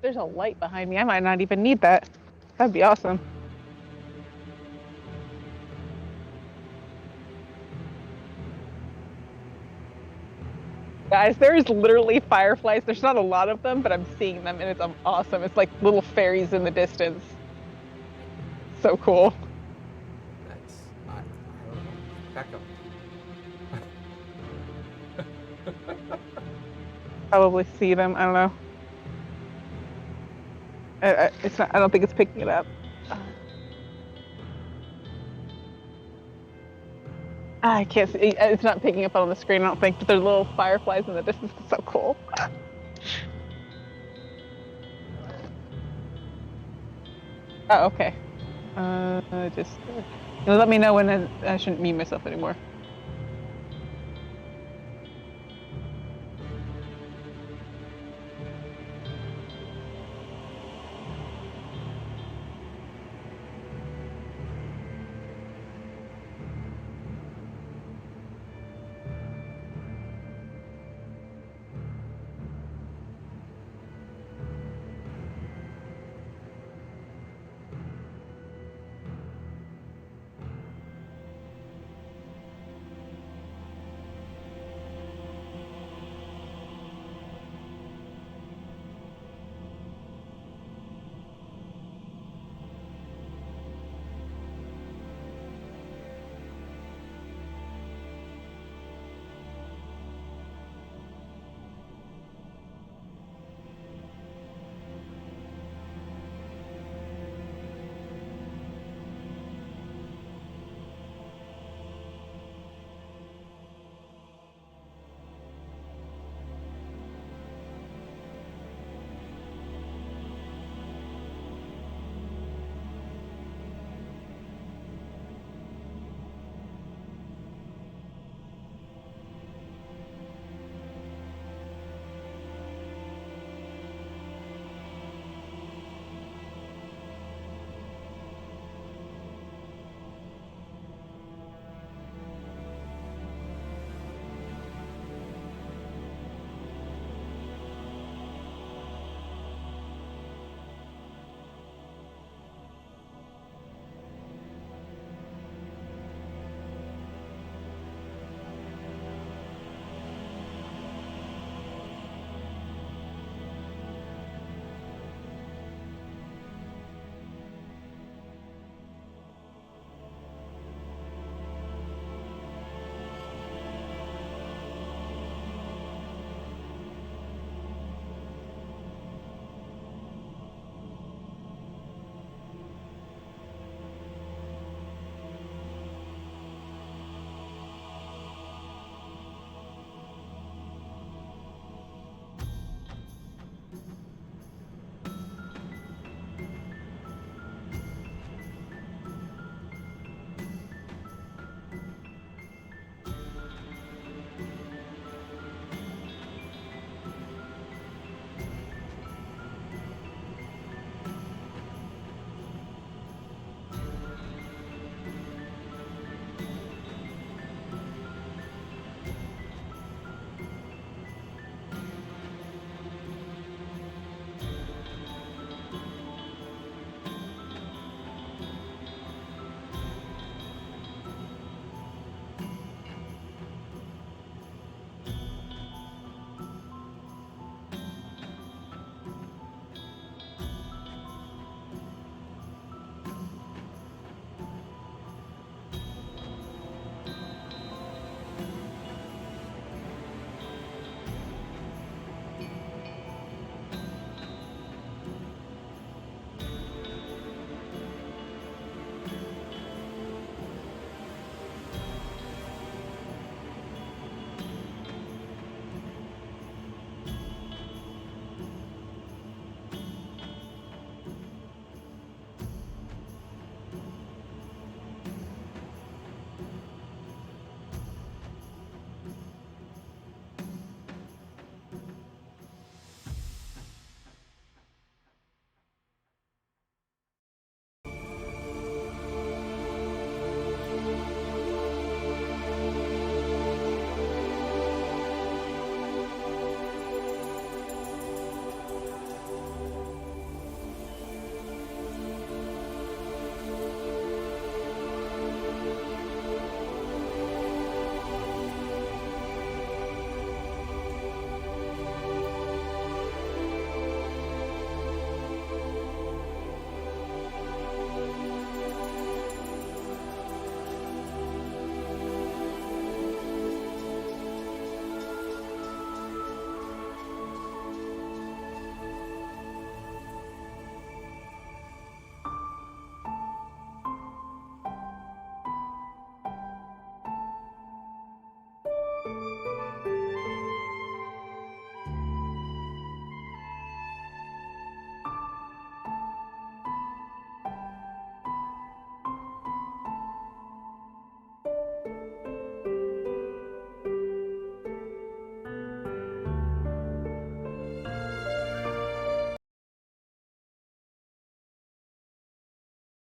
There's a light behind me. I might not even need that. That'd be awesome. Guys, there's literally fireflies. There's not a lot of them, but I'm seeing them and it's awesome. It's like little fairies in the distance. So cool. Nice. I don't know. Back up. Probably see them. I don't know. It's not. I don't think it's picking it up. I can't see. It's not picking up on the screen. I don't think. But there's little fireflies in the distance. It's so cool. Oh, okay. Just let me know when I shouldn't mute myself anymore.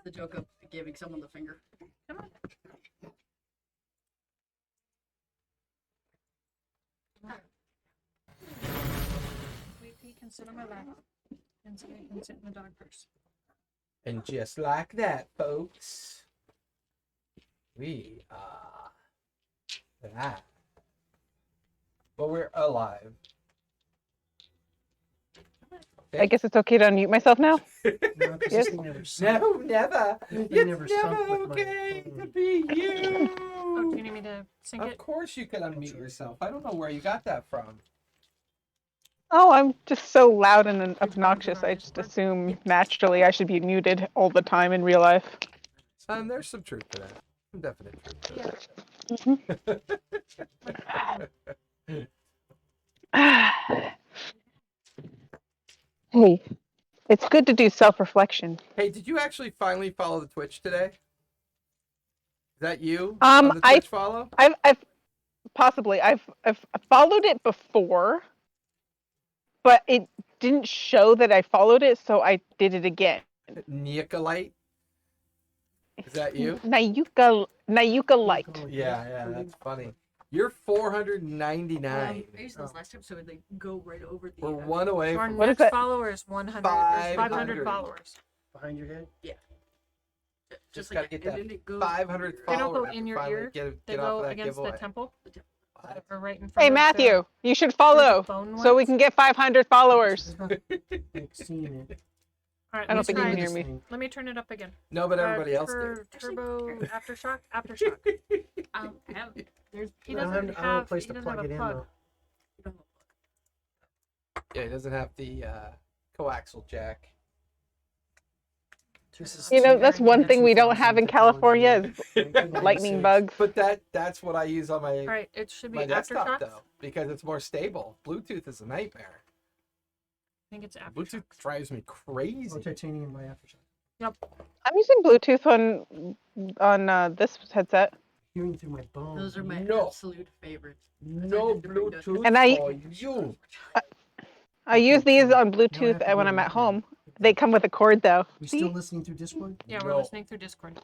the joke of giving someone the finger. Come on. Wait, can sit on my lap. And so I can sit in the dog purse. And just like that, folks, we are alive. Well, we're alive. I guess it's okay to unmute myself now. No, 'cause Yes. this thing never sunk. No, never. This thing It's never never sunk with my okay phone. to be you. Oh, do you need me to sync Of it? course you can unmute yourself. I don't know where you got that from. Oh, I'm just so loud and obnoxious. I just assume naturally I should be muted all the time in real life. There's some truth to that. Some definite truth to that. Hey, it's good to do self-reflection. Hey, did you actually finally follow the Twitch today? Is that you on the I Twitch follow? I've possibly I've followed it before, but it didn't show that I followed it, so I did it again. Nicolite? Is that you? Nayuka Light. Yeah, that's funny. You're 499. I used those last time, so they go right over the. We're one away So our from What is next that? follower is 100. There's 500 500. followers. Behind your head? Just like gotta get and that then it goes 500 over- They don't followers. go in your to finally ear. Get They off go of that against giveaway. the temple. What? Or right in front Hey of Matthew, you should follow phone so we ones. can get 500 followers. I've seeing it. All right, I don't let me think you try can it. hear me. Thing. Let me turn it up again. No, but everybody else did. Turbo aftershock. Aftershock. There's he I don't doesn't have a have place he to doesn't have plug a it in, plug. though. Yeah, he doesn't have the coaxial jack. This is You know, that's one Nancy thing we don't have in Thompson California technology. is lightning bugs. But that's what I use on All my right, it should be my desktop aftershock. though, because it's more stable. Bluetooth is a nightmare. I think it's aftershock. Bluetooth drives me crazy. Oh, titanium by aftershock. I'm using Bluetooth on this headset. Hearing through my bones. Those are my No. absolute favorites. No Bluetooth And I- for you. I use these on Now I have Bluetooth to when go I'm at right home. now. They come with a cord though. We See? still listening through Discord? Yeah, No. we're listening through Discord.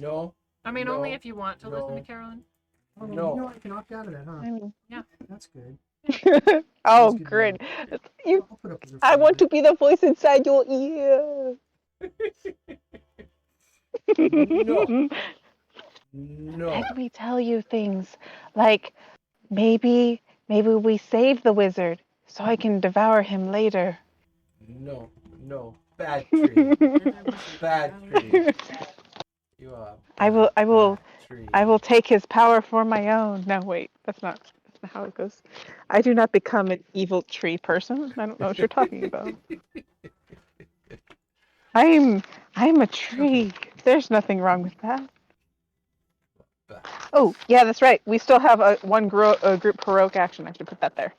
No. I mean, No. only if you want to listen No. to Carolyn. Oh, No. You know I can opt out of that, huh? That's good. Oh, That's good great. to You, I'll put up with your I want to favorite. be the voice inside your ear. No. No. Let me tell you things like maybe we save the wizard so I can devour him later. No. No. Bad tree. Bad tree. You are. I will bad tree. I will take his power for my own. No, wait, that's not how it goes. I do not become an evil tree person. I don't know what you're talking about. I'm a tree. There's nothing wrong with that. Oh, yeah, that's right. We still have a group heroic action. I should put that there.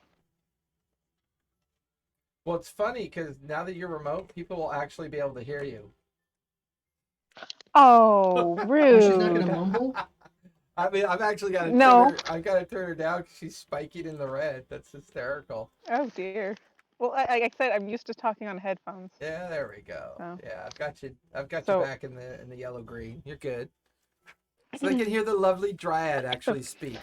Well, it's funny because now that you're remote, people will actually be able to hear you. Oh, Oh, she's not rude. gonna mumble? I mean, I've actually got to No. I've got to turn her down because she's spiking in the red. That's hysterical. Oh dear. Well, like I said, I'm used to talking on headphones. Yeah, there we go. Oh. Yeah, I've got you. I've got So- you back in the yellow green. You're good. So I can hear the lovely dryad actually speak.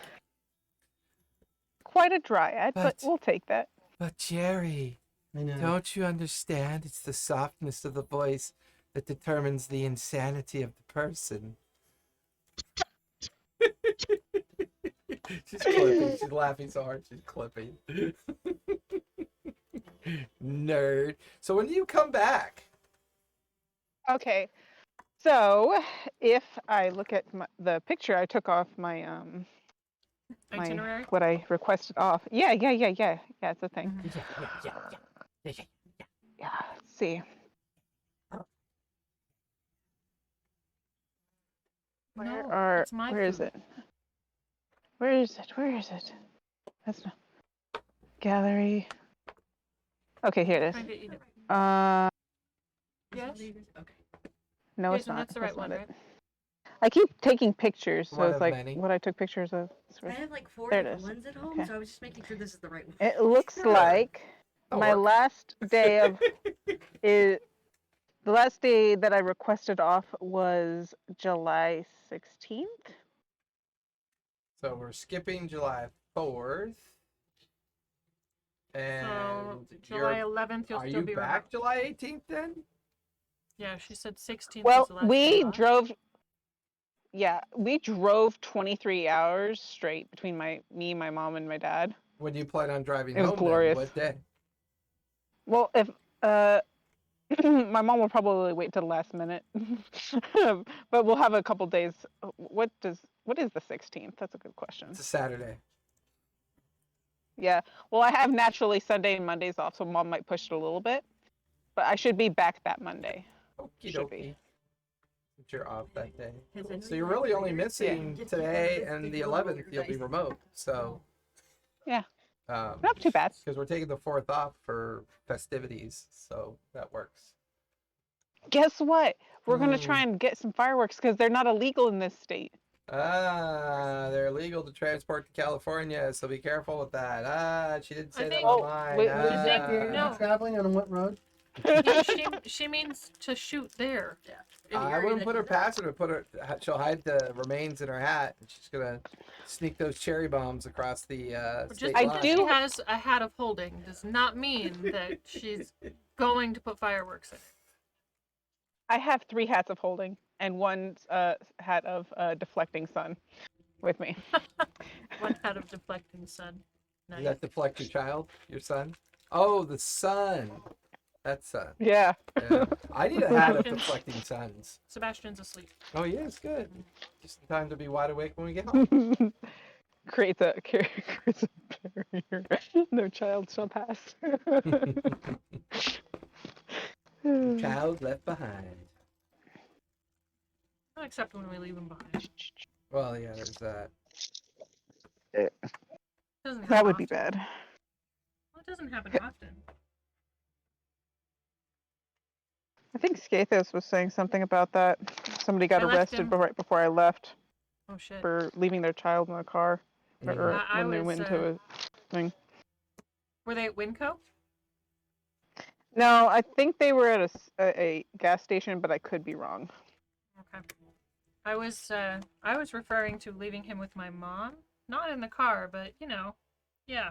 Quite a dryad, but But- we'll take that. But Jerry, I know. don't you understand? It's the softness of the voice that determines the insanity of the person. She's clipping. She's laughing so hard. She's clipping. Nerd. So when do you come back? Okay. So, if I look at the picture I took off my Itinerary. what I requested off. Yeah, it's a thing. Yeah, let's see. No, Where it's my is food. it? Where is it? That's not gallery. Okay, here it Trying to eat it. is. Yes. Okay. No, it's Jason, not. that's the right one, not right? it. I keep taking pictures, so One it's of like many. what I took pictures of. I have like 4 There it different is. ones at home, Okay. so I was just making sure this is the right one. It looks like That'll my work. last day of The last day that I requested off was July 16th. So we're skipping July 4th. And So July you're, 11th, you'll are still you be back remote. July 18th then? Yeah, she said 16th Well, was the last we day off. drove. Yeah, we drove 23 hours straight between me, my mom, and my dad. When do you plan on driving It was home glorious. then? What day? Well, if my mom will probably wait till the last minute, but we'll have a couple days. What is the 16th? That's a good question. It's a Saturday. Yeah. Well, I have naturally Sunday and Mondays off, so mom might push it a little bit, but I should be back that Monday. Okie Should be. dokie. But you're off that day. Has Cool. So anybody you're really only figured- missing Yeah. today and the 11th. You'll be remote. So. Yeah. Not too bad. Because we're taking the 4th off for festivities, so that works. Guess what? We're gonna try and get some fireworks because they're not illegal in this state. They're illegal to transport to California, so be careful with that. She didn't say that think- online. wait, Did you say think- no. traveling on what road? she means to shoot there. Yeah. In the I area wouldn't that put her he's past her. She'll hide the remains in her hat, and she's gonna sneak those cherry bombs across the Just state I line. because do- she has a hat of holding does not mean that she's going to put fireworks in it. I have 3 hats of holding and one hat of deflecting sun with me. One hat of deflecting sun. Does Nice. that deflect your child, your son? Oh, the sun. That's sun. Yeah. Yeah. I need a hat of deflecting suns. Sebastian's asleep. Oh, yes, good. Just in time to be wide awake when we get home. creates a barrier. No child shall pass. Child left behind. Not except when we leave him behind. Well, yeah, there's that. Doesn't That happen would be often. bad. Well, it doesn't happen often. I think Skathos was saying something about that. Somebody got I left arrested him. right before I left Oh shit. for leaving their child in the car, or I when they was, went into a thing. Were they at Winco? No, I think they were at a gas station, but I could be wrong. Okay. I was referring to leaving him with my mom, not in the car, but yeah.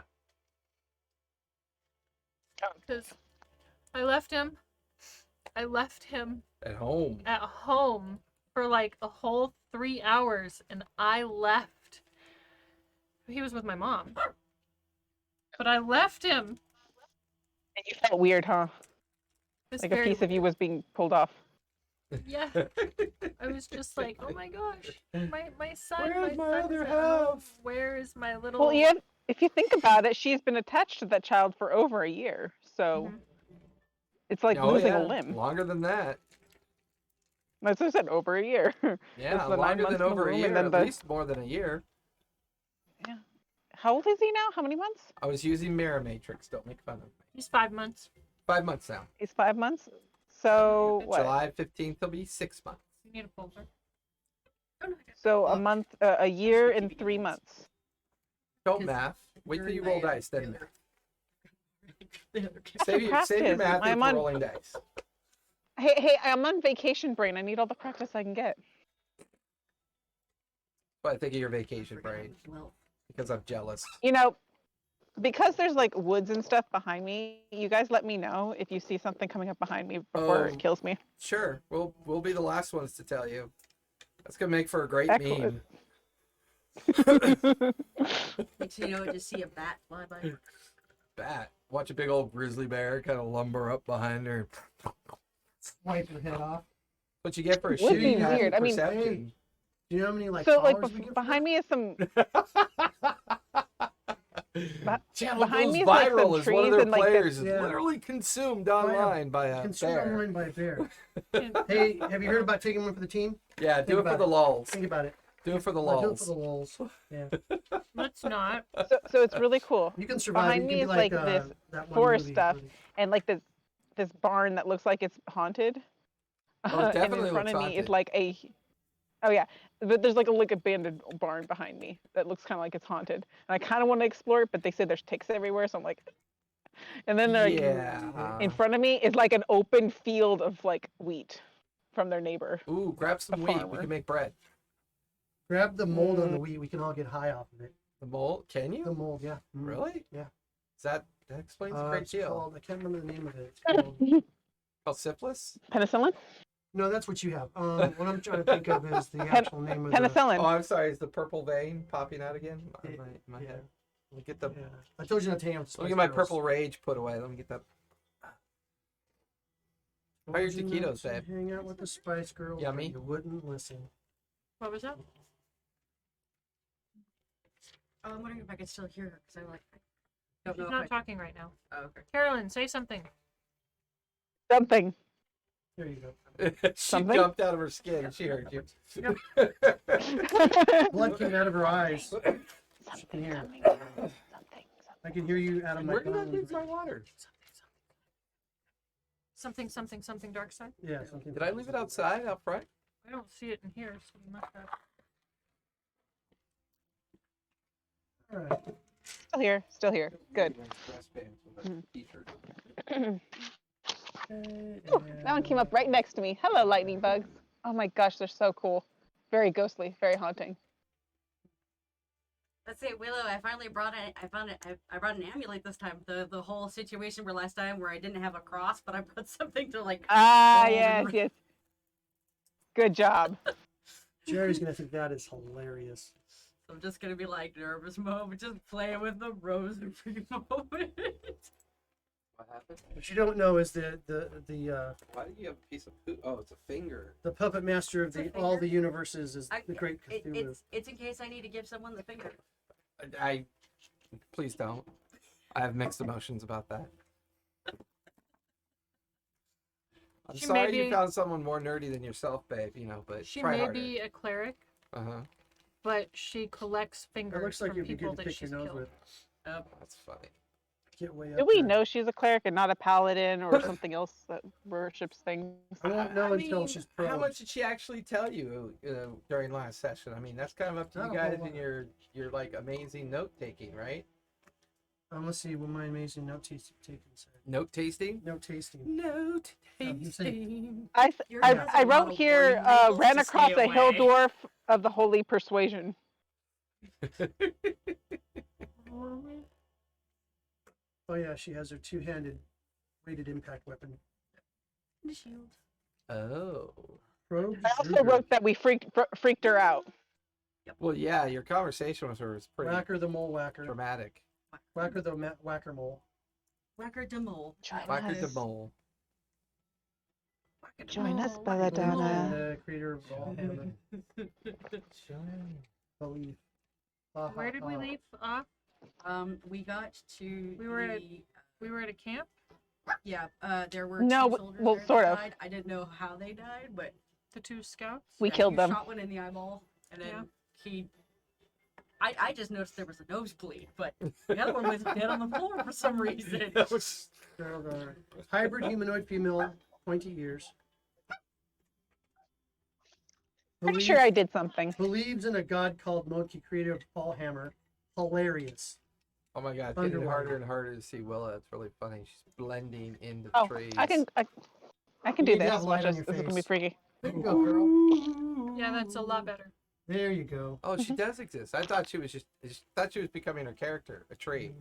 Because I left him At home. at home for like a whole 3 hours, and I left. He was with my mom, but I left him. And you felt weird, huh? It's Like a very piece of you was being pulled off. Yeah. I was just like, oh my gosh, my son. Where's my son's other at half? home. Where is my little? Well, yeah. If you think about it, she's been attached to that child for over a year, so it's like Oh, losing yeah, a limb. Longer than that. As I said, over a year. Yeah, It's the 9 longer months than in the over a womb, year. and then At the- least more than a year. How old is he now? How many months? I was using Mirror Matrix. Don't make fun of me. He's 5 months. 5 months now. He's 5 months. So what? July 15th will be 6 months. You need a folder. So a month, a year and 3 months. Don't Because math. Wait till during you roll my, dice, then math. the other kid. Save your practice. math I'm for on- rolling dice. Hey, I'm on vacation brain. I need all the practice I can get. But I think of your vacation brain Well, because I'm jealous. You know, because there's like woods and stuff behind me. You guys let me know if you see something coming up behind me before Oh. it kills me. Sure, we'll be the last ones to tell you. That's gonna make for a great Excellent. meme. next thing you know, I just see a bat fly by. Bat. Watch a big old grizzly bear kind of lumber up behind her. Wipe your head off. What you get for a Would be shooting weird. I mean- perception. Do you know how many like So like collars we get for behind me is some Channel behind goes me is, like, some viral as one of trees their and, like, this- players is Yeah. literally consumed yeah. online by that? a Consumed bear. online by a bear. Hey, have you heard about taking one for the team? Yeah, do Think it for about the it. lulz. Think about it. Do it for the Do it lulz. for the lulz. Yeah. Let's not. so it's really cool. You can survive. Behind you me can is, be like, like this that one forest movie, stuff. buddy. And like this barn that looks like it's haunted. Oh, it definitely and in front looks of me haunted. is like oh yeah, but there's like a abandoned barn behind me that looks kind of like it's haunted. And I kind of want to explore it, but they said there's ticks everywhere, so I'm like, And then like Yeah. in front of me is like an open field of like wheat from their neighbor. Ooh, grab some A wheat. We farmer. can make bread. Grab the mold on the wheat. We can all get high off of it. The mold? Can The you? mold, yeah. Mhm. Really? Yeah. That explains a great It's deal. called, I can't remember the name of it. It's called, Called syphilis? Penicillin? no, that's what you have. What I'm trying to think of is the actual name of the. Penicillin. Oh, I'm sorry. Is the purple vein popping out again in Yeah, my yeah. head? Let me get the. Yeah. I told you not to hang out with Let me Spice get my Girls. purple rage put away. Let me get that. I How are your told you not taquitos, to babe? Hang out with the Spice Girls. Yummy? But you wouldn't listen. What was that? Oh, I'm wondering if I could still hear her because I like. Don't know She's if not I. talking right now. Oh, okay. Carolyn, say something. Something. There you go. She Something? jumped out of her skin. She heard you. Blood came out of her eyes. Something, can hear. something. I can hear you out of my Where did I phone. leave my water? Something dark side. Yeah, something. Did I leave it outside, out front? I don't see it in here, so you must have. All right. Still here. Still here. Good. Mm. Ooh, that one came up right next to me. Hello, lightning bugs. Oh my gosh, they're so cool. Very ghostly, very haunting. Let's say Willow. I finally brought it. I found it. I brought an amulet this time. The whole situation where last time where I didn't have a cross, but I brought something to like. Ah, hold yes, and- yes. Good job. Jerry's gonna think that is hilarious. So I'm just gonna be like nervous moment, just playing with the rosary moment. What happened? What you don't know is the Why do you have a piece of food? Oh, it's a finger. the puppet master of It's a all finger. the universes is the great It, Cthulhu. it's in case I need to give someone the finger. I please don't. I have mixed emotions about that. I'm She sorry may you be- found someone more nerdy than yourself, babe. You know, but She try may harder. be a cleric, Uh-huh. but she collects fingers It looks like from you'd be people good to that pick she's your nose killed. with. That's funny. Get way up Do we there. know she's a cleric and not a paladin or something else that worships things? I won't know I until mean, she's How probed. much did she actually tell you during last session? I mean, that's kind of up to Not you a whole guys lot. and your like amazing note taking, right? Let's see what my amazing note taking said. Note tasting. Note tasting. Note you say- tasting. Yours I, has I a lot wrote of here, warning labels ran to across stay a hill away. dwarf of the Holy Persuasion. Oh yeah, she has her two-handed weighted impact weapon. The shield. Oh. Probe I also Druger. wrote that we freaked her out. Well, yeah, your conversation with her was pretty Whacker the mole whacker. dramatic. Whacker the whacker mole. Whacker de mole. Whacker de Us. mole. Join us, Oh, Belladonna. The creator of all hammer. Believe. Where did we leave off? We got to. We were at- the- We were at a camp. Yeah. There were No, two w- soldiers well, there sort that of. died. I didn't know how they died, but The two scouts. We yeah, killed you them. Shot one in the eyeball, and then he. I just noticed there was a nosebleed, but the other one was dead on the floor for some reason. Hybrid humanoid female, pointy ears. Pretty sure I did something. Believes in a god called Moki, creator of all hammer. Hilarious. Oh my god, it's getting Underwater. harder and harder to see Willa. It's really funny. She's blending into the Oh, trees. I can You do need to this. have light Watch on this. your This is gonna be face. freaky. There you go, girl. Yeah, that's a lot better. There you go. Oh, she does exist. I thought she was thought she was becoming her character, a tree.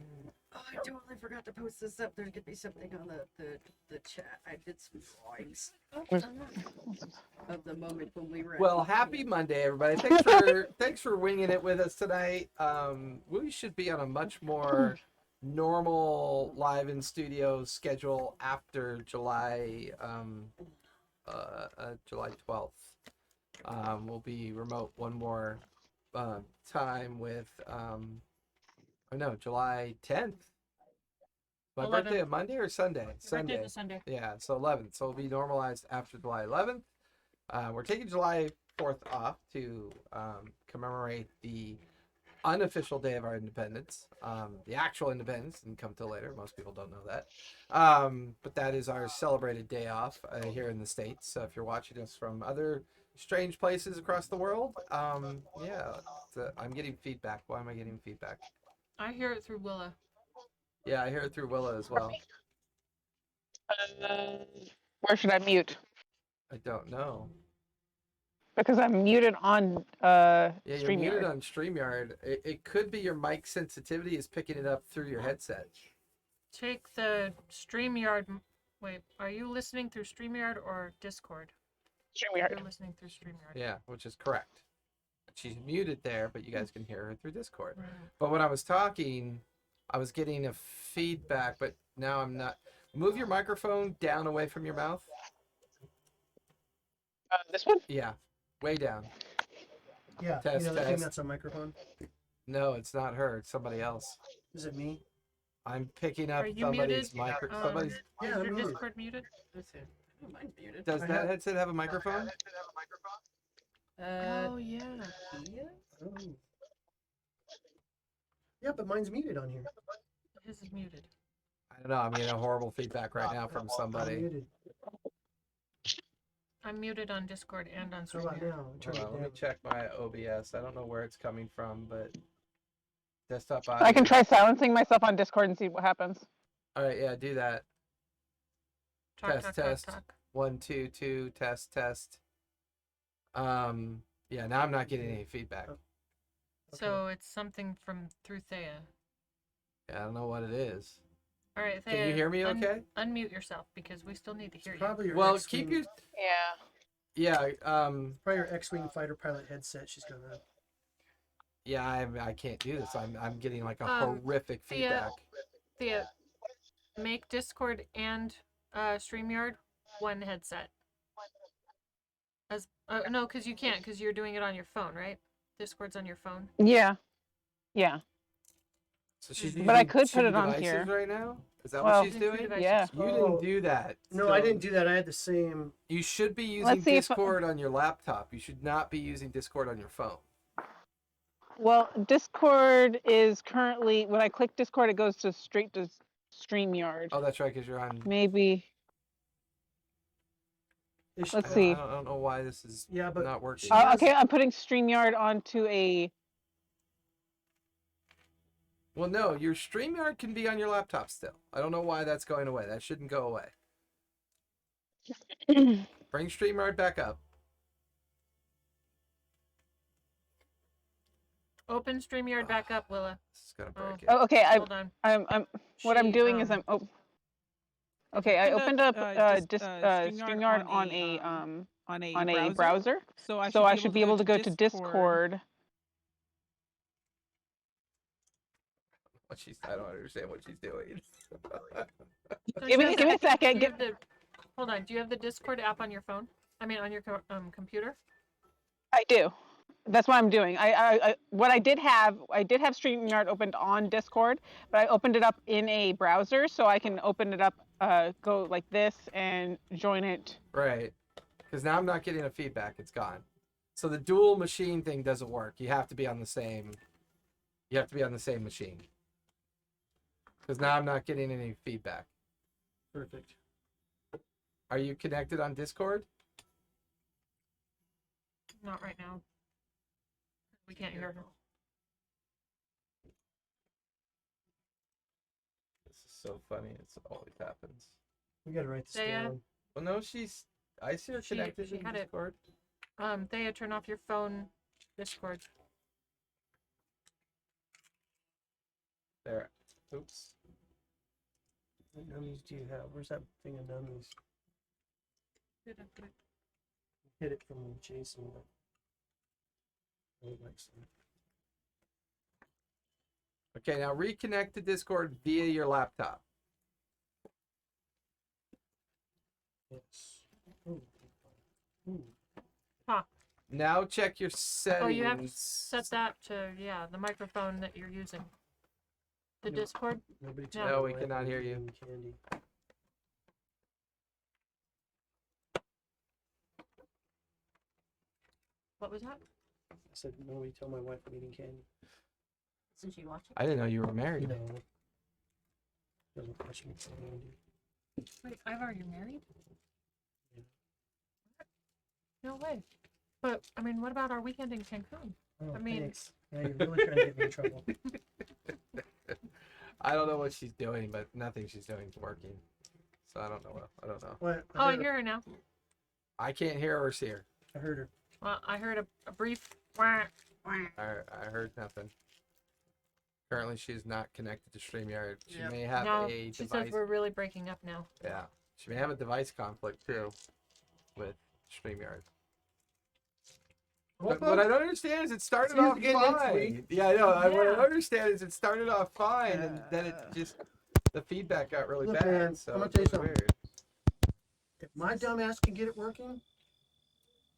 Oh, I totally forgot to post this up. There's gonna be something on the chat. I did some drawings of the moment when we were. at Well, the happy camp. Monday, everybody. Thanks for winging it with us tonight. We should be on a much more normal live in studio schedule after July July 12th. We'll be remote one more time with July 10th. My 11th. birthday on Monday or Sunday? Birthday this Sunday. Yeah, so 11th. So it'll be normalized after July 11th. We're taking July 4th off to commemorate the unofficial day of our independence. The actual independence didn't come till later. Most people don't know that. But that is our celebrated day off here in the States. So if you're watching us from other strange places across the world, I'm getting feedback. Why am I getting feedback? I hear it through Willa. Yeah, I hear it through Willa as well. Where should I mute? I don't know. Because I'm muted on Yeah, you're muted StreamYard. on StreamYard. It could be your mic sensitivity is picking it up through your headset. Take the StreamYard. Wait, are you listening through StreamYard or Discord? StreamYard. You're listening through StreamYard. Yeah, which is correct. She's muted there, but you guys can hear her through Discord. Right. But when I was talking, I was getting a feedback, but now I'm not. Move your microphone down away from your mouth. This one? Yeah, way down. Yeah, Test, you know the thing test. that's a microphone? No, it's not her. It's somebody else. Is it me? I'm picking up Are you somebody's muted? micro. Somebody's. Yeah, Is I'm your muted. Discord muted? Let's see. Oh, mine's muted. Does I that have- headset have a microphone? Oh yeah. Yeah. Oh. Yeah, but mine's muted on here. His is muted. I don't know. I'm getting a horrible feedback right now from I'm somebody. muted. I'm muted on Discord and on How about StreamYard. now? Turn Hold on, it let me down. check my OBS. I don't know where it's coming from, but desktop audio. I can try silencing myself on Discord and see what happens. All right, yeah, do that. Talk, Test, talk, test. talk, talk. 1, 2, 2, test, test. Yeah, now I'm not getting any feedback. So it's something from through Thea. Yeah, I don't know what it is. All right, Thea. Can you hear me okay? Unmute yourself because we still need to hear you. Probably your Well, X-Wing, keep your Yeah. yeah, probably your X-wing fighter pilot headset. She's gonna. yeah. I can't do this. I'm getting like a Um, horrific Thea- feedback. Thea, make Discord and StreamYard one headset. As no, because you can't, because you're doing it on your phone, right? Discord's on your phone. Yeah. Yeah. So she's But I using could put two it on devices here. right now. Is that Well- what she's Using two doing? devices. Yeah. You Oh. didn't do that. No, I So didn't do that. I had the same. You should be using Let's see if- Discord on your laptop. You should not be using Discord on your phone. Well, Discord is currently when I click Discord, it goes to straight to StreamYard. Oh, that's right, because you're on. Maybe. Ish- Let's I see. don't know why this is Yeah, but not working. she has- Okay, I'm putting StreamYard onto a. Well, no, your StreamYard can be on your laptop still. I don't know why that's going away. That shouldn't go away. Bring StreamYard back up. Open StreamYard back up, Willa. This is gonna break it. Oh, okay. Hold on. I'm. What I'm She, doing is I'm. Oh. Okay, I opened up StreamYard StreamYard on a browser, So so I should be able to go to Discord. I don't understand what she's doing. So Give me Jess, a do second. you have the- hold on. Do you have the Discord app on your phone? I mean, on your computer? I do. That's what I'm doing. What I did have StreamYard opened on Discord, but I opened it up in a browser, so I can open it up, go like this, and join it. Right. Because now I'm not getting a feedback. It's gone. So the dual machine thing doesn't work. You have to be on the same. You have to be on the same machine. Because now I'm not getting any feedback. Perfect. Are you connected on Discord? Not right now. We can't hear her. This is so funny. It always happens. We gotta write this Thea? down. Well, no, I see her She connected in had it. Discord. Thea, turn off your phone Discord. There. Oops. What nummies do you have? Where's that thing of nummies? Hit it from Jason. But I would like some. Okay, now reconnect to Discord via your laptop. Yes. Ooh. Ooh. Now check your settings. Oh, you have to set that to, yeah, the microphone that you're using. The No. Discord? Nobody No. tell No, me we why cannot I'm hear you. eating Candy. What was that? I said, nobody tell my wife I'm eating candy. Since you watch it. I didn't know you were married. No. Doesn't touch me for candy. Wait, Ivar, you're married? Yeah. No way. But, I mean, what about our weekend in Cancun? Oh, I mean- thanks. Yeah, you're really trying to get me in trouble. I don't know what she's doing, but nothing she's doing is working. So I don't know. What? Oh, I hear her now. I can't hear or see her. I heard her. Well, I heard a brief. Wah. I heard nothing. Currently, she's not connected to StreamYard. She Yep. may have No, a she device. says we're really breaking up now. Yeah, she may have a device conflict too with StreamYard. But what I don't understand is it started See you off again next fine. week. Yeah, I know. What I Yeah. don't understand is it started off fine, and then it just the feedback got really Look, bad. man, So I'm gonna it tell you was something. weird. If my dumbass can get it working,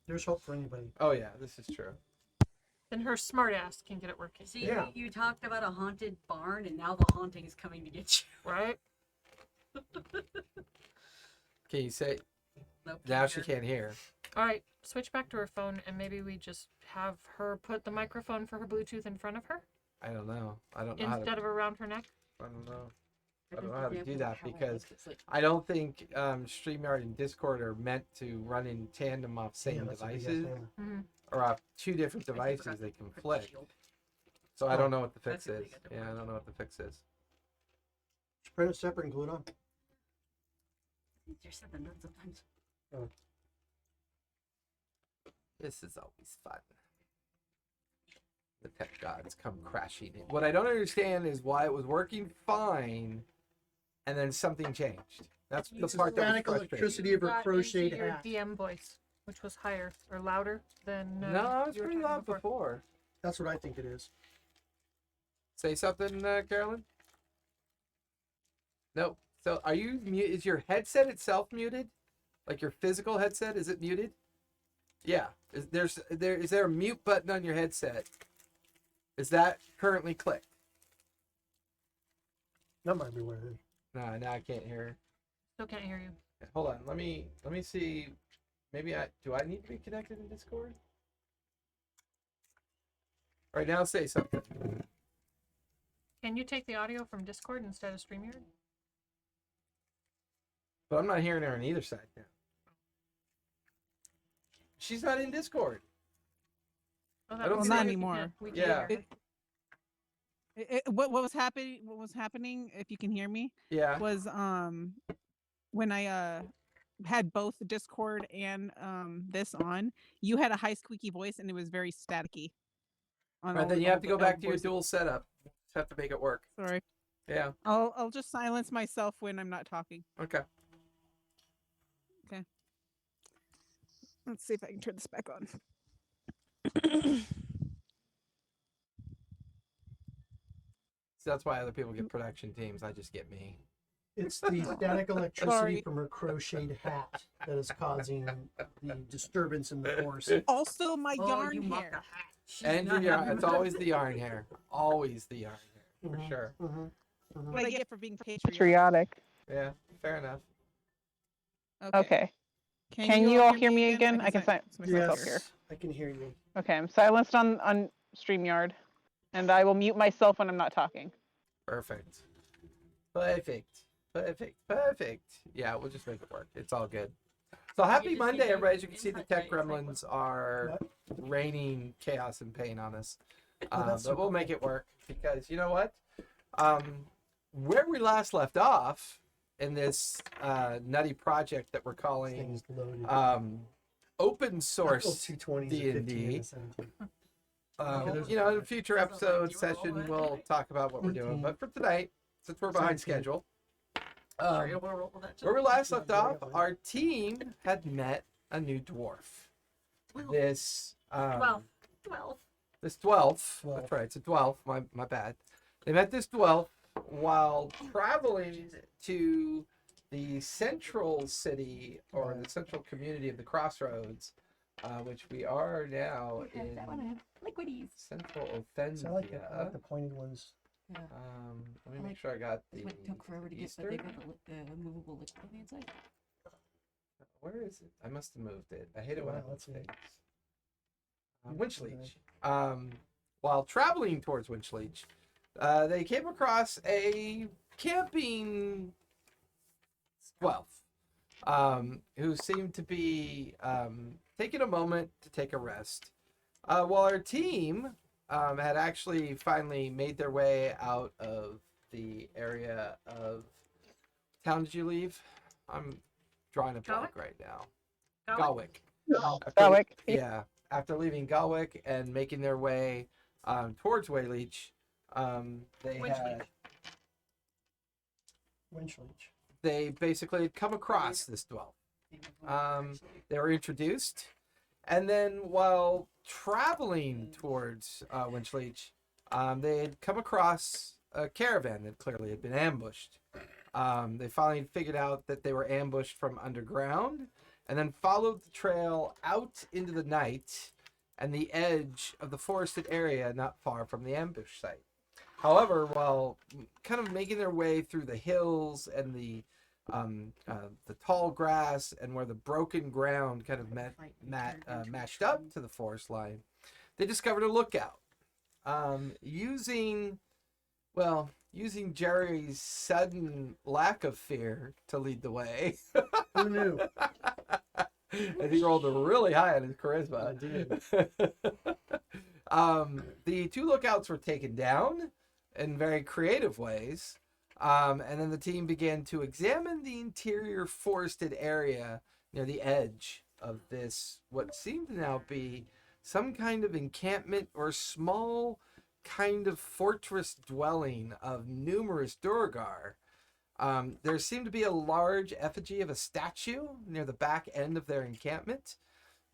there's hope for anybody. Oh yeah, this is true. Then her smart ass can get it working. See, Yeah. you talked about a haunted barn, and now the haunting is coming to get you. Right? Can you say Nope, now? She hear. can't hear. All right, switch back to her phone, and maybe we just have her put the microphone for her Bluetooth in front of her I don't know. I don't know how instead to. of around her neck. I don't know. I I don't think know how to the do example that of how I because looked, it's like, I don't think StreamYard and Discord are meant to run in tandem off same Yeah, that's a big ass devices hammer. Mm-hmm. or off two different I devices. forgot They to put the conflict. shield. So I don't know what the fix That's a is. big Yeah, I don't know what the fix is. Just print it separate and glue it on. There's something done sometimes. This is always fun. The tech gods come crashing in. What I don't understand is why it was working fine, and then something changed. That's the It's the part that was static frustrating. electricity of her Got crocheted into your hat. DM voice, which was higher or louder than. No, I was you were pretty talking loud before. That's what I think it is. Say something, Carolyn. No. So, are you mute? Is your headset itself muted? Like your physical headset, is it muted? Yeah. Is there a mute button on your headset? Is that currently clicked? That might be what it is. No, now I can't hear her. Still can't hear you. Hold on. Let me see. Maybe do I need to be connected in Discord? All right, now say something. Can you take the audio from Discord instead of StreamYard? But I'm not hearing her on either side now. She's not in Discord. Oh, I don't was see weird. it. We anymore. can't- we can't Yeah. hear her. What was happening? What was happening? If you can hear me, Yeah. was when I had both Discord and this on, you had a high squeaky voice and it was very staticky. All right, then you have to go back to your dual setup. Just have to make it work. Sorry, Yeah. I'll just silence myself when I'm not talking. Okay. Let's see if I can turn this back on. So that's why other people get production teams. I just get me. It's the static electricity Sorry. from her crocheted hat that is causing the disturbance in the course. Also, my Oh, yarn you mock hair. the hat. She's And not your yarn. happy It's with always the yarn hair. Always the yarn hair. For Mhm. sure. What I get for being patriotic. Patriotic. Yeah. Fair enough. Okay. Can you all hear me again? I can silence myself here. Yes, I can hear you. Okay, I'm silenced on StreamYard, and I will mute myself when I'm not talking. Perfect. Perfect. Perfect. Perfect. Yeah, we'll just make it work. It's all good. So happy just Monday, see everybody. As you can see, the input tech dates, like gremlins are raining chaos and pain on us. that's But we'll super make it work because you know what? Where we last left off in this nutty project that we're calling Things loaded. open source 220s, D&D. 15, You know, in a future episode session, we'll talk about what we're doing. But for tonight, since we're behind schedule, Sure you wanna roll that where we too? last left off, our team had met a new dwarf. This 12. this dwarf. Dwarf. That's right, it's a dwarf. My bad. They met this dwarf while traveling to the central city or the central community of the Crossroads, which we are now in Liquidies. central I like it. I like Othanzia. the pointed ones. Let me make sure I got the It took forever to get, but they got the movable liquid on the inside. Where is it? I must have moved it. I hate it when I Wow, move let's see. things. Winchleach. While traveling towards Winchleach, they came across a camping dwarf who seemed to be taking a moment to take a rest. While our team had actually finally made their way out of the area of town did you leave? I'm drawing a blank right now. Galwick. Galwick. Yeah. After leaving Galwick and making their way towards Wayleach, they basically had come across this dwell. They were introduced, and then while traveling towards Winchleach, they had come across a caravan that clearly had been ambushed. They finally figured out that they were ambushed from underground, and then followed the trail out into the night and the edge of the forested area not far from the ambush site. However, while kind of making their way through the hills and the tall grass and where the broken ground kind of matched up to the forest line, they discovered a lookout. Using Jerry's sudden lack of fear to lead the way. Who knew? And he rolled really high on his charisma. I did. The two lookouts were taken down in very creative ways. And then the team began to examine the interior forested area near the edge of this, what seemed to now be some kind of encampment or small kind of fortress dwelling of numerous Duergar. There seemed to be a large effigy of a statue near the back end of their encampment.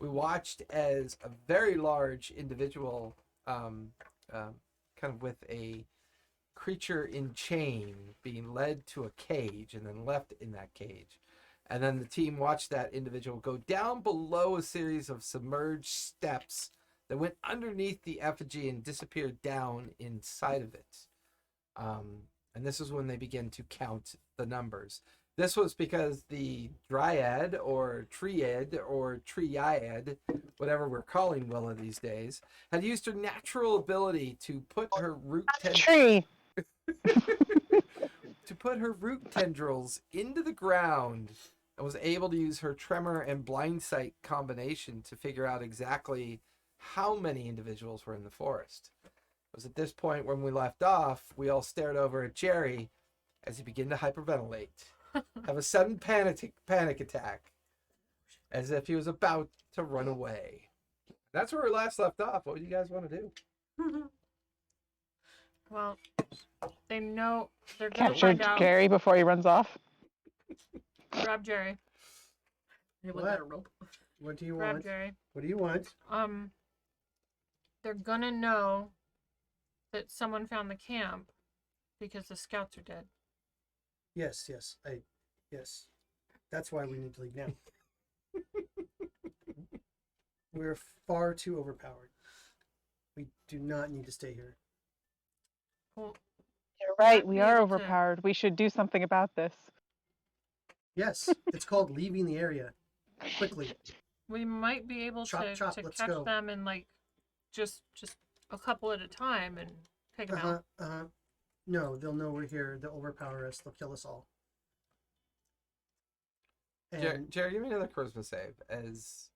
We watched as a very large individual, kind of with a creature in chain, being led to a cage and then left in that cage. And then the team watched that individual go down below a series of submerged steps that went underneath the effigy and disappeared down inside of it. And this is when they began to count the numbers. This was because the dryad or triad or triad, whatever we're calling Willa these days, had used her natural ability to put her root tendrils into the ground, and was able to use her tremor and blind sight combination to figure out exactly how many individuals were in the forest. It was at this point when we left off, we all stared over at Jerry as he began to hyperventilate, have a sudden panic attack, as if he was about to run away. That's where we last left off. What do you guys want to do? Well, they know they're gonna Capture find out. Gary before he runs off. Grab Jerry. Hey, what, got a rope? What do you Grab want? Jerry. What do you want? They're gonna know that someone found the camp because the scouts are dead. Yes. That's why we need to leave now. We're far too overpowered. We do not need to stay here. Well, You're right. We We are need to- overpowered. We should do something about this. Yes, it's called leaving the area quickly. we might be able Chop, to chop, catch let's go. them in like just a couple at a time and take them out. No, they'll know we're here. They'll overpower us. They'll kill us all. And Jerry, give me another charisma save, as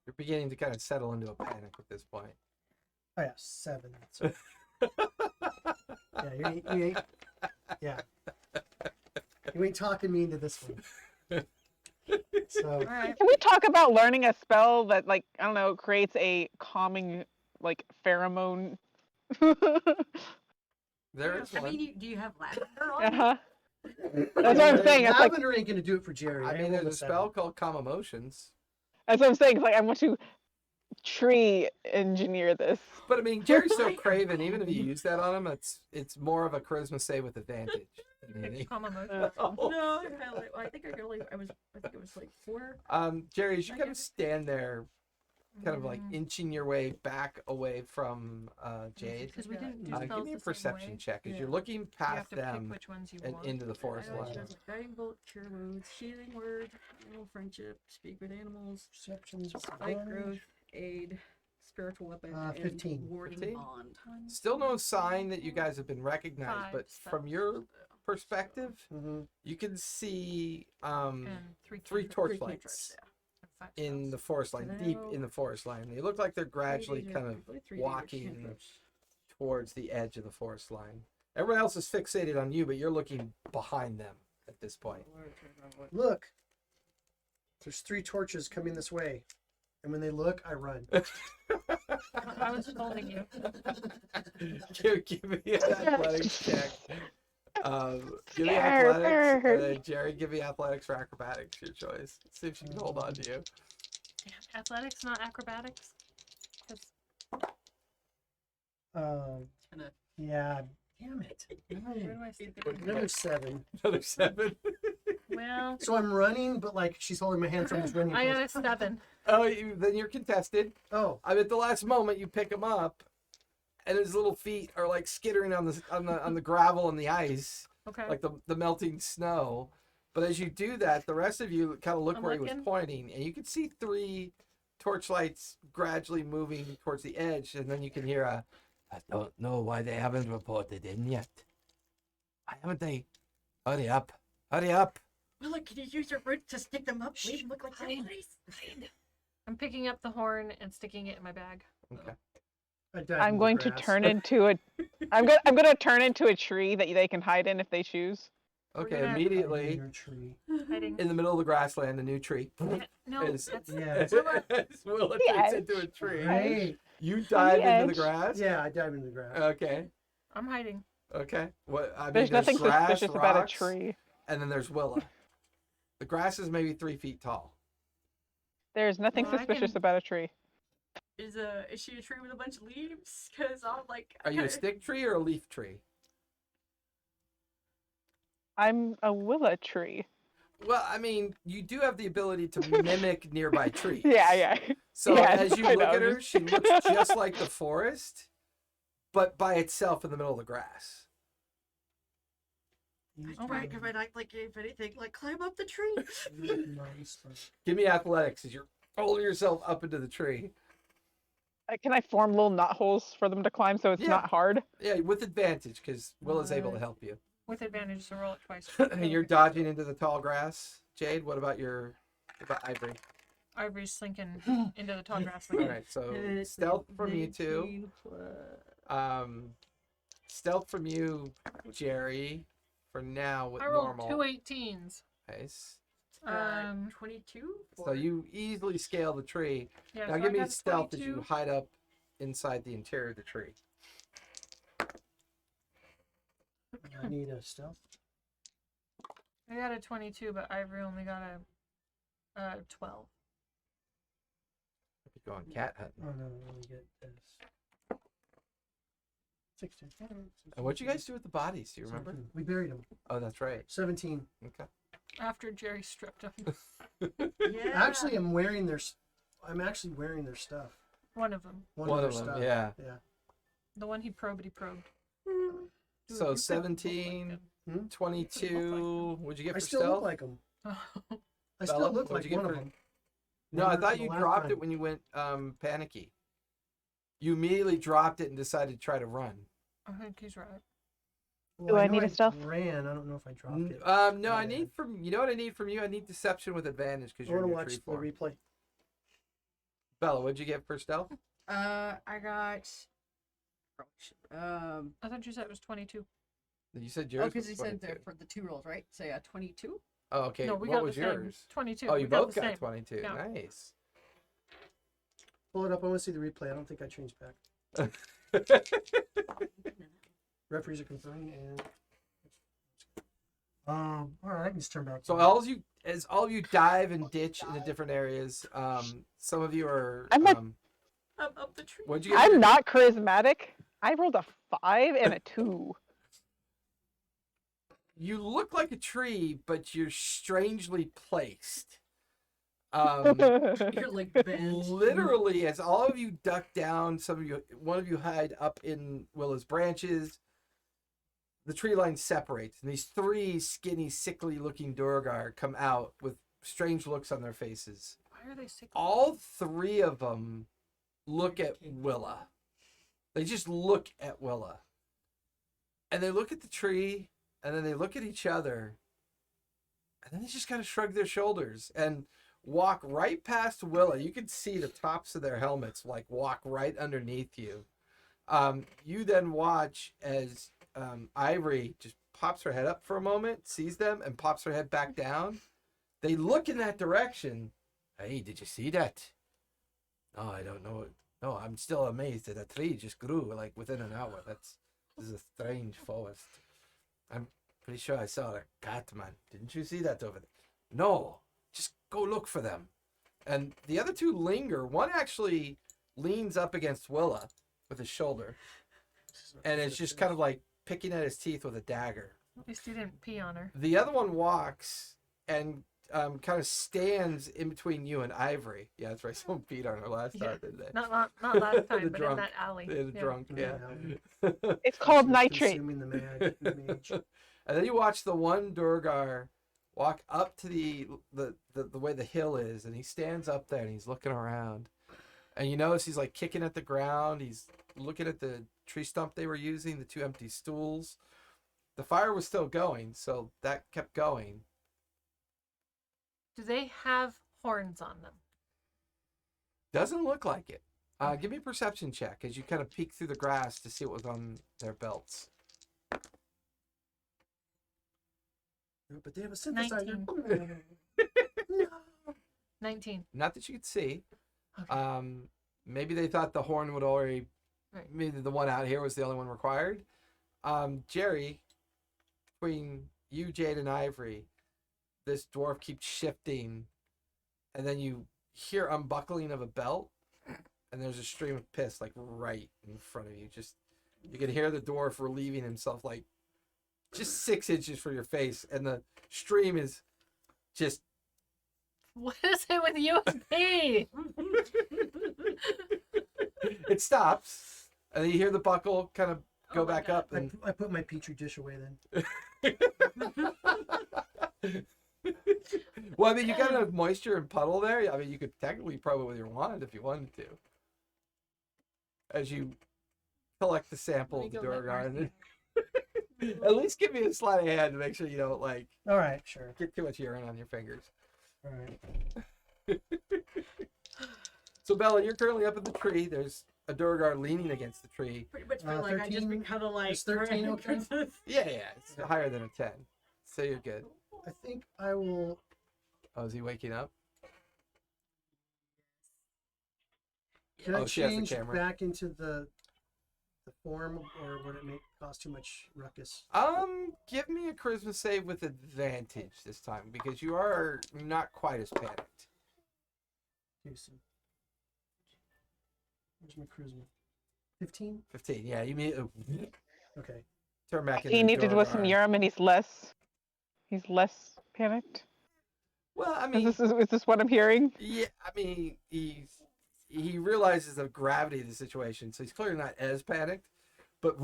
you're beginning to kind of settle into a panic at this point. oh yeah, 7. So, yeah, you ain't. Yeah, you ain't talking me into this one. So All right. Can we talk about learning a spell that, like, I don't know, creates a calming, like, pheromone? There is I one. mean, do you have lavender on? Uh-huh. That's what I'm saying. It's like, lavender ain't gonna do it for Jerry. I mean, there's a spell called Calm Emotions. that's what I'm saying. It's like, I want to tree engineer this. But I mean, Jerry's so craven. Even if you use that on him, it's more of a charisma save with advantage. Calm emotion. No, I think it was like 4. Jerry, as you kind of stand there, kind of like inching your way back away from Jade, Because we didn't do give spells me a the same perception way. check as Yeah. you're looking You have past to pick them which ones you and want. into the forest I know she line. has a guiding bolt, cure wounds, healing word, animal friendship, speak with animals, Perceptions. spike growth, aid, spiritual weapon, 15. and warding 15? bond. Still no sign that you guys have been recognized, 5 but spells. from your perspective, Mm-hmm. you can see And three cantrips. torch Three lights cantrips, And 5 in the spells. forest line, deep in the forest line. They look like they're gradually kind of walking towards the edge of the forest line. Everyone else is fixated on you, but you're looking behind them at this point. Look, there's 3 torches coming this way, and when they look, I run. I was holding you. give me an athletics check. Give me athletics. And then Jerry, give me athletics or acrobatics, your choice. See if she can hold on to you. Damn, athletics, not acrobatics. 'Cause Yeah, damn it. where do I stick it? Another 7. Another 7. Well, So I'm running, but like she's holding my hand, so I'm just running. I got a 7. Oh, then you're contested. Oh, I mean, at the last moment, you pick him up, and his little feet are like skittering on the gravel and the ice, Okay. like the melting snow. But as you do that, the rest of you kind of look I'm where he was looking. pointing, and you can see 3 torchlights gradually moving towards the edge, and then you can hear a, "I don't know why they haven't reported in yet. Why haven't they? Hurry up! Hurry up!" Well, like, can you use your roots to stick them up? Leave them look like Fine. zombies. I'm picking up the horn and sticking it in my bag. Okay. I died I'm in the going to grass. turn into a. I'm gonna turn into a tree that they can hide in if they choose. Okay. gonna- Immediately In your tree. Hiding. in the middle of the grassland, a new tree. No, is that's Yeah. Willa The turns edge. into a tree. Great. You dive into edge. the grass. Yeah, I dive into the grass. Okay. I'm hiding. Okay. What? I mean, There's nothing grass, suspicious about a rocks, tree. and then there's Willa. The grass is maybe 3 feet tall. There's nothing Well, I suspicious can- about a tree. Is she a tree with a bunch of leaves? Because I'm like. Are you a stick tree or a leaf tree? I'm a willow tree. Well, I mean, you do have the ability to mimic nearby trees. Yeah. So Yeah, as you I look know, at her, just- she looks just like the forest, but by itself in the middle of the grass. Right, if I'd act like, if anything, like climb up the tree. Give me athletics as you're holding yourself up into the tree. Can I form little knot holes for them to climb so it's Yeah. not hard? Yeah, with advantage because Willa's able to help you. With advantage, so roll it twice. And you're dodging into the tall grass. Jade, what about Ivory? Ivory's slinking into the tall grass. All right, so stealth from you two. Stealth from you, Jerry. For now with I rolled normal. 2 18s. Nice. 22. So you easily scale the tree. Yeah, Now so give I me got a stealth as 22. you hide up inside the interior of the tree. I need a stealth. I got a 22, but Ivory only got a 12. You're going cat hunting. Oh no, let me get this. 16. And what'd you guys do with the bodies? Do you remember? 17. We buried them. Oh, that's right. 17. Okay. After Jerry stripped him. Yeah. Actually, I'm wearing their. I'm actually wearing their stuff. One of them. One their of them, stuff. yeah. Yeah. The one he probed. Dude, So you 17, Hmm? 22. What'd you get I for still stealth? look like them. look I still Bella, look what'd like you get one of for- them. No, I thought you The last dropped time. it when you went panicky. You immediately dropped it and decided to try to run. I think he's right. Well, Do I know need a stealth? Ran. I don't know if I dropped it. No, I Yeah. need from you know what I need from you? I need deception with advantage because I you're want in to your watch tree the form. replay. Bella, what'd you get for stealth? I got. I thought you said it was 22. You said yours. Oh, because was he said 22. there for the 2 rolls, right? So yeah, 22. Oh, okay. No, we what got was the same. yours? 22. Oh, you We got both the got same. 22. Yeah. Nice. Pull it up. I want to see the replay. I don't think I changed back. Referees are conferring and. All right, I can just turn back. So all of you dive and ditch into different areas. Some of you are. I'm a- Up the tree. What'd you get? I'm not charismatic. I rolled a 5 and a 2. You look like a tree, but you're strangely placed. You're like bent. Literally, as all of you duck down, one of you hide up in Willa's branches. The tree line separates, and these 3 skinny, sickly-looking Durgar come out with strange looks on their faces. Why are they sick? All 3 of them look at Willa. They just look at Willa. And they look at the tree, and then they look at each other, and then they just kind of shrug their shoulders and walk right past Willa. You can see the tops of their helmets like walk right underneath you. You then watch as Ivory just pops her head up for a moment, sees them, and pops her head back down. They look in that direction. Hey, did you see that? Oh, I don't know. No, I'm still amazed that a tree just grew like within an hour. This is a strange forest. I'm pretty sure I saw a cat, man. Didn't you see that over there? No, just go look for them. And the other two linger. One actually leans up against Willa with his shoulder, and it's just kind of like picking at his teeth with a dagger. At least you didn't pee on her. The other one walks and kind of stands in between you and Ivory. Yeah, that's right. Someone peed on her last time, didn't they? Not last time, The but drunk. in that alley. The drunk, yeah. It's called She's nitrate. consuming the mage. And then you watch the one Durgar walk up to the way the hill is, and he stands up there and he's looking around. And you notice he's like kicking at the ground. He's looking at the tree stump they were using, the two empty stools. The fire was still going, so that kept going. Do they have horns on them? Doesn't look like it. Give me a perception check as you kind of peek through the grass to see what was on their belts. But they have a synthesizer. 19. No. 19. Not that you could see. Okay. Maybe they thought the horn would already. Right. Maybe the one out here was the only one required. Jerry, between you, Jade, and Ivory, this dwarf keeps shifting, and then you hear unbuckling of a belt, and there's a stream of piss like right in front of you. Just you can hear the dwarf relieving himself like just 6 inches from your face, and the stream is just. What is it with you and me? It stops, and then you hear the buckle kind of go Oh my back God. up, and I put my petri dish away then. well, I mean, you got enough moisture and puddle there. I mean, you could technically probe it with your wand if you wanted to. As you collect the sample of the Let me go let Durgar, and Marcy- then at least give me a sleight of hand to make sure you don't like All right, sure. get too much urine on your fingers. All right. So Bella, you're currently up in the tree. There's a Durgar leaning against the tree. Pretty much feel like I just 13 been kind of like. is 13 okay? Yeah, it's higher than a 10, so you're good. I think I will. Oh, is he waking up? Can I Oh, she has the change camera. back into the form, or would it cause too much ruckus? Give me a charisma save with advantage this time because you are not quite as panicked. Jason. Where's my charisma? 15? 15, yeah, you mean Okay. turn back into He the needed with some Durgar. urine, and he's less panicked. Well, I mean, Is this what I'm hearing? yeah, I mean, he realizes the gravity of the situation, so he's clearly not as panicked. But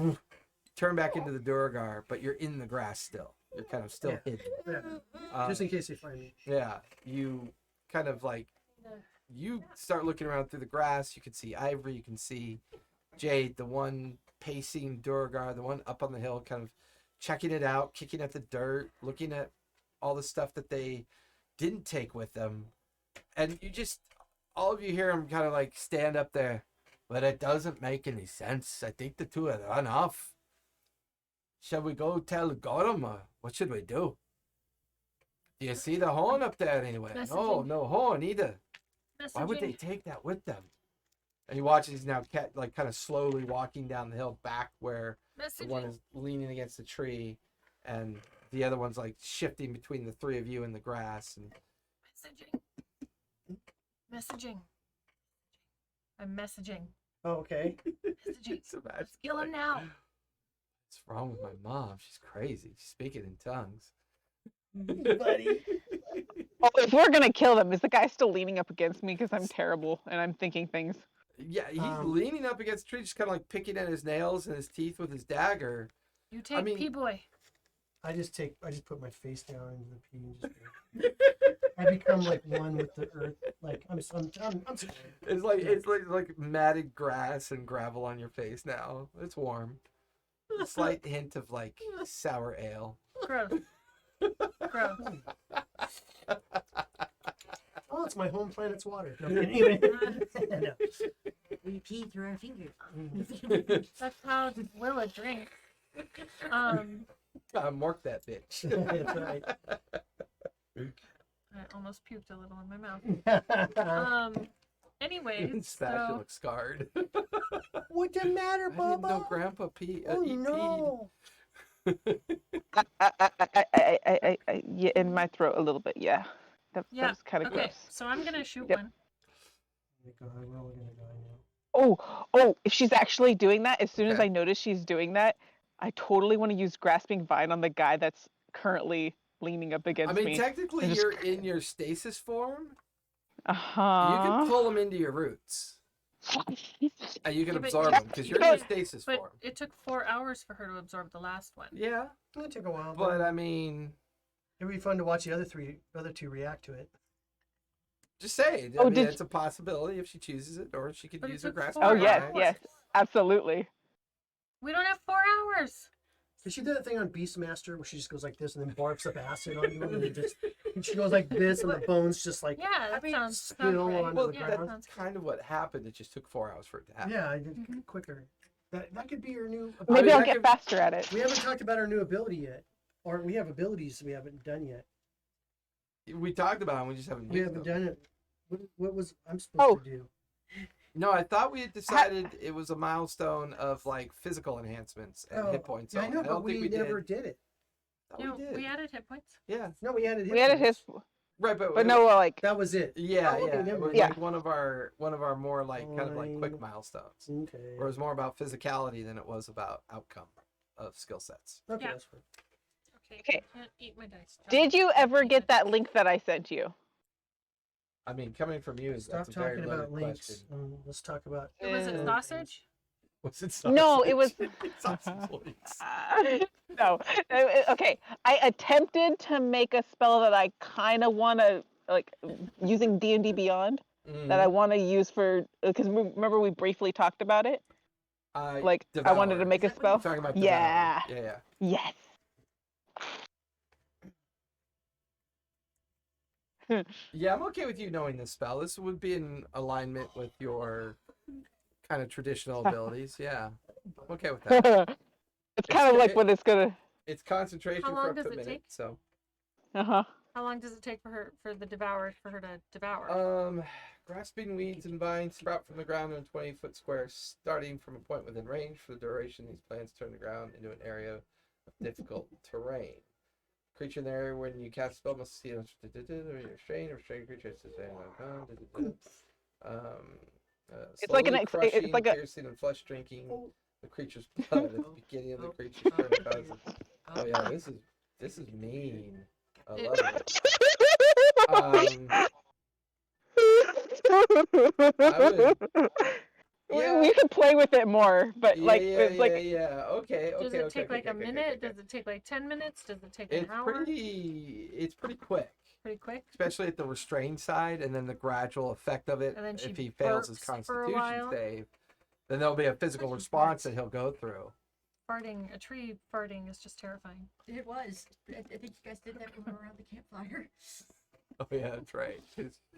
turn back into the Durgar, but you're in the grass still. You're kind of still Yeah. hidden. Yeah. Just in case they find me. Yeah, you kind of like you start looking around through the grass. You can see Ivory. You can see Jade, the one pacing Durgar, the one up on the hill, kind of checking it out, kicking at the dirt, looking at all the stuff that they didn't take with them. And you just, all of you hear him kind of like stand up there. But it doesn't make any sense. I think the two have run off. Shall we go tell Gorum, or what should we do? Do you see the horn up there anywhere? No, Messaging. no horn either. Why would they Messaging. take that with them? And he watches now, like kind of slowly walking down the hill back where the one Messaging. is leaning against the tree, and the other one's like shifting between the three of you in the grass. And Messaging. Messaging. I'm messaging. Oh, okay. Messaging. so bad. Kill him now. What's wrong with my mom? She's crazy. She's speaking in tongues. Buddy. Oh, if we're gonna kill them, is the guy still leaning up against me because I'm terrible and I'm thinking things? Yeah, he's Um, leaning up against the tree, just kind of like picking at his nails and his teeth with his dagger. You take mean- P-boy. I just put my face down into the pee and just. I become like one with the earth. Like I'm sorry. It's like matted grass and gravel on your face now. It's warm. A slight hint of like sour ale. Gross. Gross. Oh, it's my home planet's water. No, anyway. No. We pee through our fingers. That's how Willa drinks. Mark that bitch. That's right. I almost puked a little in my mouth. Anyways, Sebastian so looks scarred. What the matter, I didn't know Bubba? Grandpa eat Oh peed. no! Yeah, in my throat a little bit. Yeah, that yeah. was kind of Okay, gross. so I'm gonna shoot Yep. one. Oh my God, we're all gonna die now. Oh, if she's actually doing that, as soon as Okay. I notice she's doing that, I totally want to use grasping vine on the guy that's currently leaning up I against mean, me. technically, and just- you're in your stasis form. Uh-huh. You can pull them into your roots. And you can Yeah, but absorb you- them because you're in your stasis But form. it took 4 hours for her to absorb the last one. Yeah, It took a while, but I mean, it'd be fun to watch the other two react to it. just say. Oh, I mean, did- it's a possibility if she chooses it, or she could But it use her took grasping. 4 Oh vine. yes, hours. yes, absolutely. We don't have 4 hours. Cause she did that thing on Beastmaster where she just goes like this and then barfs up acid onto him and she goes like this and the bones just like Yeah, that mean, sounds spill right. onto Well, the Yeah, ground. that sounds kind of what happened. It just took 4 hours for it to happen. Yeah, I did quicker. That could be your new. Maybe mean, I'll that get could- faster at it. We haven't talked about our new ability yet, or we have abilities we haven't done yet. We talked about it. We just haven't. We used haven't them. done it. What was I'm supposed to do? No, I thought we had decided it was a milestone of like physical enhancements and hit points. Yeah, I on. know, don't but we think never did it. Thought You know, we did. we added hit points. Yeah, No, we added. We added his, points. right, but no, like That was it. Yeah, Oh, okay, yeah. never It was mind. Yeah. like one of our more like kind of like quick Fine. milestones. Okay. Where it was more about physicality than it was about outcome of skill sets. Okay, Yeah. that's fine. Okay. I can't eat my dice. did you ever Eat get my that dice. link that I sent you? I mean, coming from you is Stop that's a very talking about loaded links. question. Let's talk about. Was it Uh, sausage? Was it No, it was- sausage links. No. Okay. I attempted to make a spell that I kind of want to like using D&D Beyond that I want to use for because remember we briefly talked about it. Like I wanted to Devour. make a Is that what spell. Talking about Yeah. Devour. Yeah. Yes. Yeah, I'm okay with you knowing this spell. This would be in alignment with your kind of traditional abilities. Yeah, I'm okay with that. It's kind of like what it's gonna. It's concentration How for long up to does a it minute. take? So, Uh-huh. How long does it take for her to devour? grasping weeds and vines sprout from the ground in a 20-foot square, starting from a point within range. For the duration, these plants turn the ground into an area of difficult terrain. Creature in the area when you cast a spell must see a restrain creature has to say It's like an slowly crushing, it's like a piercing and flesh drinking the creature's blood at the beginning of the creature's turn causes. Oh yeah, this is mean. I love it. We could play with it more, but Yeah, like yeah, it's like yeah. Okay, okay. Does it okay, take like okay, a okay, minute? okay, okay. Does it take like 10 minutes? Does it take an It's hour? it's pretty quick, Pretty quick. especially at the restrained side, and then the gradual effect of it. And then she If he fails his burps for a Constitution while. save, then there'll be a physical She response farts. that he'll go through. A tree farting is just terrifying. It was. I think you guys did that when we were around the campfire. Oh yeah, that's right.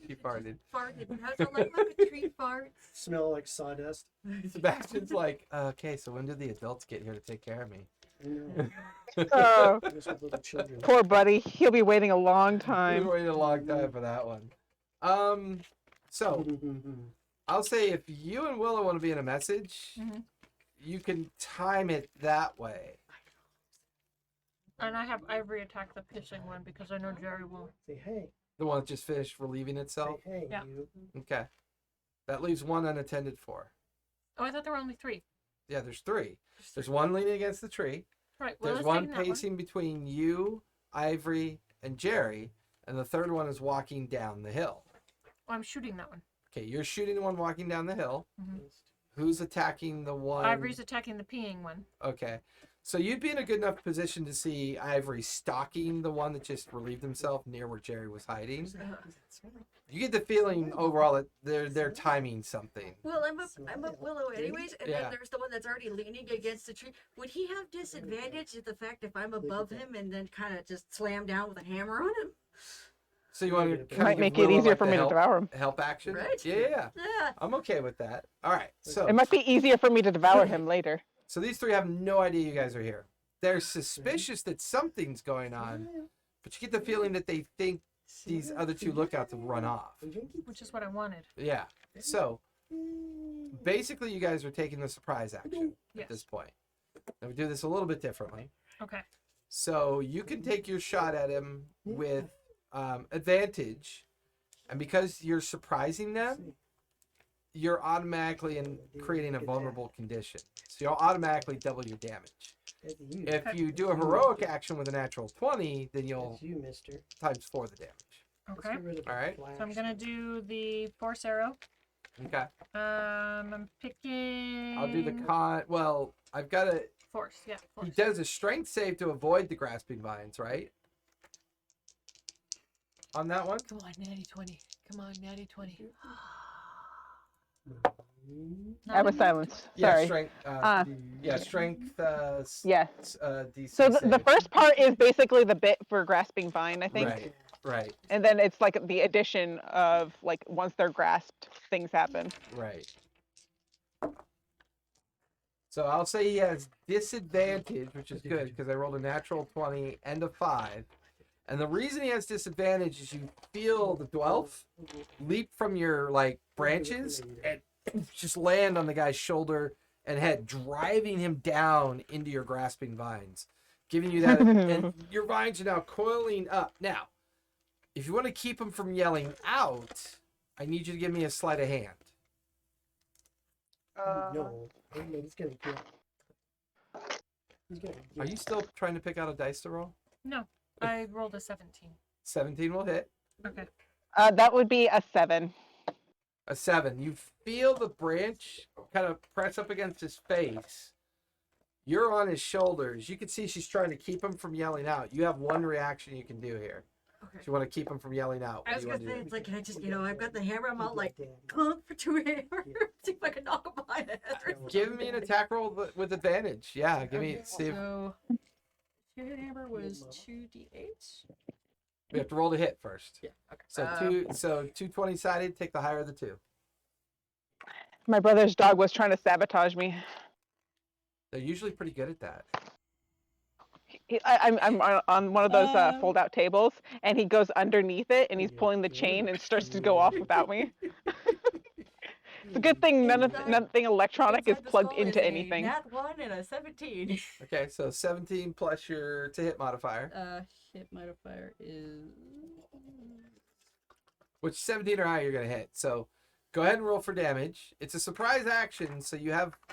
She farted. Farted. I was all like, look, a tree farts. Smell like sawdust. Sebastian's like, okay, so when do the adults get here to take care of me? oh, Just with little children. poor buddy. He'll be waiting a long We've time. waited a long time for that one. So I'll say if you and Willow want to be in a message, Mhm. you can time it that way. And I have Ivory attack the pitching one because I know Jerry will. Say hey. The one that just finished relieving itself. Say hey. Yeah. You. Okay. That leaves one unattended for. Oh, I thought there were only 3. Yeah, there's 3. There's one leaning against the tree. Right. Well, There's let's one take that pacing between you, Ivory, and Jerry. And the third one is walking down the hill. Oh, I'm shooting that one. Okay, you're shooting the one walking down the hill. Mhm. Who's attacking the one? Ivory's attacking the peeing one. Okay. So you'd be in a good enough position to see Ivory stalking the one that just relieved himself near where Jerry was hiding. You get the feeling overall that they're timing something. Well, I'm up Willow anyways, and Yeah. then there's the one that's already leaning against the tree. Would he have disadvantage at the fact if I'm above him and then kind of just slam down with a hammer on him? So you want to It kind Might of make it easier for me to devour him. help action? Right? Yeah. Yeah. I'm okay with that. All right. So It might be easier for me to devour him later. So these three have no idea you guys are here. They're suspicious that something's going on, but you get the feeling that they think these other two lookouts have run off. Which is what I wanted. Yeah. So basically, you guys are taking the surprise action at Yes. this point. Now we do this a little bit differently. Okay. So you can take your shot at him with advantage, and because you're surprising them, you're automatically creating a vulnerable condition. So you'll automatically double your damage. If you do a heroic action with a natural 20, then you'll you, mister. times 4 the damage. Okay. All right. So I'm gonna do the force arrow. Okay. I'm picking. I'll do the con. Well, I've got a. Force. Yeah. Force. He does a strength save to avoid the grasping vines, right? On that one. Come on, natty 20. Come on, natty 20. I was silenced. Yeah, Sorry. strength. Yeah, strength. Yeah. DC. So the save. first part is basically the bit for grasping vine, I think. Right. Right. And then it's like the addition of like once they're grasped, things happen. Right. So I'll say he has disadvantage, which is good because I rolled a natural 20 and a 5. And the reason he has disadvantage is you feel the Dwelf leap from your like branches and just land on the guy's shoulder and head, driving him down into your grasping vines, giving you that. And your vines are now coiling up. Now, if you want to keep him from yelling out, I need you to give me a sleight of hand. No, he's gonna get. He's gonna get. Are you still trying to pick out a dice to roll? No, I rolled a 17. 17 will hit. Okay. That would be a 7. A 7. You feel the branch kind of press up against his face. You're on his shoulders. You can see she's trying to keep him from yelling out. You have one reaction you can do here. Okay. If you want to keep him from yelling out. I What was do you gonna want say, to do? it's like, can I just, I've got the hammer, I'm out like, clunk for 2 hammers. See if I can knock him behind the head. Give me an attack roll with advantage. Yeah, give me. Okay, See if so, 2 hammer was 2d8. we have to roll to hit first. Yeah, okay. So 220 sided. Take the higher of the two. My brother's dog was trying to sabotage me. They're usually pretty good at that. I'm on one of those fold-out tables, and he goes underneath it, and he's pulling the chain and starts to go off without me. It's a good thing nothing electronic is Inside the plugged skull into is a anything. Nat 1 and a 17. Okay, so 17 plus your to hit modifier. Hit modifier is... Which 17 or higher you're gonna hit. So go ahead and roll for damage. It's a surprise action, so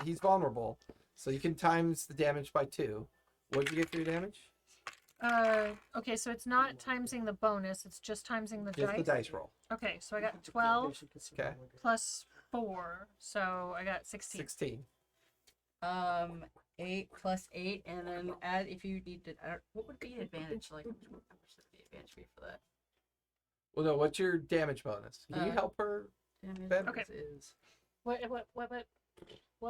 he's vulnerable. So you can times the damage by 2. What did you get for your damage? Okay, so it's not timesing the bonus, it's just timesing the Just dice. the dice roll. Okay, so I got 12 plus 4, so I got 16. 16. 8 plus 8, and then add if you need to. What would be advantage? Like, how much would the advantage be for that? Well, no. What's your damage bonus? Can you help her? Damage Ben? Okay. is. What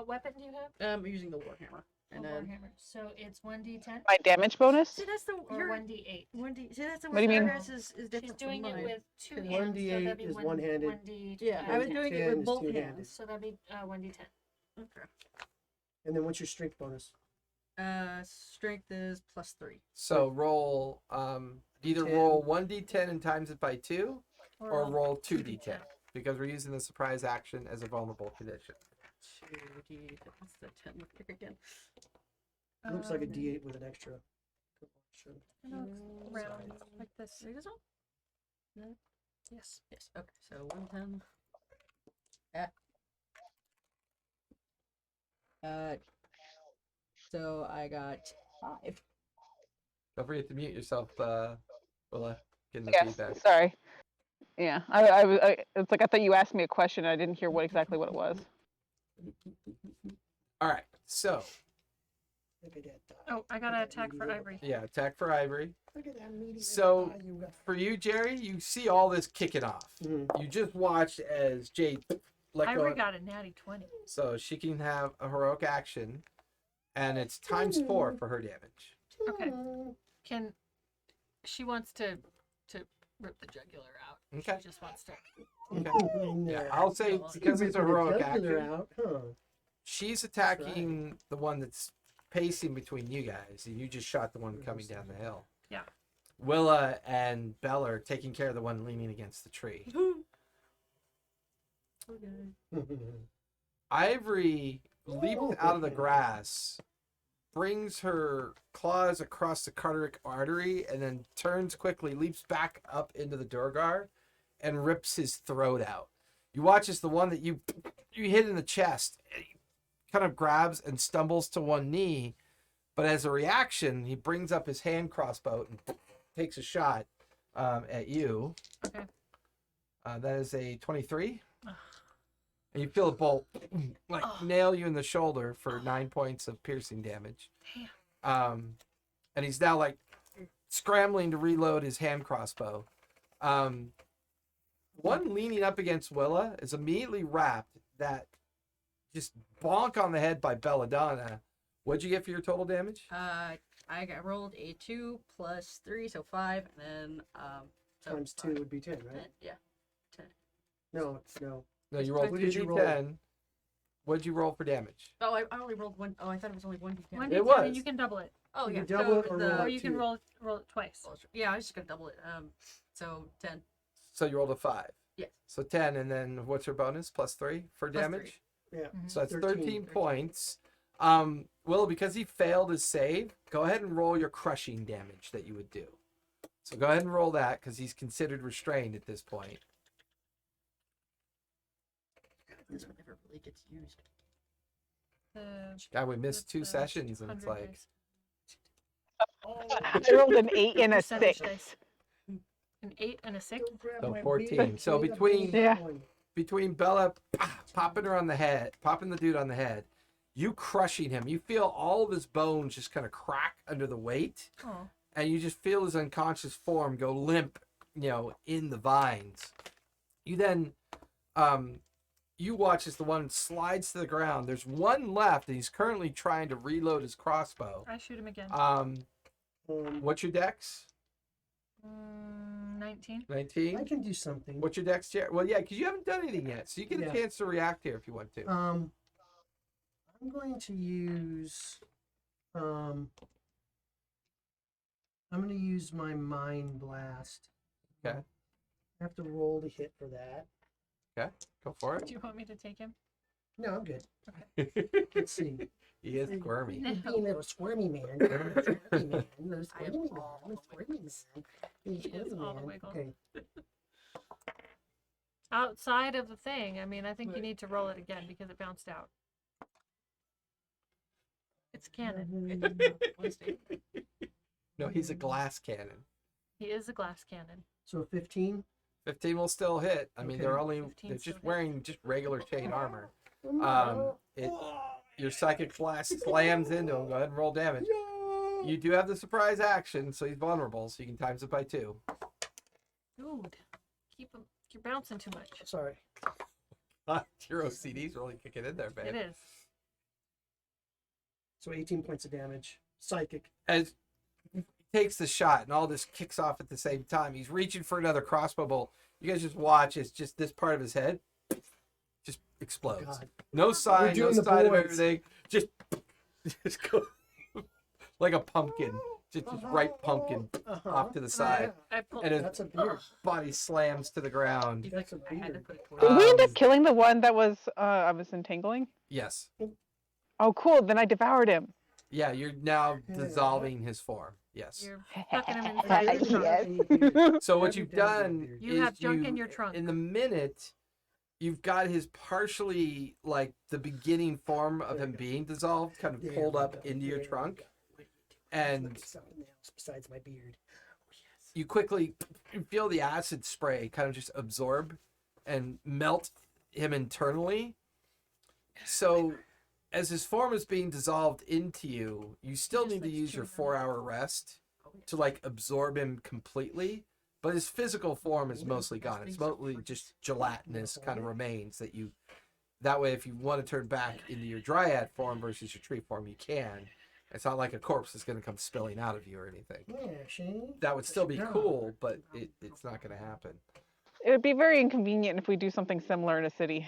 weapon do you have? I'm using the warhammer, and then. Warhammer. So it's 1d10 My damage bonus? See, that's the or your 1d8. 1d. See, that's the What do you mean? yours is different She's doing from it mine. with 2 'Cause hands. 1d8 so that'd be is one-handed. 1d. Yeah, I was doing it 10 with is both two-handed. hands. So that'd be 1d10. Okay. And then what's your strength bonus? Strength is plus 3. So roll either 10. roll 1d10 and times it by 2, or I'll- roll 2d10 because we're using the surprise action as a vulnerable condition. 2d. What's the 10 look like again? Looks like a D8 with an extra. No, round like this. See this one? No. Yes. Yes. Okay. So 110. So I got 5. Don't forget to mute yourself, Willa. Getting the Yes, feedback. sorry. Yeah, it's like I thought you asked me a question. I didn't hear exactly what it was. All right. So Look at that die. Oh, I got an attack for Ivory. yeah, attack for Ivory. Look at that meaty So, die you got. For you, Jerry, you see all this kicking off. Mhm. You just watched as Jade let go. Ivory got a natty 20. So she can have a heroic action, and it's times 4 for her damage. Okay. She wants to rip the jugular out. Okay. She just wants to. Okay. Yeah, I'll say because it's a heroic action. Out, huh? she's attacking the one that's pacing between you guys, and you just shot the one coming down the hill. Yeah. Willa and Bella are taking care of the one leaning against the tree. Ivory leaped out of the grass, brings her claws across the cardiac artery, and then turns quickly, leaps back up into the Durgar, and rips his throat out. You watch as the one that you hit in the chest kind of grabs and stumbles to one knee, but as a reaction, he brings up his hand crossbow and takes a shot at you. Okay. That is a 23. And you feel a bolt nail you in the shoulder for 9 points of piercing damage. Damn. And he's now like scrambling to reload his hand crossbow. One leaning up against Willa is immediately wrapped that just bonk on the head by Belladonna. What'd you get for your total damage? Rolled a 2 plus 3, so 5, and then so Times 2 would be 10, 10, right? yeah. 10. No. No, you rolled What 2 did you roll? D10. What'd you roll for damage? Oh, I only rolled 1. Oh, I thought it was only 1d10. One It d10 was. and you can double it. Oh, You yeah. can double so it or the, roll Or it. you can two. roll it twice. Yeah, I was just gonna double it. So 10. So you rolled a 5. Yes. So 10, and then what's your bonus? Plus 3 for Plus damage? 3. Yeah. So that's 13. 13 points. Will, because he failed his save, go ahead and roll your crushing damage that you would do. So go ahead and roll that because he's considered restrained at this point. This one never really gets used. God, we missed That's 2 the sessions, and it's 100 like, dice. I rolled an 8 and a Percentage 6. dice. An 8 and a 6. So 14. So Yeah. between Bella popping her on the head, popping the dude on the head, you crushing him, you feel all of his bones just kind of crack under the weight, Oh. and you just feel his unconscious form go limp, in the vines. You then, you watch as the one slides to the ground. There's one left, and he's currently trying to reload his crossbow. I shoot him again. What's your dex? 19. 19? I can do something. What's your dex, Jared? Well, yeah, because you haven't done anything yet, so you get a Yeah. chance to react here if you want to. I'm going to use I'm going to use my mind blast. Okay. I have to roll to hit for that. Go for Do you want me to take him? No, I'm good. it. Let's see. He is squirmy. No. Being a little squirmy man. Little squirmy man. Little squirmy man. Little squirmy man. Little He is squirmy all the man. wiggle. Okay. Outside of the thing, I mean, I think you need to roll it again because it bounced out. It's canon. No, he's a glass cannon. He is a glass cannon. So 15. 15 will still hit. I mean, Okay. they're only 15 they're still just hit. wearing just regular chain armor. Your psychic blast slams into him. Go ahead and roll damage. You do have the surprise action, so he's vulnerable, so you can times it by 2. Dude, keep him. You're bouncing too much. Sorry. Your OCD's really kicking in there, man. It is. So 18 points of damage. Psychic. As he takes the shot and all this kicks off at the same time, he's reaching for another crossbow bolt. You guys just watch as just this part of his head just explodes. God. No sign, no doing the sign of boys. everything. Just go like a pumpkin. Just ripe pumpkin off to the side. I pulled. And his That's a beard. body slams to the ground. He's like, That's a I had to beard. put it towards Did we end Um, up killing the one that was I was entangling? Yes. Oh, cool. Then I devoured him. Yeah, you're now dissolving his form. Yes. You're sucking him I inside. did not Yes. have any beard. So what Every you've dad had a done beard. You is have junk in your trunk. In the minute, you've got his partially like the beginning form of him being dissolved, kind of There pulled we up go. into your There we trunk, go. and Like something else besides my beard. Oh, yes. you quickly feel the acid spray kind of just absorb and melt him internally. So as his form is being dissolved into you, you still Just need to like use your chewing 4-hour rest to like absorb him completely. But his physical form is mostly gone. It's mostly just gelatinous kind of remains that you. That way, if you want to turn back into your dryad form versus your tree form, you can. It's not like a corpse is going to come spilling out of you or anything. Yeah, Shane. That would still be Yeah. cool, but it's not going to happen. It would be very inconvenient if we do something similar in a city.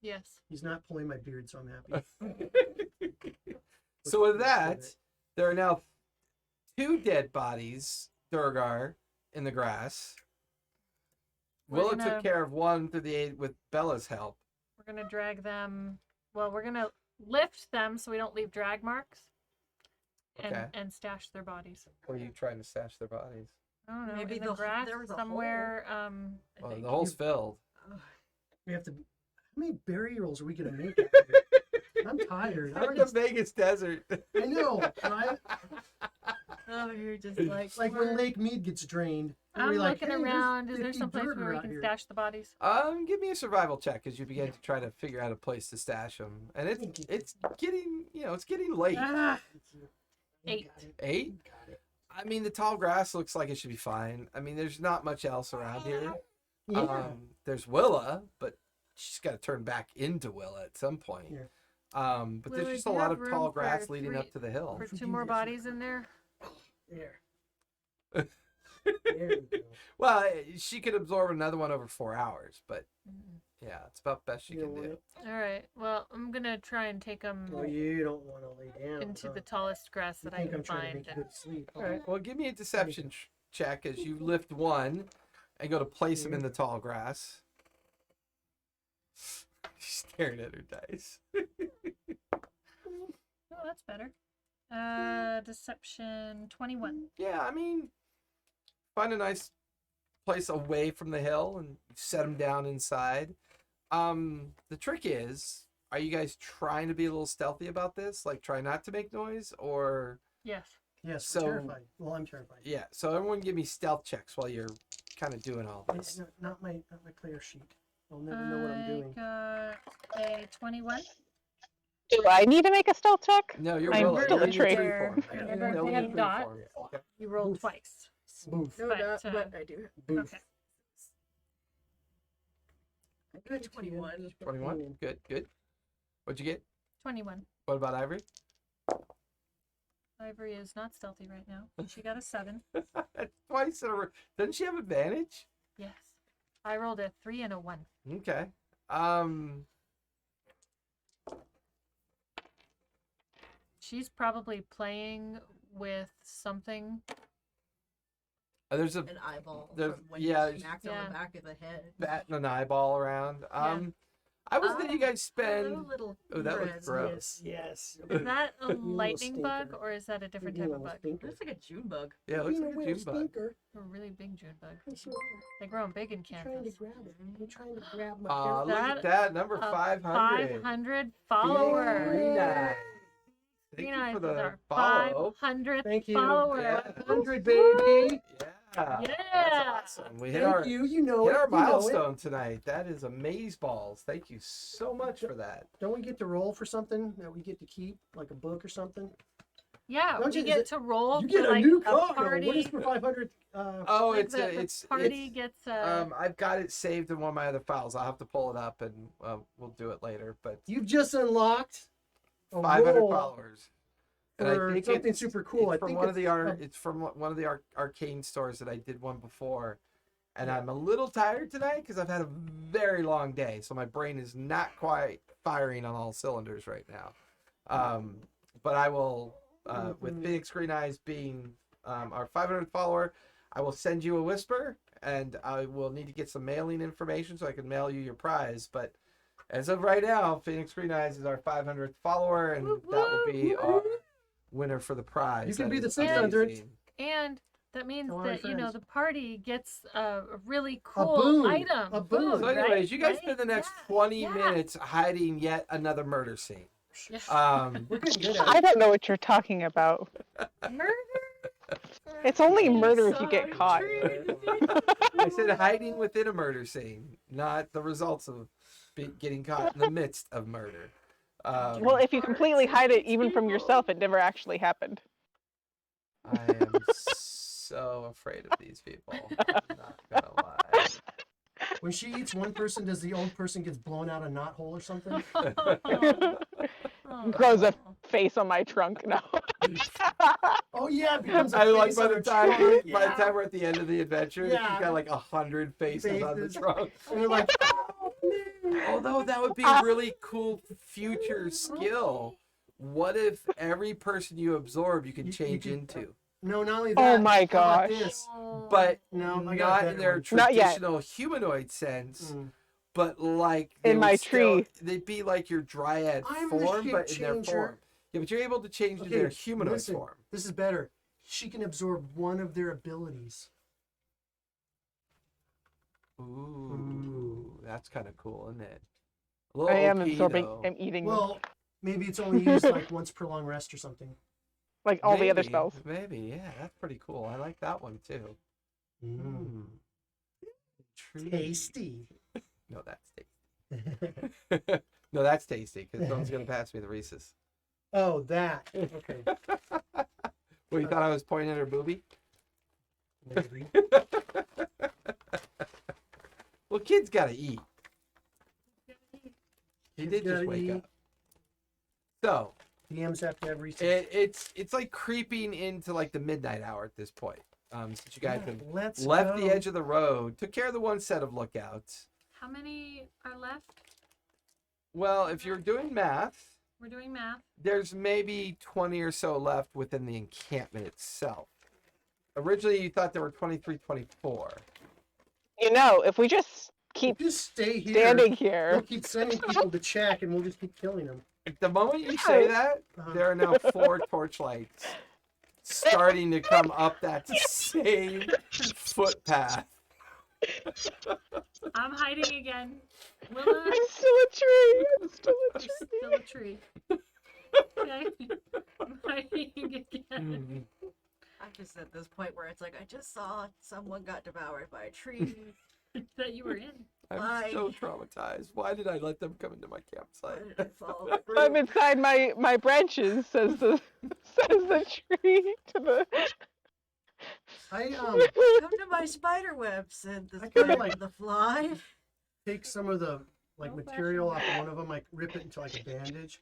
Yes. He's not pulling my beard, so I'm happy. So with that, there are now 2 dead bodies, Durgar, in the grass. Willa took care of one through the aid with Bella's help. We're gonna drag them. Well, we're gonna lift them so we don't leave drag marks. Okay. And stash their bodies. Where are you trying to stash their bodies? I don't know. Maybe in the grass there was a somewhere. I Well, think. the hole's filled. We have to. How many burials are we gonna make? Out of it? I'm tired. Like the Vegas desert. I know, right? Oh, you're just like Like when Lake Mead gets drained. and I'm we're like, looking "Hey, there's around. Is there 50 some place Durgar where we out can here." stash the bodies? Give me a survival check as you begin to try to figure out a place to stash them, and it's getting it's getting late. Ah, You 8. got it. 8? You got it. I mean, the tall grass looks like it should be fine. I mean, there's not much else around here. Yeah. There's Willa, but she's got to turn back into Willa at some point. Yeah. But Willa, there's just do a you lot have of tall room grass for leading 3 up to the hill. For If we 2 do more this, bodies in there? There. There you go. Well, she could absorb another one over 4 hours, but Mm. yeah, it's about best she You can don't want do. it? All right. Well, I'm gonna try and take them Oh, you don't want to lay down. into huh? the tallest grass You that I think can I'm trying to find. make you good sleep. All right. Well, give me a deception check as you lift one and go to place him in the tall grass. She's staring at her dice. Oh, that's better. Deception 21. Yeah, I mean, find a nice place away from the hill and set them down inside. The trick is, are you guys trying to be a little stealthy about this? Like, try not to make noise, or Yes. Yes, So- we're terrified. Well, I'm terrified. yeah? So everyone, give me stealth checks while you're kind of doing all It's this. not my player sheet. I'll never know what I'm doing. I got a 21. Do I need to make a stealth check? No, you're I'm Willa. still You're a in your tree. tree form. Remember, You're we in had your tree dot. form. Okay. You rolled Boof. twice. Boof. No, But, not, but I do. Boof. Okay. I got 21. 21. Good. Good. What'd you get? 21. What about Ivory? Ivory is not stealthy right now. She got a 7. Twice in a row. Doesn't she have advantage? Yes. I rolled a 3 and a 1. Okay. She's probably playing with something. There's a An eyeball. There's- from when yeah, you smacked on yeah. the back of the head. bat and an eyeball around. I was letting you guys Hello, spend. little Oh, that looks Reds. gross. Yes. Is that a little lightning bug stinker. or is that a different You type know, of bug? stinker. Looks like a June bug. Yeah, it looks Being like a real June bug. stinker. A really big June bug. Yes, you are. They grow 'em big in I'm trying to Kansas. grab it. I'm trying to grab my. Look that at that number A 500. 500 Very follower. nice. Thank Very you nice. for That's the our follow. 500th Thank you. follower. Yeah. 100, baby. Yeah. Yeah. That's awesome. We hit Thank our you. You know hit it. our You know it. milestone tonight. That is amazeballs. Thank you so much for that. Don't we get to roll for something that we get to keep, like a book or something? Yeah, Don't we you- get to roll You for get a like new a card. party. What is for 500? Oh, Like it's the it's party gets I've got it saved in one of my other files. I'll have to pull it up and we'll do it later. But You've just unlocked a 500 roll followers. for something super cool. It's I from think one of the it's- it's from one of the arcane stores that I did one before, and I'm a little tired tonight because I've had a very long day, so my brain is not quite firing on all cylinders right now. But I will, with Phoenix Green Eyes being our 500th follower, I will send you a whisper, and I will need to get some mailing information so I can mail you your prize. But as of right now, Phoenix Green Eyes is our 500th follower, and that will be our winner for the prize. You can That be the is 600th. amazing. and that means Tell all your that the friends. party gets a really A cool boon. item. A boon. So, right? anyways, you guys Right? spend the next Yeah, 20 yeah. minutes hiding yet another murder scene. Yeah. We're getting good at I it. don't know what you're talking about. Murder? It's only murder if you get caught. I said hiding within a murder scene, not the results of getting caught in the midst of murder. Well, if you completely hide it even from yourself, it never actually happened. I am so afraid of these people. I'm not gonna lie. When she eats one person, does the old person gets blown out a knot hole or something? Grows a face on my trunk now. Oh yeah, it becomes a I like face by on the her time trunk. by the Yeah. time we're at the end of the adventure, Yeah. she's got like 100 faces on the Faces. trunk. And they're like, oh man. Although that would be a really cool future skill. What if every person you absorb you can change into? No, not only Oh that. my how about gosh. this? But No, I got a not better in their one. Not yet. traditional humanoid sense. Mm. But like In they my would still, tree. they'd be like your dryad I'm the form, shape but in their changer. form. Yeah, but you're able to change to their humanoid listen, form. This is better. She can absorb one of their abilities. Ooh, that's kind of cool, isn't it? A little I am OP, absorbing. though. I'm eating Well, maybe it's only used like once per long rest or something. like all the other Maybe, spells. Maybe, yeah, that's pretty cool. I like that one too. Mm. Tree. Tasty. No, that's tasty. No, that's tasty because someone's gonna pass me the Reese's. Oh, that. Okay. Well, you thought I was pointing at her boobie? Maybe. Well, kids gotta eat. He Kids did just gotta wake eat. up. So DMs have to have recess. it's like creeping into like the midnight hour at this point. Since you guys have Let's left go. the edge of the road, took care of the one set of lookouts. How many are left? Well, if you're doing math, We're doing math. there's maybe 20 or so left within the encampment itself. Originally, you thought there were 23, 24. You know, if we just keep Just stay here. standing We'll here, keep sending people to check, and we'll just keep killing them. The moment you say that, there are now 4 torchlights starting to come up that same footpath. I'm hiding again. Willa, I'm still a tree. I'm still a I'm tree. still a tree. Okay. I'm hiding again. I'm just at this point where it's like I just saw someone got devoured by a tree. That you were in. I'm so traumatized. Why did I let them come into my Why campsite? did I follow the I'm group? inside my branches, says the tree to the. I Come to my spider web, said the I kinda spider like- to the fly. take some of the like Old material off fashioned. of one of them, like rip it into like a bandage.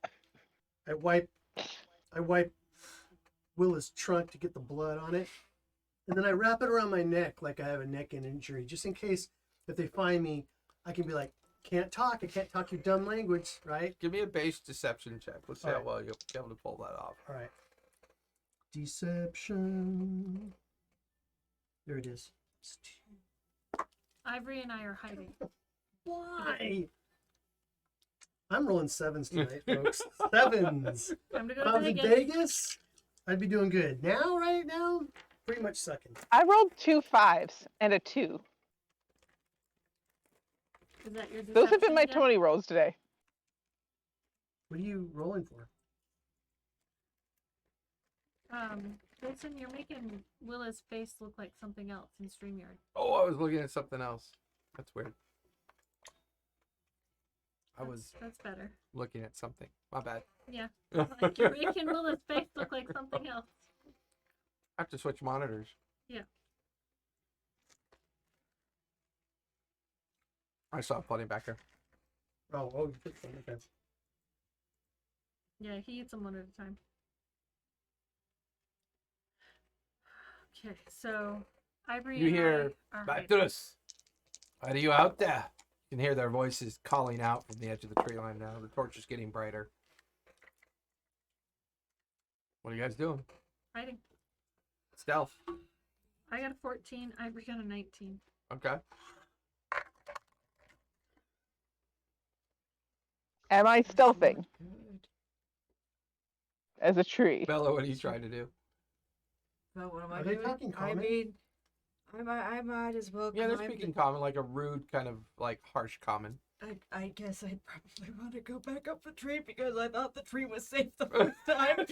I wipe Willa's trunk to get the blood on it, and then I wrap it around my neck like I have a neck injury, just in case if they find me, I can be like, I can't talk your dumb language, right? Give me a base deception check. Let's see how Alright. well you'll be able to pull that off. All right. Deception. There it is. Ivory and I are hiding. Why? I'm rolling 7s tonight, folks. 7s. Time to go If I to was in Vegas. Vegas, I'd be doing good. Now, right now, pretty much sucking. I rolled 2 5s and a 2. Is that your Those have been my deception 20 rolls today. What are you rolling for? again? Jason, you're making Willa's face look like something else in StreamYard. Oh, I was looking at something else. That's weird. I was That's better. looking at something. My bad. Yeah. Like you're making Willa's face look like something else. I have to switch monitors. Yeah. I saw plenty back there. Oh, you put some. Okay. Yeah, he eats them one at a time. Okay, so Ivory You and hear, I are back hiding. to this. Are you out there? You can hear their voices calling out from the edge of the tree line now. The torch is getting brighter. What are you guys doing? Hiding. Stealth. I got a 14. Ivory got a 19. Okay. Am I stealthing as a tree? Bella, what are you trying to do? But what am I Are they doing? talking I common? mean, I might as well. Yeah, they're climb speaking common, like a rude kind of like harsh common. I guess I'd probably want to go back up the tree because I thought the tree was safe the first time.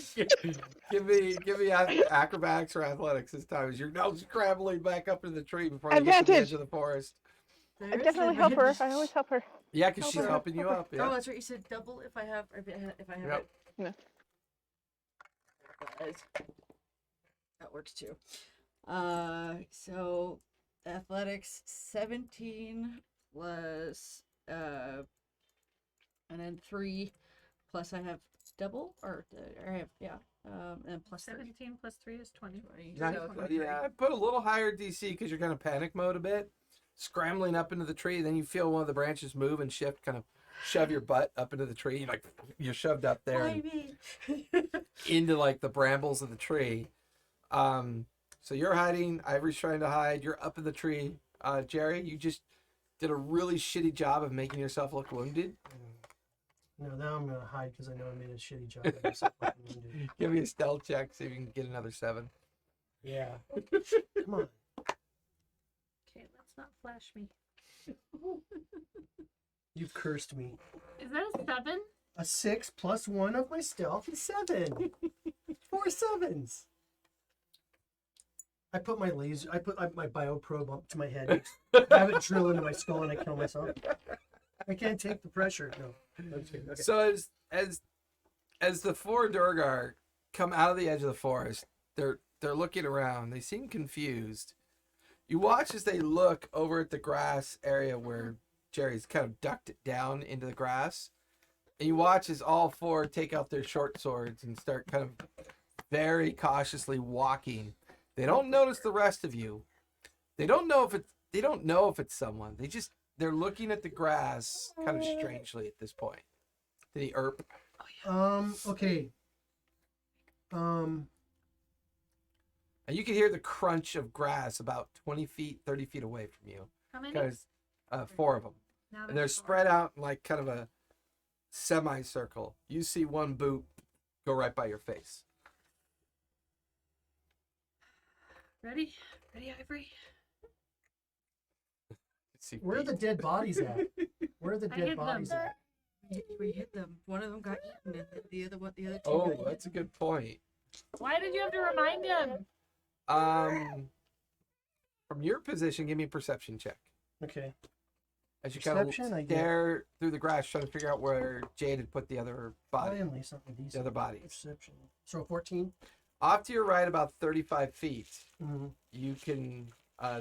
give me acrobatics or athletics this time as you're now scrambling back up into the tree before you get to the Advantage. edge of the forest. I There is definitely help her. advantage. I always help her. Yeah, because Help she's her, helping you help her. up. Oh, Yeah. that's right. You said double if I have Yep. it. That works too. So athletics 17 plus and then 3 plus I have double or I have and plus 30. 17 plus 3 is 20. 20. Yeah, So yeah, I put a little higher DC because you're kind of panic mode a bit. scrambling up into the tree. Then you feel one of the branches move and shift, kind of shove your butt up into the tree. Like you're shoved up there and into like the brambles of the tree. So you're hiding. Ivory's trying to hide. You're up in the tree. Jerry, you just did a really shitty job of making yourself look wounded. No, now I'm gonna hide because I know I made a shitty job of myself looking wounded. Give me a stealth check, see if you can get another 7. Yeah. Come on. Okay, let's not flash me. You've cursed me. Is that a 7? A 6 plus 1 of my stealth is 7. 4 7s. I put my laser. I put my bioprobe up to my head. Have it drill into my skull, and I kill myself. I can't take the pressure. No. Okay. So as the 4 Durgar come out of the edge of the forest, they're looking around. They seem confused. You watch as they look over at the grass area where Jerry's kind of ducked it down into the grass. And you watch as all 4 take out their short swords and start kind of very cautiously walking. They don't notice the rest of you. They don't know if it's someone. They're looking at the grass kind of strangely at this point. Did he erp? Okay. And you can hear the crunch of grass about 20 feet, 30 feet away from you. How many? Because 4 of them. Now And they're there's 4. spread out in like kind of a semicircle. You see one boot go right by your face. Ready? Ready, Ivory? See Where are the dead bodies at? Where are the I dead hid them. bodies at? We hit them. One of them got eaten, and then the other 2 got Oh, eaten. that's a good point. Why did you have to remind him? From your position, give me a perception check. Okay. As you kind of Perception, I get. stare through the grass, trying to figure out where Jade had put the other body, Finally, something decent. the other bodies. Perception. So 14. Off to your right, about 35 feet, Mm-hmm. you can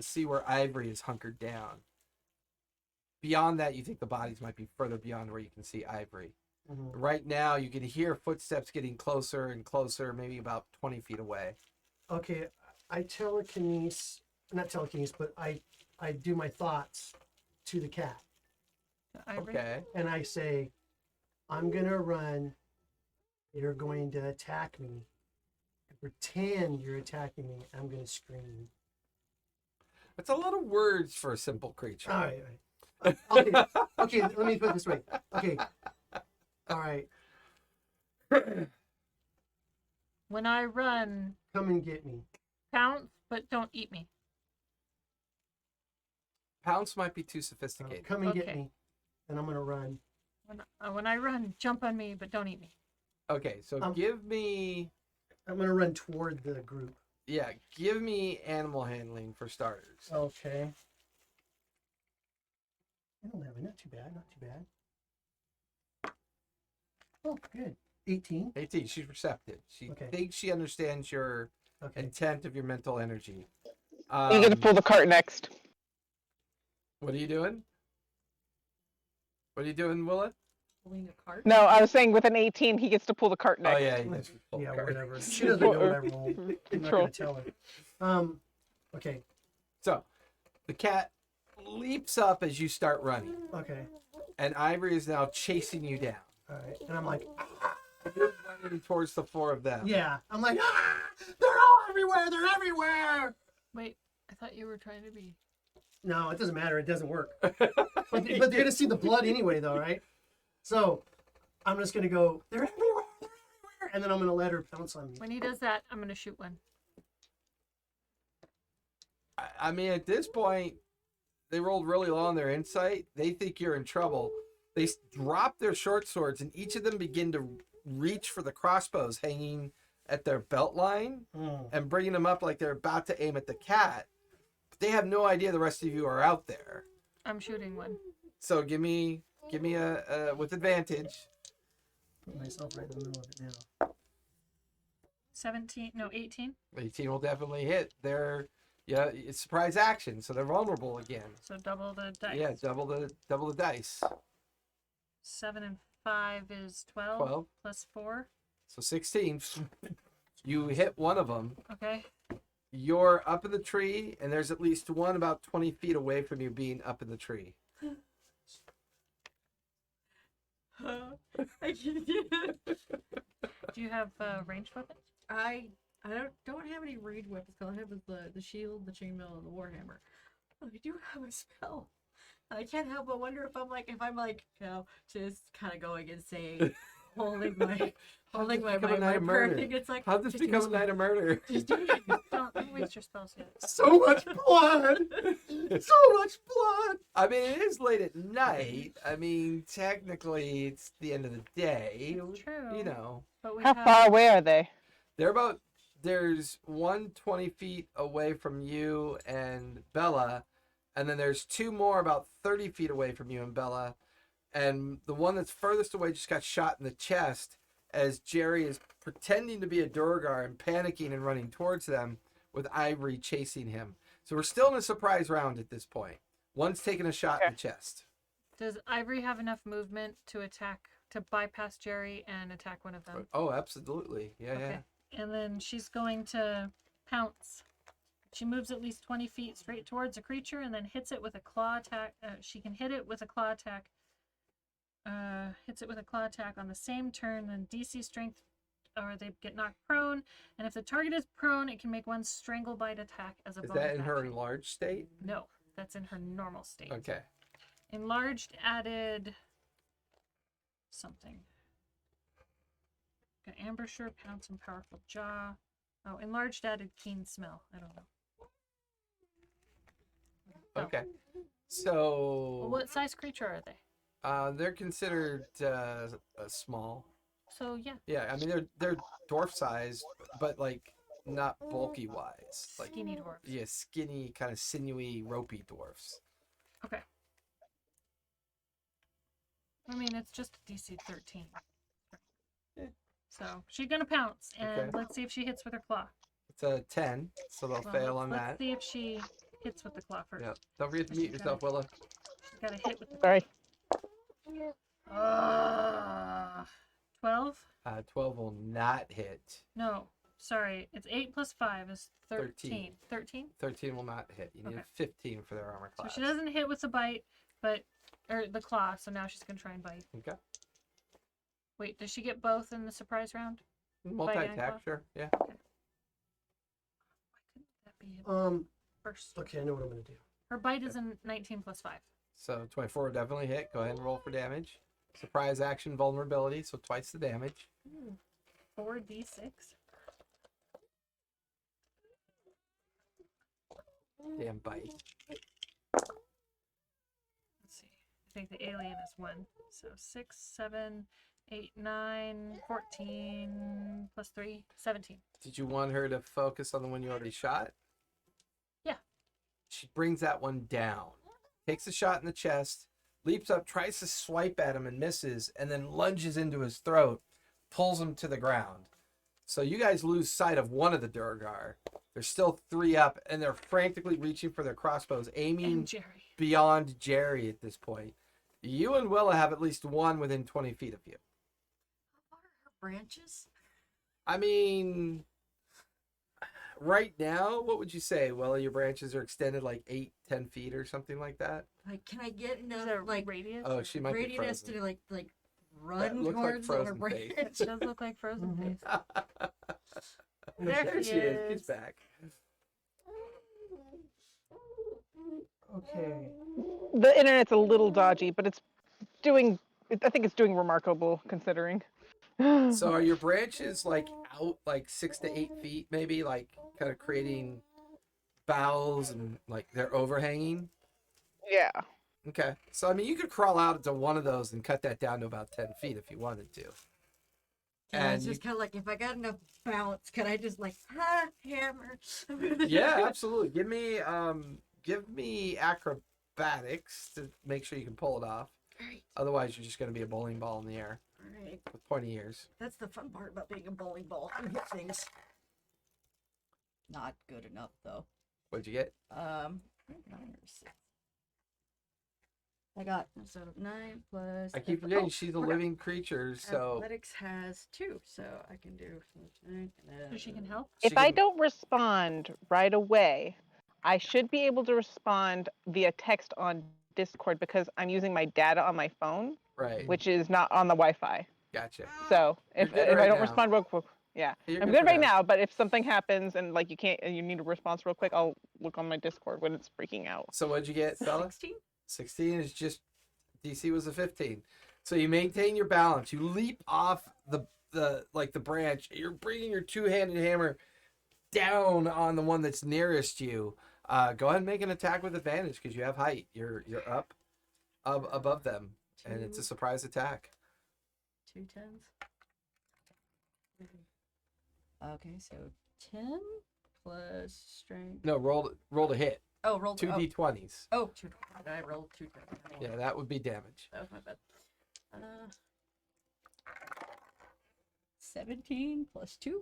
see where Ivory is hunkered down. Beyond that, you think the bodies might be further beyond where you can see Ivory. Mm-hmm. Right now, you can hear footsteps getting closer and closer, maybe about 20 feet away. Okay, I telekinesis, not telekinesis, but I do my thoughts to the cat, Ivory? Okay. and I say, I'm gonna run. You're going to attack me. Pretend you're attacking me. I'm gonna scream. That's a lot of words for a simple creature. All right. Okay. Okay. Let me put it this way. Okay. All right. When I run, Come and get me. pounce, but don't eat me. Pounce might be too sophisticated. Come and get Okay. me, and I'm gonna run. When I run, jump on me, but don't eat me. Okay, so give me I'm gonna run toward the group. give me animal handling for starters. Okay. I don't have it. Not too bad. Not too bad. Oh, good. 18. 18, she's receptive. She Okay. thinks she understands your Okay. intent of your mental energy. You get to pull the cart next. What are you doing? What are you doing, Willa? Pulling a cart. No, I was saying with an 18, he gets to pull the cart next. Oh yeah, you just pull the Yeah, card. whatever. She doesn't know what I roll. I'm not Control. gonna tell her. Okay. So the cat leaps up as you start running, Okay. and Ivory is now chasing you down. All right. And I'm like, You're running towards the 4 of them. yeah. I'm like, they're all everywhere. They're everywhere. Wait, I thought you were trying to be. No, it doesn't matter. It doesn't work. But they're gonna see the blood anyway, though, right? So I'm just gonna go. They're everywhere. They're everywhere. And then I'm gonna let her pounce on me. When he does that, I'm gonna shoot one. I mean, at this point, they rolled really low on their insight. They think you're in trouble. They drop their short swords, and each of them begin to reach for the crossbows hanging at their belt line Mm. and bringing them up like they're about to aim at the cat. But they have no idea the rest of you are out there. I'm shooting one. So give me a with advantage. Put myself right in the middle of it now. 17, no, 18. 18 will definitely hit. It's surprise action, so they're vulnerable again. So double the dice. Yeah, double the dice. 7 and 5 is 12. 12. Plus 4. So 16. You hit one of them. Okay. you're up in the tree, and there's at least one about 20 feet away from you being up in the tree. I can't. Do you have ranged weapons? I don't have any ranged weapons. All I have is the shield, the chainmail, and the warhammer. I do have a spell. I can't help but wonder if I'm like, just kind of going and saying, holding my become a night of murder? thing. It's like, How'd this become a night of murder? Don't waste your spells yet. So much blood! So much blood! I mean, it is late at night. I mean, technically, it's the end of the day. True. You know. But we How have... far away are they? There's one 20 feet away from you and Bella, and then there's two more about 30 feet away from you and Bella, and the one that's furthest away just got shot in the chest as Jerry is pretending to be a Durgar and panicking and running towards them with Ivory chasing him. So we're still in a surprise round at this point. One's taking a shot in the chest. Does Ivory have enough movement to bypass Jerry and attack one of them? Oh, absolutely. Yeah. And then she's going to pounce. She moves at least 20 feet straight towards a creature and then hits it with a claw attack. She can hit it with a claw attack. Hits it with a claw attack on the same turn, then DC strength, or they get knocked prone. And if the target is prone, it can make one strangle bite attack as a bonus. Is that in her action. enlarged state? No, that's in her normal state. Okay. Enlarged added something. Got ambusher, pounce, and powerful jaw. Oh, enlarged added keen smell. I don't know. Okay. So. Well, what size creature are they? They're considered small. So yeah. Yeah, I mean they're dwarf sized, but like not bulky wise. Like Skinny dwarfs. yeah, skinny, kind of sinewy, ropey dwarfs. Okay. I mean, it's just a DC 13. So she's gonna pounce, and Okay. let's see if she hits with her claw. It's a 10, so they'll Well, fail on let's that. see if she hits with the claw first. Yeah. Don't forget to mute yourself, Willa. She's got to hit with the Sorry. 12? 12 will not hit. No, sorry. It's 8 plus 5 is 13. 13. 13? 13 will not hit. You need Okay. a 15 for their armor So class. she doesn't hit with the bite, or the claw, so now she's gonna try and bite. Okay. Wait, does she get both in the surprise round? Multi-attack, sure. Yeah. Why couldn't that be first? Okay, I know what I'm gonna do. Her bite is in 19 plus 5. So 24 will definitely hit. Go ahead and roll for damage. Surprise action vulnerability, so twice the damage. 4d6. Damn bite. Let's see. I think the alien is 1. So 6, 7, 8, 9, 14 plus 3, 17. Did you want her to focus on the one you already shot? Yeah. She brings that one down. Takes a shot in the chest, leaps up, tries to swipe at him and misses, and then lunges into his throat, pulls him to the ground. So you guys lose sight of one of the Durgar. There's still 3 up, and they're frantically reaching for their crossbows, aiming And Jerry. beyond Jerry at this point. You and Willa have at least one within 20 feet of you. What are her branches? I mean, right now, what would you say? Well, your branches are extended like 8-10 feet or something like that. Like, can I get Is enough there like radius? Oh, she might be radius frozen. to like run looks like towards her frozen branch? face. It does look like Frozen Mhm. Face. There There she she is. She's is. back. Okay. The internet's a little dodgy, but it's doing. I think it's doing remarkable considering. So are your branches like out like 6 to 8 feet, maybe, like kind of creating boughs and like they're overhanging? Yeah. Okay. So I mean, you could crawl out into one of those and cut that down to about 10 feet if you wanted to. Yeah, And it's just kind of like, if I got enough bounce, could I just like hammer? Yeah, absolutely. Give me acrobatics to make sure you can pull it off. Alright, Otherwise, you're just going to be a bowling ball in the air alright. with pointy ears. That's the fun part about being a bowling ball. I hit things. Not good enough though. What'd you get? 9 or 6. I got so 9 plus. I keep forgetting she's a living creature, so Athletics has 2, so I can do 9 and then. So she can help. she If I can- don't respond right away, I should be able to respond via text on Discord because I'm using my data on my phone, right. which is not on the Wi-Fi. Gotcha. So if, You're good if right I don't now. respond real quick, yeah, You're I'm good good for right now. now. But if something happens and like you can't, and you need a response real quick, I'll look on my Discord when it's freaking out. So what'd you get, fella? 16? 16 is just DC was a 15. So you maintain your balance. You leap off the branch. You're bringing your two-handed hammer down on the one that's nearest you. Go ahead and make an attack with advantage because you have height. You're up above them, and it's a surprise attack. 2 10s. Okay, so 10 plus strength. No, roll to hit. Oh, roll 2 oh. D20s. Oh, 2. I rolled 2 10s. Yeah, that would be damage. That was my bad. 17 plus 2.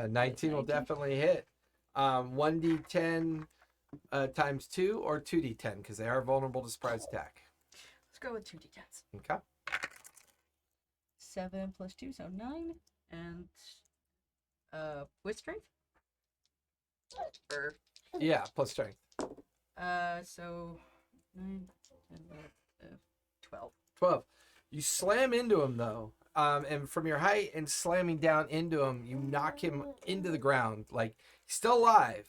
19 will 19. definitely hit. 1d10 times 2 or 2d10 because they are vulnerable to surprise attack. Let's go with 2 d10s. Okay. 7 plus 2, so 9. And with strength? Or, Yeah, plus strength. so 9 and 12. 12. You slam into him though. And from your height and slamming down into him, you knock him into the ground. Like he's still alive,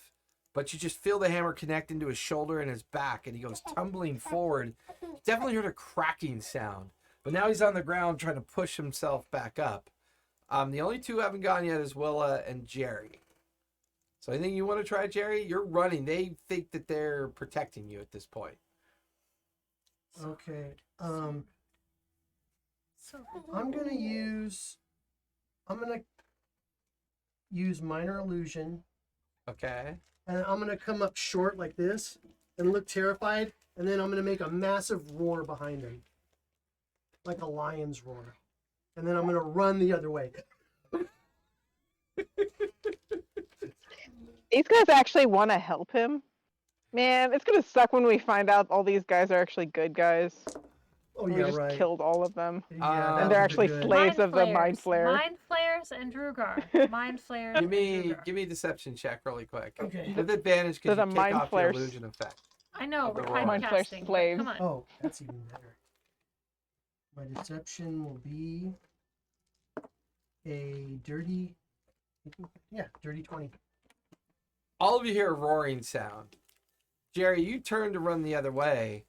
but you just feel the hammer connect into his shoulder and his back, and he goes tumbling forward. Definitely heard a cracking sound, but now he's on the ground trying to push himself back up. The only two who haven't gone yet is Willa and Jerry. So anything you want to try, Jerry? You're running. They think that they're protecting you at this point. Okay. So I'm gonna use minor illusion, Okay. and I'm gonna come up short like this and look terrified, and then I'm gonna make a massive roar behind him, like a lion's roar, and then I'm gonna run the other way. These guys actually want to help him. Man, it's gonna suck when we find out all these guys are actually good guys. Oh We yeah, just right. killed all of them. Yeah, And that And they're would be actually good. slaves of the Mind Flayer. Mind flayers and Drugar. Mind flayers. Give me and Drugar. a deception check really quick. Okay. With advantage because They're you the take mind off your flayers. illusion effect. I know of the we're roar. Mind flayer typecasting. but slaves. Come on. Oh, that's even better. My deception will be a dirty, dirty 20. All of you hear a roaring sound. Jerry, you turn to run the other way.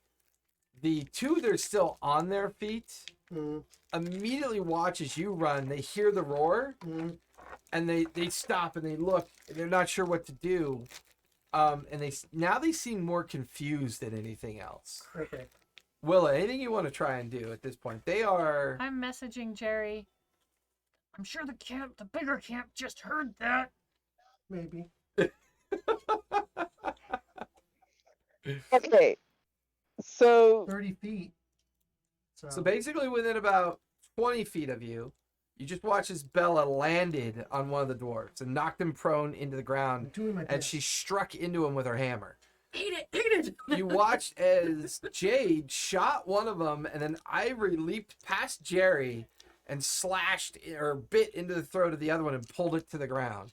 The two that are still on their feet Mm, immediately watch as you run. They hear the roar mm. and they stop and they look. And they're not sure what to do. And they seem more confused than anything else. Okay. Willa, anything you want to try and do at this point? They are. I'm messaging Jerry. I'm sure the bigger camp just heard that. Maybe. Okay. So 30 feet. So basically, within about 20 feet of you, you just watch as Bella landed on one of the dwarves and knocked him prone into the I'm ground, doing my and best. she struck into him with her hammer. Eat it! You watched as Jade shot one of them, and then Ivory leaped past Jerry and slashed or bit into the throat of the other one and pulled it to the ground.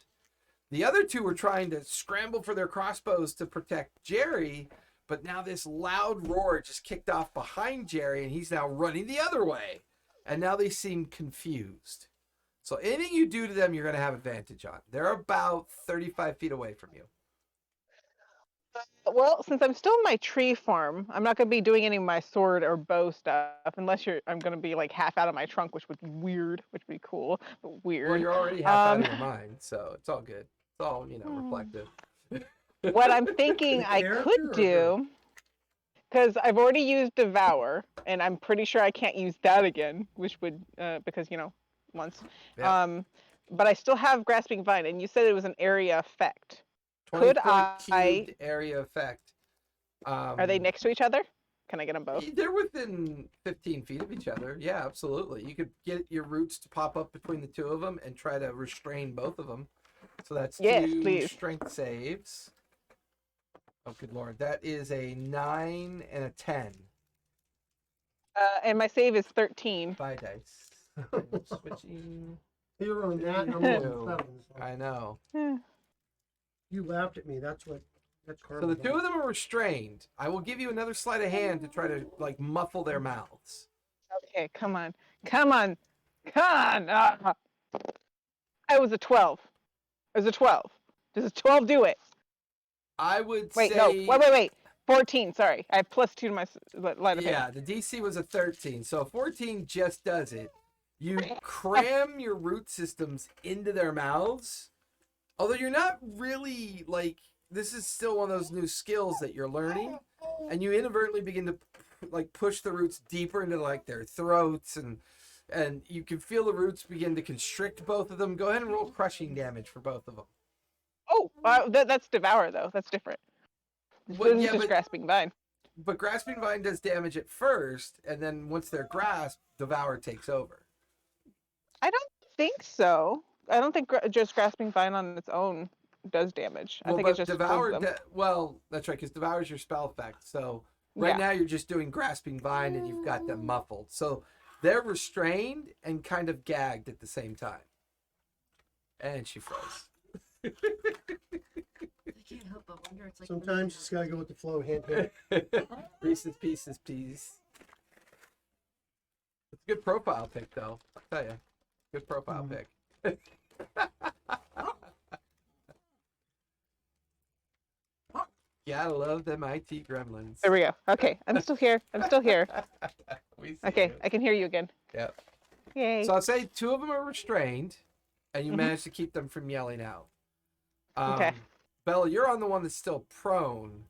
The other two were trying to scramble for their crossbows to protect Jerry, but now this loud roar just kicked off behind Jerry, and he's now running the other way. And now they seem confused. So anything you do to them, you're going to have advantage on. They're about 35 feet away from you. well, since I'm still in my tree farm, I'm not gonna be doing any of my sword or bow stuff unless I'm gonna be like half out of my trunk, which would be weird, which would be cool, but weird. Well, you're already half out of Um, your mind, so it's all good. It's all, reflective. What I'm thinking I Character could or do, because I've already used Devour, and I'm pretty sure I can't use that again, which would, because, once. Yeah. But I still have Grasping Vine, and you said it was an area effect. 20 Could foot I- cubed area effect. Are they next to each other? Can I get them both? They're within 15 feet of each other. Yeah, absolutely. You could get your roots to pop up between the two of them and try to restrain both of them. So that's Yes, 2 please. strength saves. Oh, good lord. That is a 9 and a 10. And my save is 13. Bye, dice. Switching. You're on that. I'm Ew. on 7. So. I know. You laughed at me. That's karma. So the two of them are restrained. I will give you another sleight of hand to try to like muffle their mouths. Okay, come on. Come on. Come on. I was a 12. It was a 12. Does a 12 do it? I would Wait, say. no. Wait. 14. Sorry. I have +2 to my line of Yeah, hand. the DC was a 13, so 14 just does it. You cram your root systems into their mouths, although you're not really like, this is still one of those new skills that you're learning, and you inadvertently begin to like push the roots deeper into like their throats, and you can feel the roots begin to constrict both of them. Go ahead and roll crushing damage for both of them. Oh, that's Devour, though. That's different. This is just Grasping Vine. But Grasping Vine does damage at first, and then once they're grasped, Devour takes over. I don't think so. I don't think just Grasping Vine on its own does damage. I think it just Devour. them. Well, that's right, because Devour is your spell effect. So right now you're just doing Grasping Vine, and you've got them muffled. So they're restrained and kind of gagged at the same time. And she froze. I can't help but wonder. It's like Sometimes you just gotta go with the flow. Hint. Reese's Pieces, please. It's a good profile pick, though. I'll tell you. Good profile pick. Gotta love them IT gremlins. There we go. Okay, I'm still here. We see Okay, you. I can hear you again. Yep. Yay. So I'll say two of them are restrained, and you managed to keep them from yelling out. Okay. Bella, you're on the one that's still prone.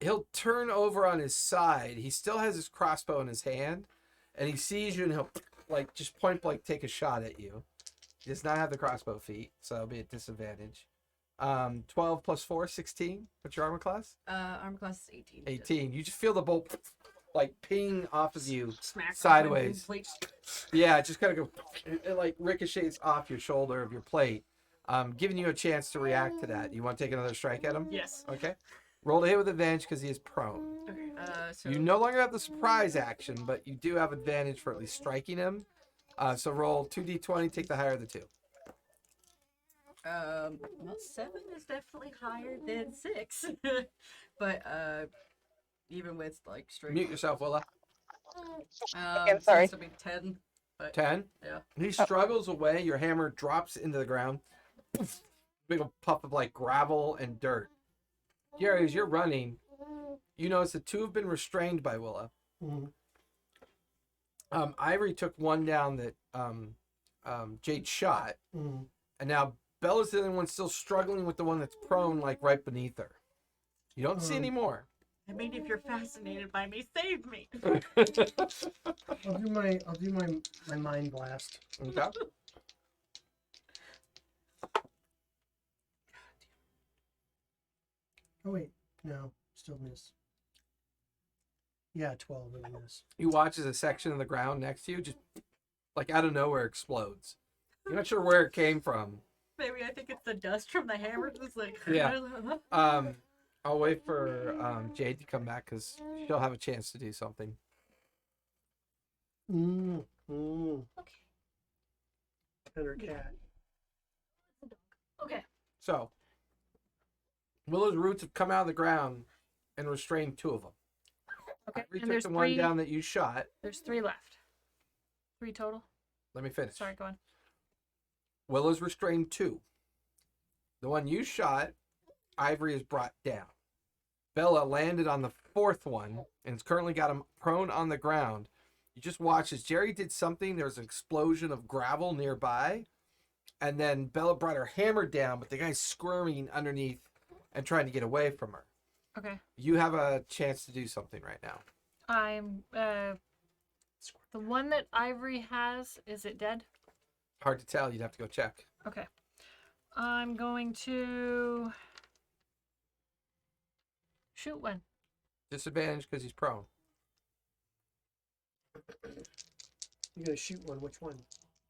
He'll turn over on his side. He still has his crossbow in his hand, and he sees you, and he'll like just point blank take a shot at you. He does not have the crossbow feat, so it'll be a disadvantage. 12 plus 4, 16. What's your armor class? armor class is 18. 18. You just feel the bolt like ping off of you. Smack sideways. Plate. Yeah, it just kind of go, it like ricochets off your shoulder of your plate, giving you a chance to react to that. You want to take another strike at him? Yes. Okay. Roll to hit with advantage because he is prone. Okay. So You no longer have the surprise action, but you do have advantage for at least striking him. So roll 2d20, take the higher of the two. well, 7 is definitely higher than 6, but even with like straight. Mute yourself, Willa. Again, sorry. This will be 10. But 10. yeah. He struggles away. Your hammer drops into the ground. Big old puff of like gravel and dirt. Gary, as you're running, you notice the two have been restrained by Willa. Ivory took one down that Jade shot, and now Bella's the only one still struggling with the one that's prone, like right beneath her. You don't see any more. I mean, if you're fascinated by me, save me. I'll do my mind blast. Okay. Oh wait, no, still miss. Yeah, 12 really miss. You watch as a section of the ground next to you just like out of nowhere explodes. You're not sure where it came from. Maybe I think it's the dust from the hammer. Just like Yeah. I'll wait for Jade to come back because she'll have a chance to do something. Okay. And her cat. Okay. So, Willow's roots have come out of the ground and restrained two of them. Okay. We And took there's the one 3. down that you shot. There's 3 left. 3 total. Let me finish. Sorry, go on. Willow's restrained 2. The one you shot, Ivory is brought down. Bella landed on the 4th one and has currently got him prone on the ground. You just watch as Jerry did something. There was an explosion of gravel nearby. And then Bella brought her hammer down, but the guy's squirming underneath and trying to get away from her. Okay. You have a chance to do something right now. I'm the one that Ivory has, is it dead? Hard to tell. You'd have to go check. Okay. I'm going to shoot one. Disadvantage because he's prone. You gotta shoot one. Which one?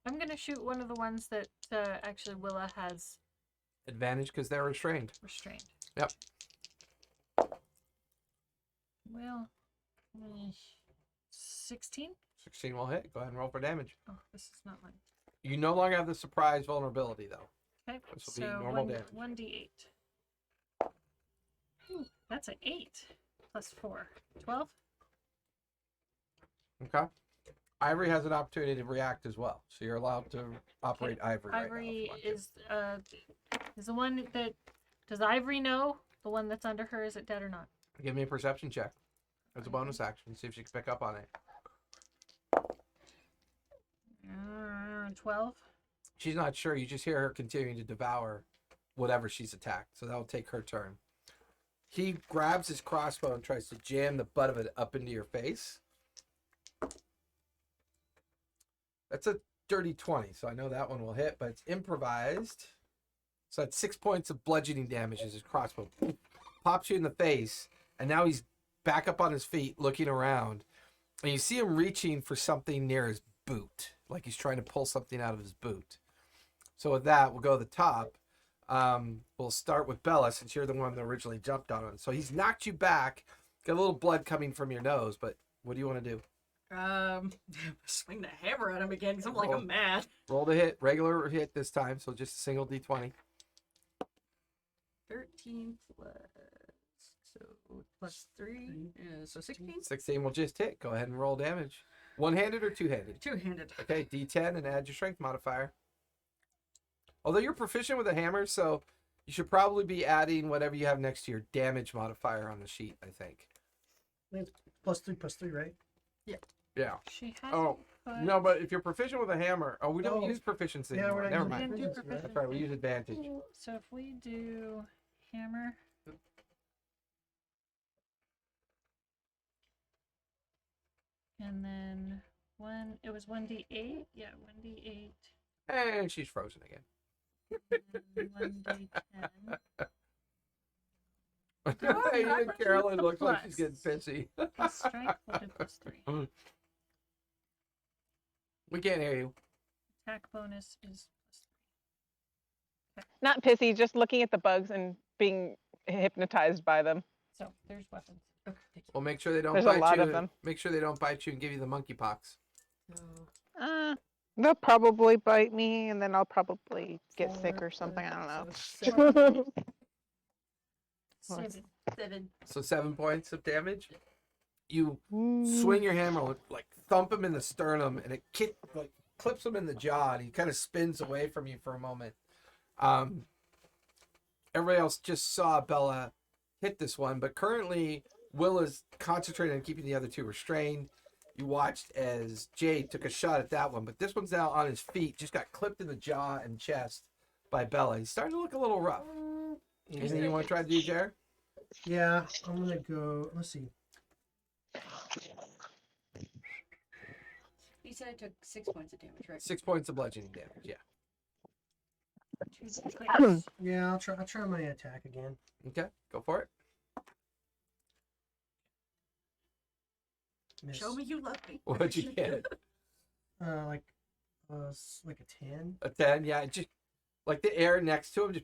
I'm going to shoot one of the ones that actually Willa has Advantage because they're restrained. restrained. Yep. Well, 16. 16 will hit. Go ahead and roll for damage. Oh, this is not mine. You no longer have the surprise vulnerability, though. Okay, This will be so normal damage. 1d8. Ooh, that's an 8 plus 4. 12. Okay. Ivory has an opportunity to react as well, so you're allowed to operate Ivory. Right now if Ivory you want to. is the one that does Ivory know the one that's under her? Is it dead or not? Give me a perception check. As a bonus action. See if she can pick up on it. 12. She's not sure. You just hear her continuing to devour whatever she's attacked. So that'll take her turn. He grabs his crossbow and tries to jam the butt of it up into your face. That's a dirty 20, so I know that one will hit, but it's improvised. So that's 6 points of bludgeoning damage as his crossbow pops you in the face, and now he's back up on his feet looking around. And you see him reaching for something near his boot, like he's trying to pull something out of his boot. So with that, we'll go to the top. We'll start with Bella, since you're the one that originally jumped on him. So he's knocked you back, got a little blood coming from your nose, but what do you want to do? Swing the hammer at him again because I'm like, I'm mad. Roll to hit, regular hit this time, so just a single d20. 13 plus 3, so 16. 16 will just hit. Go ahead and roll damage. One-handed or two-handed? Two-handed. Okay, d10 and add your strength modifier. Although you're proficient with a hammer, so you should probably be adding whatever you have next to your damage modifier on the sheet, I think. +3, right? Yeah. She has. Oh, no, but if you're proficient with a hammer... Oh, we don't Oh. use proficiency Yeah, anymore. we're not Never using mind. We didn't do Proficiency, right? That's right, we use advantage. So if we do hammer. And then it was 1d8. Yeah, 1d8. And she's frozen again. And 1d10. Even Carolyn looks like she's getting pissy. Plus strength, we'll do plus 3. We can't hear you. Attack bonus is plus Not pissy, just looking at the bugs and being hypnotized by them. 3. So there's weapons. Okay, thank you. Well, make sure they don't There's a bite lot you. of them. Make sure they don't bite you and give you the monkeypox. So, They'll probably bite me, and then I'll probably get sick 4, or something. I don't so know. 7. 7. So 7 points of damage. You Mm. swing your hammer, like thump him in the sternum, and it clips him in the jaw, and he kind of spins away from you for a moment. Everybody else just saw Bella hit this one, but currently Will is concentrating on keeping the other two restrained. You watched as Jade took a shot at that one, but this one's now on his feet, just got clipped in the jaw and chest by Bella. He's starting to look a little rough. Anything you want to try to do, Jared? Yeah, I'm gonna go. Let's see. You said I took 6 points of damage, right? 6 points of bludgeoning damage, yeah. Yeah, I'll try my attack again. Okay, go for it. Miss. Show me you love me. What'd you get? Like a 10. A 10, yeah. Just like the air next to him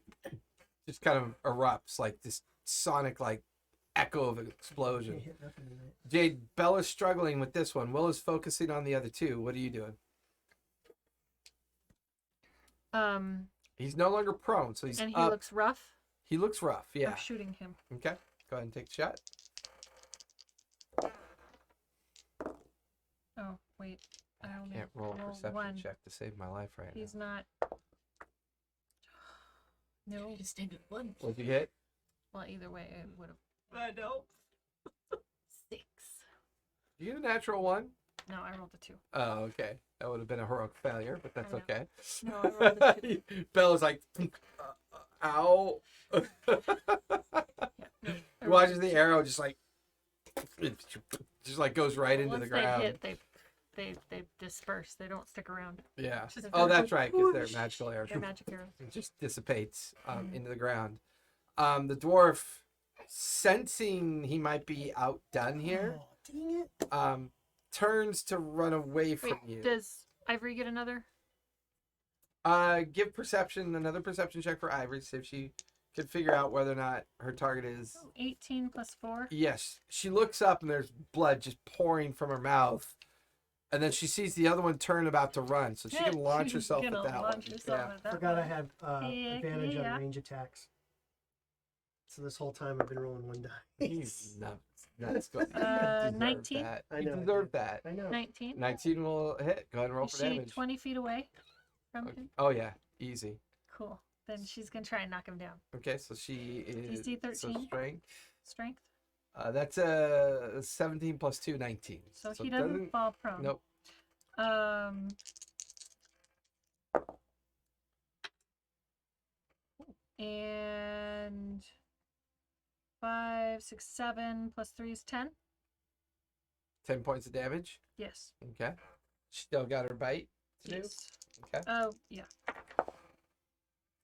just kind of erupts, like this sonic like echo of an Can't explosion. hit nothing tonight. Jade, Bella's struggling with this one. Will is focusing on the other two. What are you doing? He's no longer prone, so he's And he up. looks rough. He looks rough, yeah. I'm shooting him. Okay, go ahead and take the shot. Oh wait, I only Can't roll a roll perception one. check to save my life right He's now. not. No. You stand at 1. What'd you hit? Well, either way, it would have. I know. 6. You get a natural one. No, I rolled a 2. Oh, okay. That would have been a heroic failure, but that's I know. okay. No, I rolled a 2. Bella's like, ow. Yeah, no, I He rolled watches a the 2. arrow just like goes right into Once the ground. they hit, they disperse. They don't stick around. Yeah. Just Oh, they're that's right, because they're whoosh. magical arrows. They're magic arrows. It just dissipates Mhm. into the ground. The dwarf, sensing he might be outdone here, Oh, dang it. turns to run away from Wait, you. does Ivory get another? Give another perception check for Ivory, see if she can figure out whether or not her target is... 18 plus 4. Yes. She looks up and there's blood just pouring from her mouth. And then she sees the other one turn about to run, so she can launch She's herself at gonna that launch one. herself Yeah. at that Forgot I one. had Heck advantage yeah. on range attacks. So this whole time I've been rolling one dice. No, that's good. You 19? That. I You know I deserve did. that. I know. 19. 19 will hit. Go ahead and roll Is for she damage. 20 feet away from him? Oh yeah, easy. Cool. Then she's gonna try and knock him down. Okay, so she is DC so 13? strength. Strength. That's a 17 plus 2, 19. So he doesn't fall prone. Nope. And 5, 6, 7 plus 3 is 10. 10 points of damage. Yes. Okay. She still got her bite to do. Yes. Okay. Oh, yeah.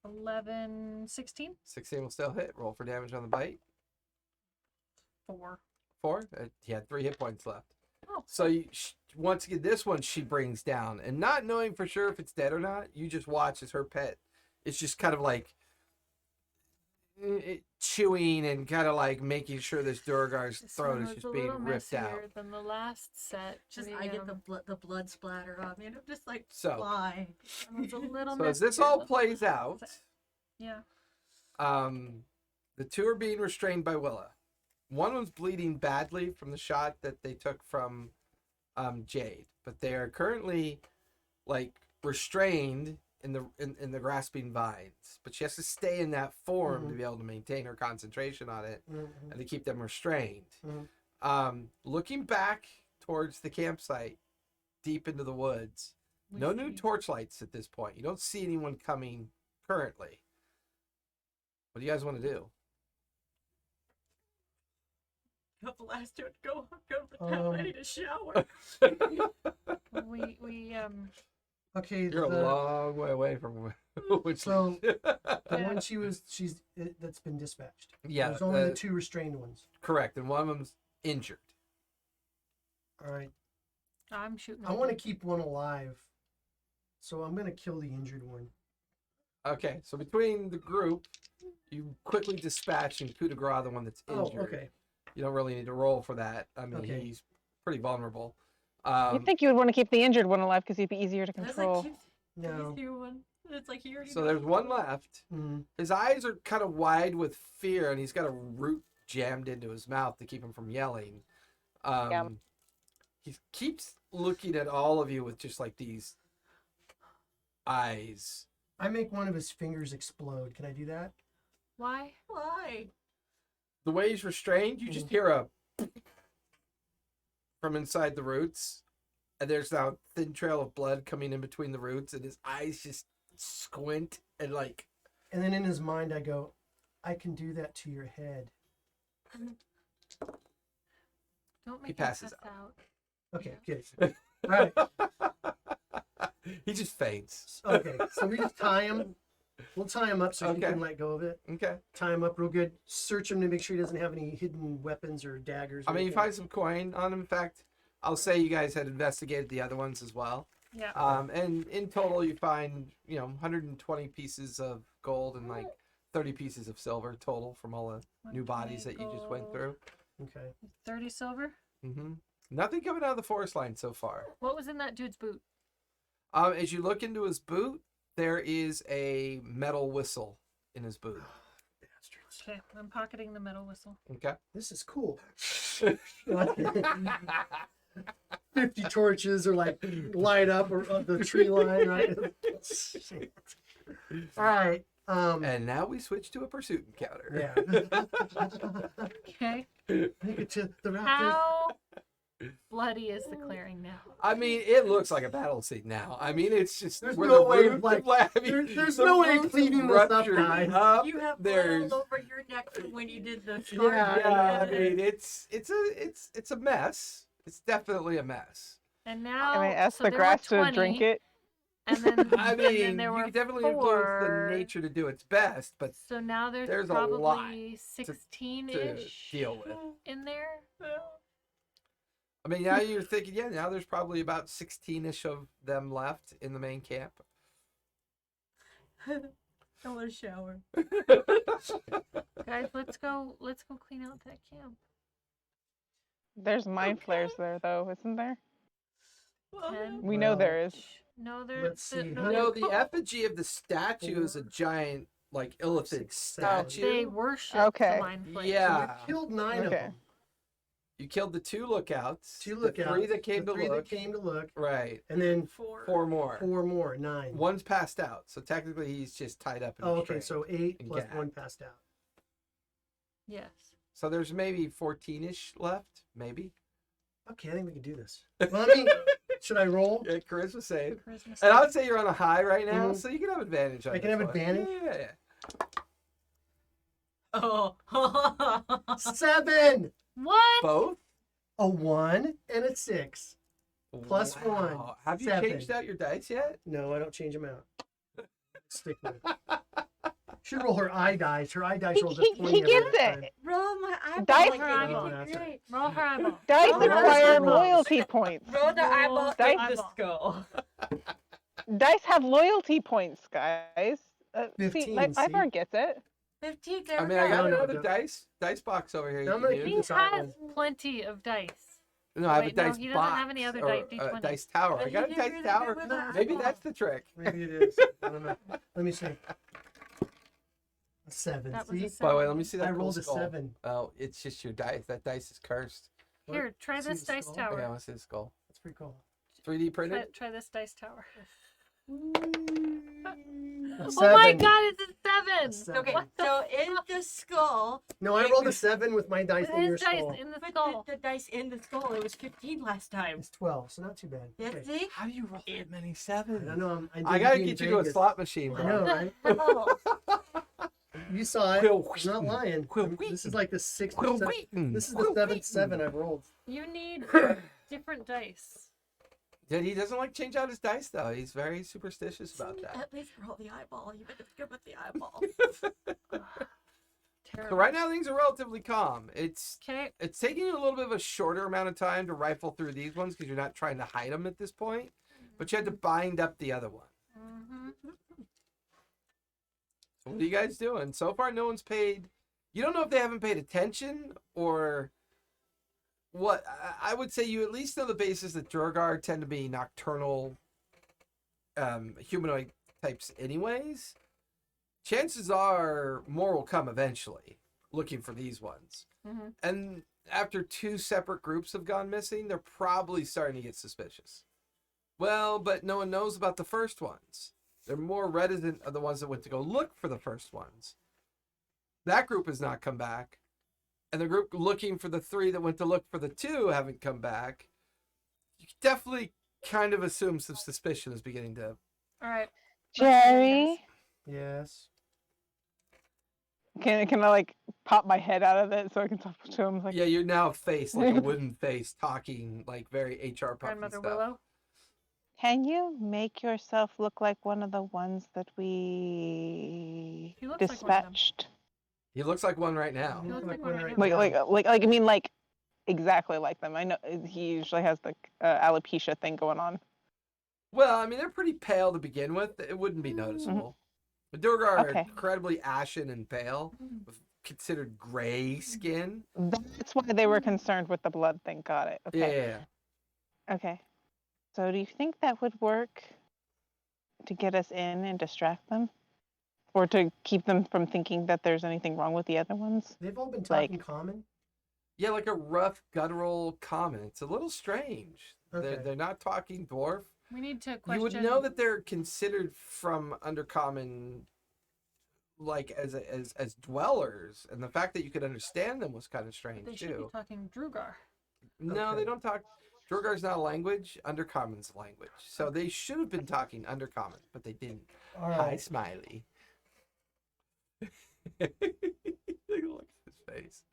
11, 16. 16 will still hit. Roll for damage on the bite. 4. 4. He had 3 hit points left. Oh. So once again, this one she brings down, and not knowing for sure if it's dead or not, you just watch as her pet. It's just kind of like chewing and kind of like making sure this Durgar's This throat one is was just a being little ripped out. messier than the last set. Just I get the blood splatter on me, and I'm just like, So- why? This one was a little So as this messier all than- plays out, Yeah. the two are being restrained by Willa. One was bleeding badly from the shot that they took from Jade, but they are currently like restrained in the grasping vines. But she has to stay in that form to be able to maintain her concentration on it Mhm. and to keep them restrained. Mhm. Looking back towards the campsite, deep into the woods, no new torchlights at this point. You don't see anyone coming currently. What do you guys want to do? Go blast it. Go to town. I need a shower. We Okay, You're a long way away from which. So the one that's been dispatched. Yeah, There's only the 2 restrained ones. correct, and one of them's injured. All right. I'm shooting. I want to keep one alive, so I'm gonna kill the injured one. Okay, so between the group, you quickly dispatch and coup de grace the one that's injured. Oh, okay. You don't really need to roll for that. I mean, Okay. he's pretty vulnerable. You'd think you would want to keep the injured one alive because he'd be easier to That's control. like No. one. It's like he already. So knows there's one left. Mm-hmm. His eyes are kind of wide with fear, and he's got a root jammed into his mouth to keep him from yelling. He keeps looking at all of you with just like these eyes. I make one of his fingers explode. Can I do that? Why? Why? The way he's restrained, you just hear a from inside the roots, and there's now a thin trail of blood coming in between the roots, and his eyes just squint and like. And then in his mind, I go, I can do that to your head. Don't make He him passes pass out. Okay, good. All right. He just faints. Okay, so we just tie him. We'll tie him up so he Okay. can let go of it. Okay. Tie him up real good. Search him to make sure he doesn't have any hidden weapons or daggers. I or mean, you anything. find some coin on him. In fact, I'll say you guys had investigated the other ones as well. Yeah. And in total, you find 120 pieces of gold and like 30 pieces of silver total from all the new 120 bodies that you just went gold, through. Okay. 30 silver. Nothing coming out of the forest line so far. What was in that dude's boot? As you look into his boot, there is a metal whistle in his boot. Bastards. Okay, I'm pocketing the metal whistle. Okay. This is cool. 50 torches or like light up or the tree line, right? All right. And now we switch to a pursuit encounter. Yeah. Okay. Make it to the raptors. How bloody is the clearing now? I mean, it looks like a battle scene now. I mean, it's just There's where no the way roots of, like, have I mean, there's the no way roots cleaning have this up, ruptured guys. You have blood there's all over your neck from when you did the yeah. I mean, it's a mess. It's definitely a mess. And now, Can I ask so the there grass were to drink 20, it? And then, I and then mean, there you were can definitely 4. influence the nature to do its best, but So now there's there's a lot probably to 16-ish deal with. in there. I mean, now you're thinking, yeah, now there's probably about 16-ish of them left in the main camp. I want to shower. Guys, let's go clean out that camp. There's mind flares there, though, isn't there? 10. We know there is. No, there's Let's see. no, No, there's- the effigy of the statue is a giant, like, illithid 6, 7. statue. they worship Okay. the mind flayer. Yeah. So you killed 9 of Okay. them. You killed the 2 lookouts. 2 the lookouts. 3 that came the to 3 look. that came to look. Right. And then 4 more. 4 more, 9. One's passed out, so technically he's just tied up. And Oh, okay. restrained. So 8 and plus gagged. 1 passed out. Yes. So there's maybe 14-ish left, maybe. Okay, I think we can do this. Well, I mean, should I roll? Yeah, charisma save. Charisma And save. I would say you're on a high right now, Mhm. so you can have advantage on I can this have one. advantage? Yeah. Oh. 7! What? Both? A 1 and a 6. Plus one. Have you 7. changed out your dice yet? No, I don't change them out. Stick with it. Should roll her eye dice. Her eye dice rolls a 20. He every gets time. it. Roll my eyeball. Dice- like, Her it eyeball. would be That's right. great. Roll her eyeball. Dice Oh, that's acquire wrong. loyalty points. Roll the eyeball Dice- in the skull. Dice have loyalty points, guys. See, 15, see? Ivor gets it. 15. There I we mean, I go. got No, no, another don't. dice box over here. I'm You gonna can keep use. He this out has one. plenty of dice. No, I have Wait, a no, dice he doesn't box. have any other or D20. a dice tower. I But got a he did dice really tower. good with that Maybe eyeball. that's the trick. Maybe it is. I don't know. Let me see. A 7. That was See? a By the way, 7. let me see that I cool rolled a skull. 7. Oh, it's just your dice. That dice is cursed. Here, try See this the dice skull? Okay, I tower. want to see the skull. That's pretty cool. 3D printed. Try this dice tower. A Oh my 7. god, it's a A 7! 7. Okay, What the so in the skull, No, I rolled a 7 with my dice With in your his dice skull. in the but skull. the dice in the skull, it was 15 last time. It's 12, so not too bad. Yeah, Okay. see? How do you roll that many I sevens? don't know. I gotta get you to a slot machine, I bro. know, right? Oh. You saw it. Quill I'm not lying. Quill This is like the 6th. Quill se- Wheaton. This is the Quill 7th Wheaton. 7 I've rolled. You need different dice. Dude, he doesn't like change out his dice though. He's very superstitious about that. At least roll the eyeball, even if you're good with the eyeball. Terrible. So right now things are relatively calm. It's Okay, taking you a little bit of a shorter amount of time to rifle through these ones because you're not trying to hide them at this point, but you had to bind up the other one. So what are you guys doing? So far, no one's paid. You don't know if they haven't paid attention or what. I would say you at least know the basis that Durgar tend to be nocturnal humanoid types anyways. Chances are more will come eventually looking for these ones. Mhm. And after 2 separate groups have gone missing, they're probably starting to get suspicious. Well, but no one knows about the first ones. They're more reticent of the ones that went to go look for the first ones. That group has not come back. And the group looking for the 3 that went to look for the 2 haven't come back. You can definitely kind of assume some suspicion is beginning to... alright. Jerry, Yes. can I like pop my head out of it so I can talk to him? Like, Yeah, you're now a face, like a wooden face, talking like very HR puffy Grandmother stuff. Willow. can you make yourself look like one of the ones that we He looks like one of them. dispatched? He looks like one right now. He looks like one one right right now. Like I mean like exactly like them. I know he usually has the alopecia thing going on. Well, I mean, they're pretty pale to begin with. It wouldn't be noticeable. The Durgar are Okay. incredibly ashen and pale, with considered gray skin. That's why they were concerned with the blood thing. Got it. Okay. Yeah. Okay. So do you think that would work to get us in and distract them? Or to keep them from thinking that there's anything wrong with the other ones? They've all been Like- talking common. Yeah, like a rough, guttural comment. It's a little strange. Okay. They're not talking dwarf. We need to question. You would know that they're considered from Undercommon, like as dwellers, and the fact that you could understand them was kind of strange they should be too. talking Drugar. No, Okay. they don't talk. Durgar's not a language. Undercommon's a language. So they should have been talking Undercommon, but they didn't. All Hi, right. Smiley. Look at his face.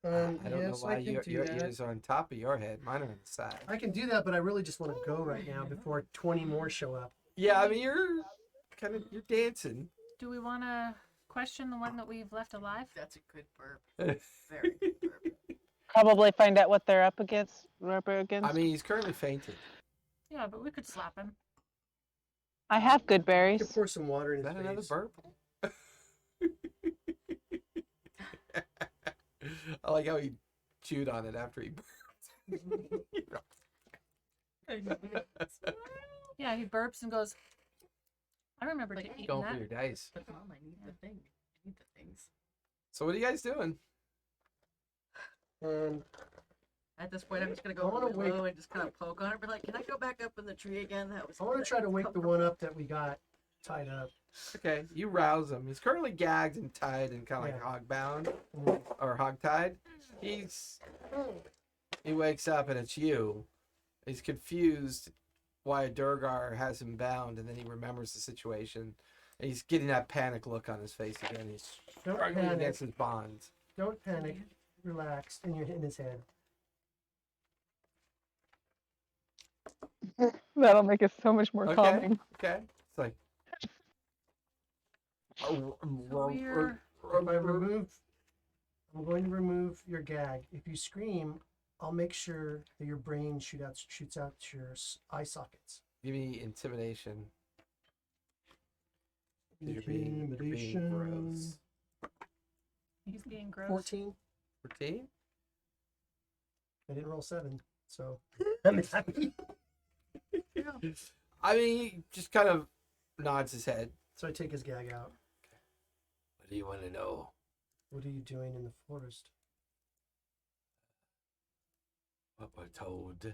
I don't know Yes, why I can your do that. ears are on top of your head. Mine are on the side. I can do that, but I really just want to go right now before 20 more show up. Yeah, I mean you're dancing. Do we want to question the one that we've left alive? That's a good burp. Very good burp. Probably find out what they're up against. I mean he's currently fainted. Yeah, but we could slap him. I have good I berries. could pour some water in Is his that another face. burp? I like how he chewed on it after he burped. Yeah, he burps and goes, I remember Like, to eat Go for that. your dice. But Mom, I need the thing. I need the things. So what are you guys doing? And At this point, I'm just gonna I go wanna low and just kind of poke on it. Be like, can I go back up in the tree again? That was. I want to try to wake the one up that we got tied up. Okay, you rouse him. He's currently gagged and tied and kind of like Yeah. hog bound Mm. or hog tied. He wakes up and it's you. He's confused why Durgar has him bound, and then he remembers the situation. And he's getting that panic look on his face again. He's Don't struggling panic. against his bonds. Don't panic. Relax. And you're hitting his head. That'll make it so much more Okay. calming. Okay, it's like. So we're If I remove, I'm going to remove your gag. If you scream, I'll make sure that your brain shoots out your eye sockets. Give me intimidation. You're being Intimidation. gross. he's being gross. 14. 14? I didn't roll 7, so I'm happy. I mean, he just kind of nods his head. So I take his gag out. What do you want to know? What are you doing in the forest? What we're told.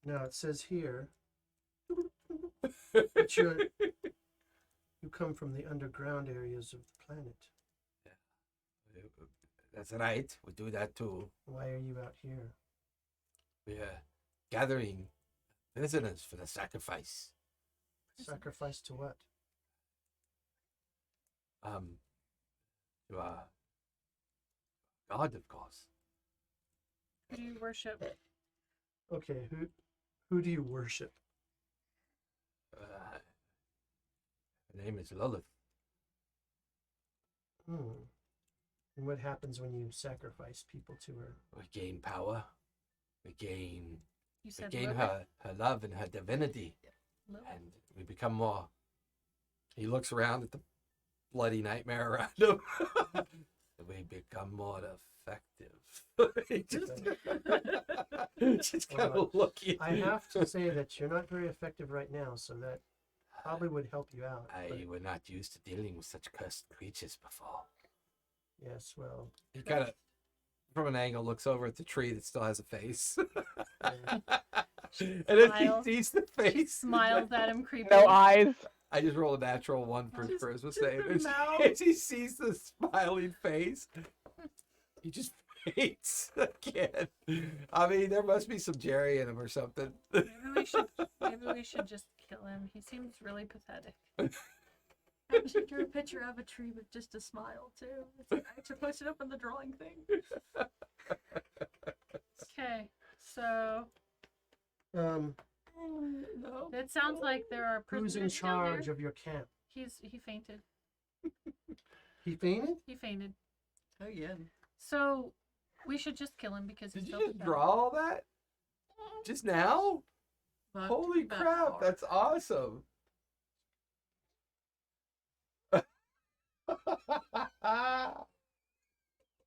Now it says here that you come from the underground areas of the planet. That's right. We do that too. Why are you out here? We're gathering prisoners for the sacrifice. Sacrifice to what? To God, of course. Who do you worship? Okay, who do you worship? Her name is Lilith. And what happens when you sacrifice people to her? We gain power. We gain You said her Lilith? her love and her divinity. Lilith? And we become more. He looks around at the bloody nightmare around him. We become more effective. He just kind of looking. I have to say that you're not very effective right now, so that probably would help you out. but I were not used to dealing with such cursed creatures before. yes, well, He kind of, from an angle, looks over at the tree that still has a face. And then he Smile. sees the face. Smiles at him creepily. No eyes. I just rolled a natural 1 for Just- charisma just save. a As, mouth. as he sees the smiling face, he just faints again. I mean, there must be some Jerry in him or something. Maybe we should just kill him. He seems really pathetic. I actually drew a picture of a tree with just a smile too. I actually posted up in the drawing thing. Okay, so no. it sounds like there are prisoners Who's in charge down there. of your camp? He fainted. He fainted? He fainted. Oh yeah. So we should just kill him because he's Did you so just pathetic. draw all that? Just now? Well, Holy about crap, an hour. that's awesome.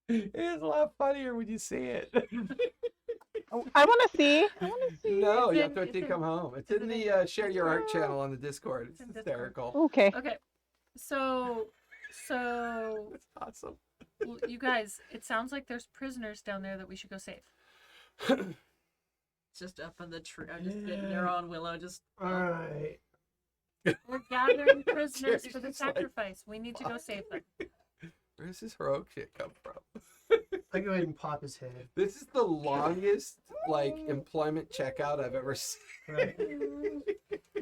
It's a lot funnier when you see it. I want to see. I want to see. No, It's you in- have to wait till it's you in- come home. It's it's in in the Share Your Art channel on the Discord. It's in Discord. hysterical. Okay. Okay, so It's awesome. you guys, it sounds like there's prisoners down there that we should go save. Just up in the tree. I'm just sitting there on Willow, just. All right. We're gathering prisoners for the Jerry's like, sacrifice. We need to go save them. Where does this heroic shit come from? I go ahead and pop his head. This is the longest like employment checkout I've ever seen. Right.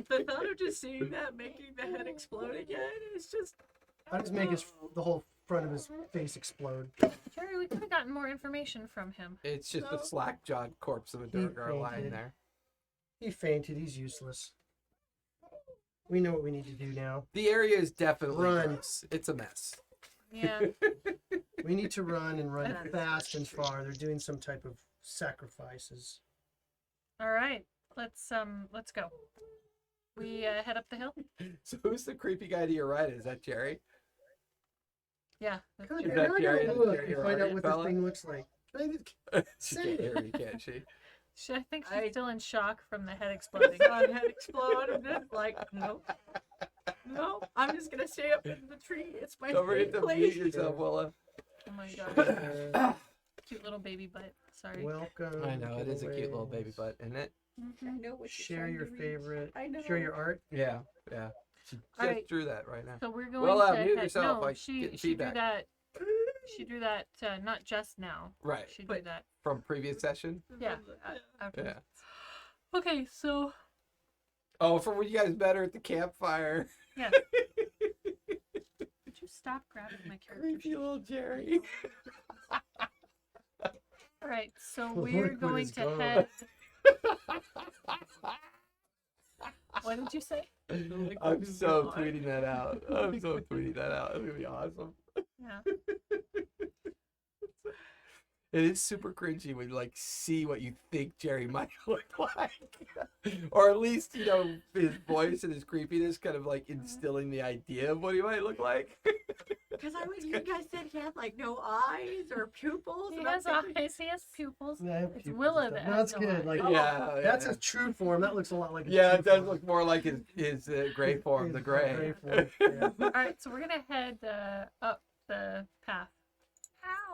The thought of just seeing that making the head explode again is just. I just make the whole front of his face explode. Jerry, we could have gotten more information from him. It's just a slack-jawed corpse of a Durgar lying fainted. there. He fainted. He's useless. We know what we need to do now. The area is definitely Run. gross. It's a mess. Yeah. We need to run and run That is fast and far. They're doing some type of sacrifices. All right. Let's go. We head up the hill. So who's the creepy guy to your right? Is that Jerry? Yeah. That's God, Is Jerry. that now I Jerry gotta and look Jerry and find Ryan out what this fella? thing looks like. She can't hear me, can't she? I think she's I- still in shock from the head exploding. My head explode. I'm just like, nope. Nope. I'm just gonna stay up in the tree. It's my Don't forget safe to mute place. yourself, Willa. Oh my gosh. Uh, Cute little baby butt. Sorry. welcome. I know, it is a cute little baby giveaways. butt, isn't it? I know what you're Share trying your to reach. favorite. I know. Share your art. Yeah, yeah. She just Alright. drew that right now. So we're going Well, to mute head. yourself, No, like, she getting she drew feedback. that. She drew that not just now. Right. She drew that. From previous session? Yeah. After. Yeah. Okay, so Oh, for when you guys met her at the campfire. yeah. Would you stop grabbing my character Creepy sheet? little Jerry. All right, so The we're liquid going is to gone. head. What did you say? I'm so tweeting that out. I'm so tweeting that out. It's gonna be awesome. Yeah. It is super cringy when you like see what you think Jerry might look like, or at least his voice and his creepiness kind of like instilling the idea of what he might look like. Because you guys said he had like no eyes or pupils. He and I'm has thinking, eyes. He has pupils. Yeah, I have It's pupils Willa and that stuff. No, has that's no good. eyes. Like, Yeah, that's yeah. his true form. That looks a lot like his Yeah, true it does form. look more like his gray form, His the gray. gray form, yeah. All right, so we're gonna head up the path.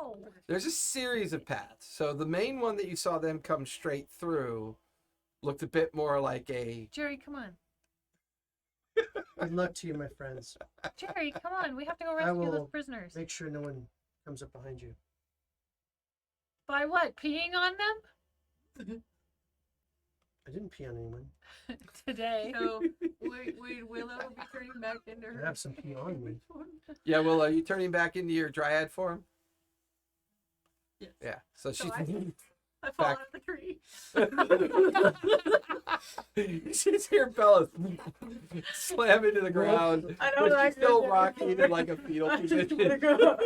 Ow! There's a series of paths. So the main one that you saw them come straight through looked a bit more like a. Jerry, come on. Good luck to you, my friends. Jerry, come on. We have to go I rescue those will prisoners. Make sure no one comes up behind you. By what? Peeing on them? I didn't pee on anyone. Today. So, wait, Willow will be turning back into I her. have some pee on me. Yeah, well, are you turning back into your dryad form? Yes. Yeah. So she's. I fall Back. out of the tree. You just hear Bella slam into the ground. I don't but like she's still this rocking anymore. in like a fetal I just position. wanna go.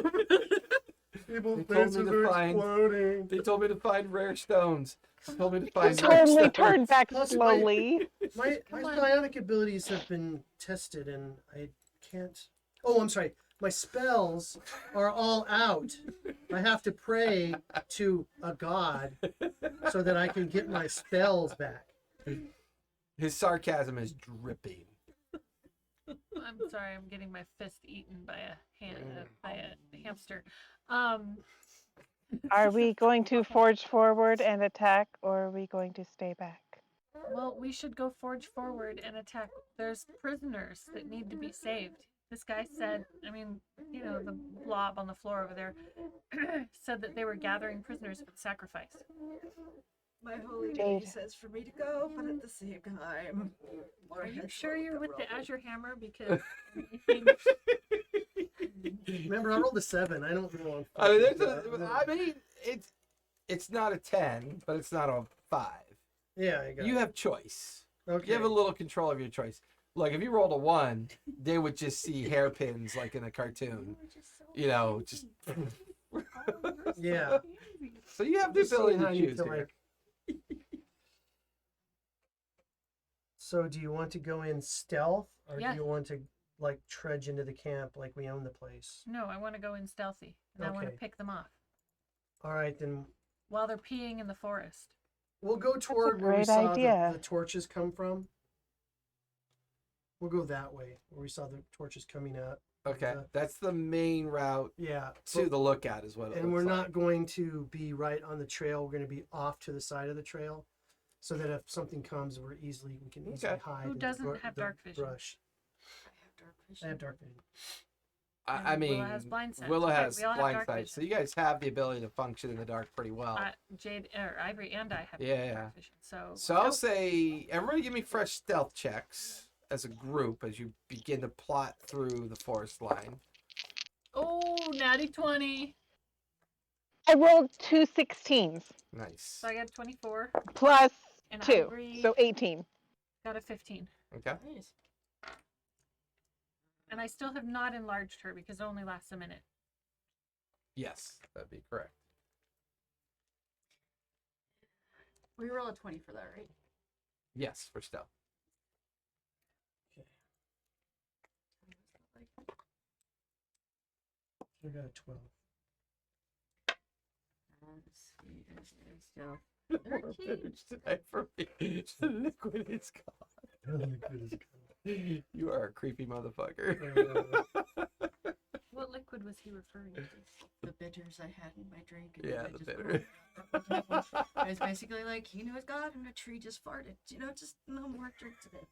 People's They told me faces to are find- exploding. They told me to find rare stones. They told me to I find rare totally stones. turned back Plus, slowly. My Come on. psionic abilities have been tested, and I can't. Oh, I'm sorry. My spells are all out. I have to pray to a god so that I can get my spells back. His sarcasm is dripping. I'm sorry, I'm getting my fist eaten by a hamster. Are we going to forge forward and attack, or are we going to stay back? Well, we should go forge forward and attack. There's prisoners that need to be saved. This guy said, the blob on the floor over there said that they were gathering prisoners for the sacrifice. My holy Jade. lady says for me to go, but at the same time, Are you heads sure roll you're with the rubble. Azure Hammer? Because Remember, I rolled a 7. I don't know. I mean, it's not a 10, but it's not a 5. Yeah, I got You it. have choice. Okay. You have a little control of your choice. Like if you rolled a 1, they would just see hairpins like in a cartoon. Just. Yeah. So you have the Just seeing ability how to you choose feel here. like- So, do you want to go in stealth, or Yeah. do you want to trudge into the camp like we own the place? no, I want to go in stealthy, and I want to Okay. pick them off All right, then while they're peeing in the forest. we'll go toward where we great saw idea. the torches come from. We'll go that way, where we saw the torches coming up. Okay, that's the main route Yeah. to the lookout, is what it And looks we're like. not going to be right on the trail. We're going to be off to the side of the trail, so that if something comes, we can easily Okay. hide. Who in the doesn't have the dark vision? Brush. I have dark vision. I And mean, Willow has blind sight. Willow Okay, has we all have blind dark sight, so vision. you guys have the ability to function in the dark pretty well. Jade or Ivory and I have Yeah. dark vision. So So I'll say, everybody give me fresh stealth checks as a group as you begin to plot through the forest line. Oh, natty 20. I rolled 2 16s Nice. So I got 24 plus and 2, Ivory so 18. got a 15. Okay. Nice. And I still have not enlarged her because it only lasts a minute. Yes, that'd be correct. We roll a 20 for that, right? Yes, for stealth. I got a 12. So, Tonight for me. The liquid is gone. You are a creepy motherfucker. What liquid was he referring to? the bitters I had in my drink. And Yeah, I the just bitter. It was basically like he knew his God and a tree just farted. Just no more drink today.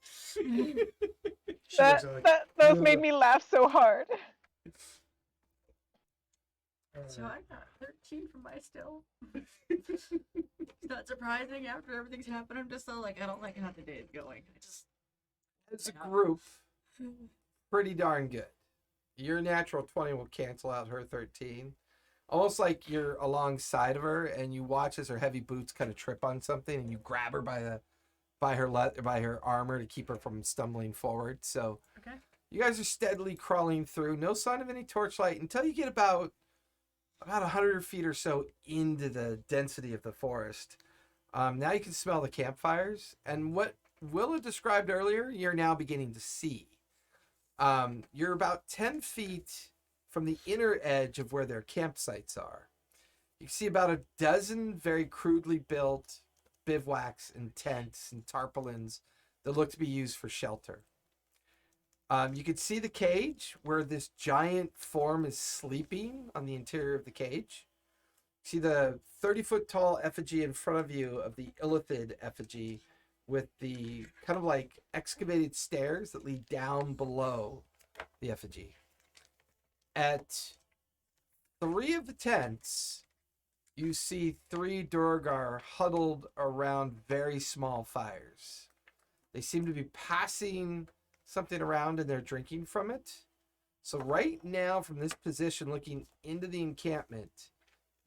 She looks like, Those "Ugh." made me laugh so hard. So I got 13 for my still. It's not surprising after everything's happened. I'm just so like, I don't like how the day is going. I just. As a group, pretty darn good. Your natural 20 will cancel out her 13. Almost like you're alongside of her and you watch as her heavy boots kind of trip on something and you grab her by her armor to keep her from stumbling forward. So Okay. you guys are steadily crawling through. No sign of any torchlight until you get about 100 feet or so into the density of the forest. Now you can smell the campfires. And what Willa described earlier, you're now beginning to see. You're about 10 feet from the inner edge of where their campsites are. You can see about a dozen very crudely built bivouacs and tents and tarpaulins that look to be used for shelter. You can see the cage where this giant form is sleeping on the interior of the cage. See the 30-foot tall effigy in front of you of the Illithid effigy with the kind of like excavated stairs that lead down below the effigy. At 3 of the tents, you see 3 Durgar huddled around very small fires. They seem to be passing something around and they're drinking from it. So right now, from this position, looking into the encampment,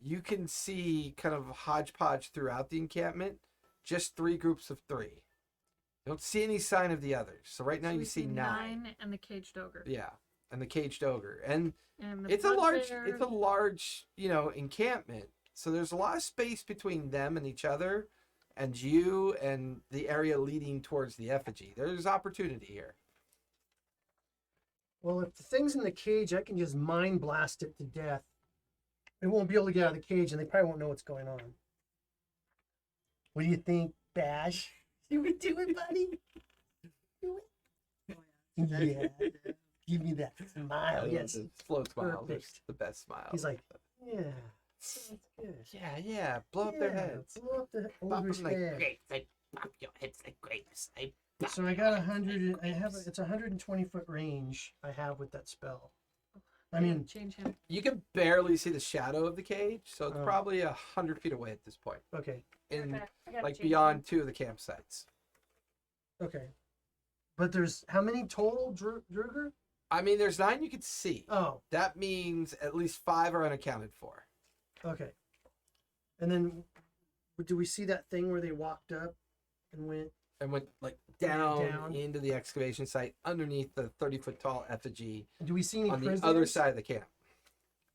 you can see kind of hodgepodge throughout the encampment, just 3 groups of 3. You don't see any sign of the others. So right now So you we see 9. and the caged ogre. Yeah, and the caged ogre. And And the it's a large bugbear- encampment. So there's a lot of space between them and each other and you and the area leading towards the effigy. There's opportunity here. Well, if the thing's in the cage, I can just mind blast it to death. It won't be able to get out of the cage, and they probably won't know what's going on. What do you think, Bash? Should we do it, buddy? Do it? Yeah. Give me that smile. Yes. Float smiles are Perfect. the best smiles. He's like, yeah. That's good. yeah, blow up their Yeah, heads. Blow up the Pop ogre's them like head. grapes. They pop your heads like grapes. So I got 100. It's 120 foot range I have with that spell. I mean, change him. You can barely see the shadow of the cage, so it's Oh. probably 100 feet away at this point. okay, In Okay, I gotta like change beyond 2 of the campsites. okay. But there's how many total, Druger? I mean, there's 9 you could see. Oh, That means at least 5 are unaccounted for. okay. And then, do we see that thing where they walked up and went? And went like down, Down. into the excavation site underneath the 30-foot tall effigy Do we see any on the prisoners? other side of the camp.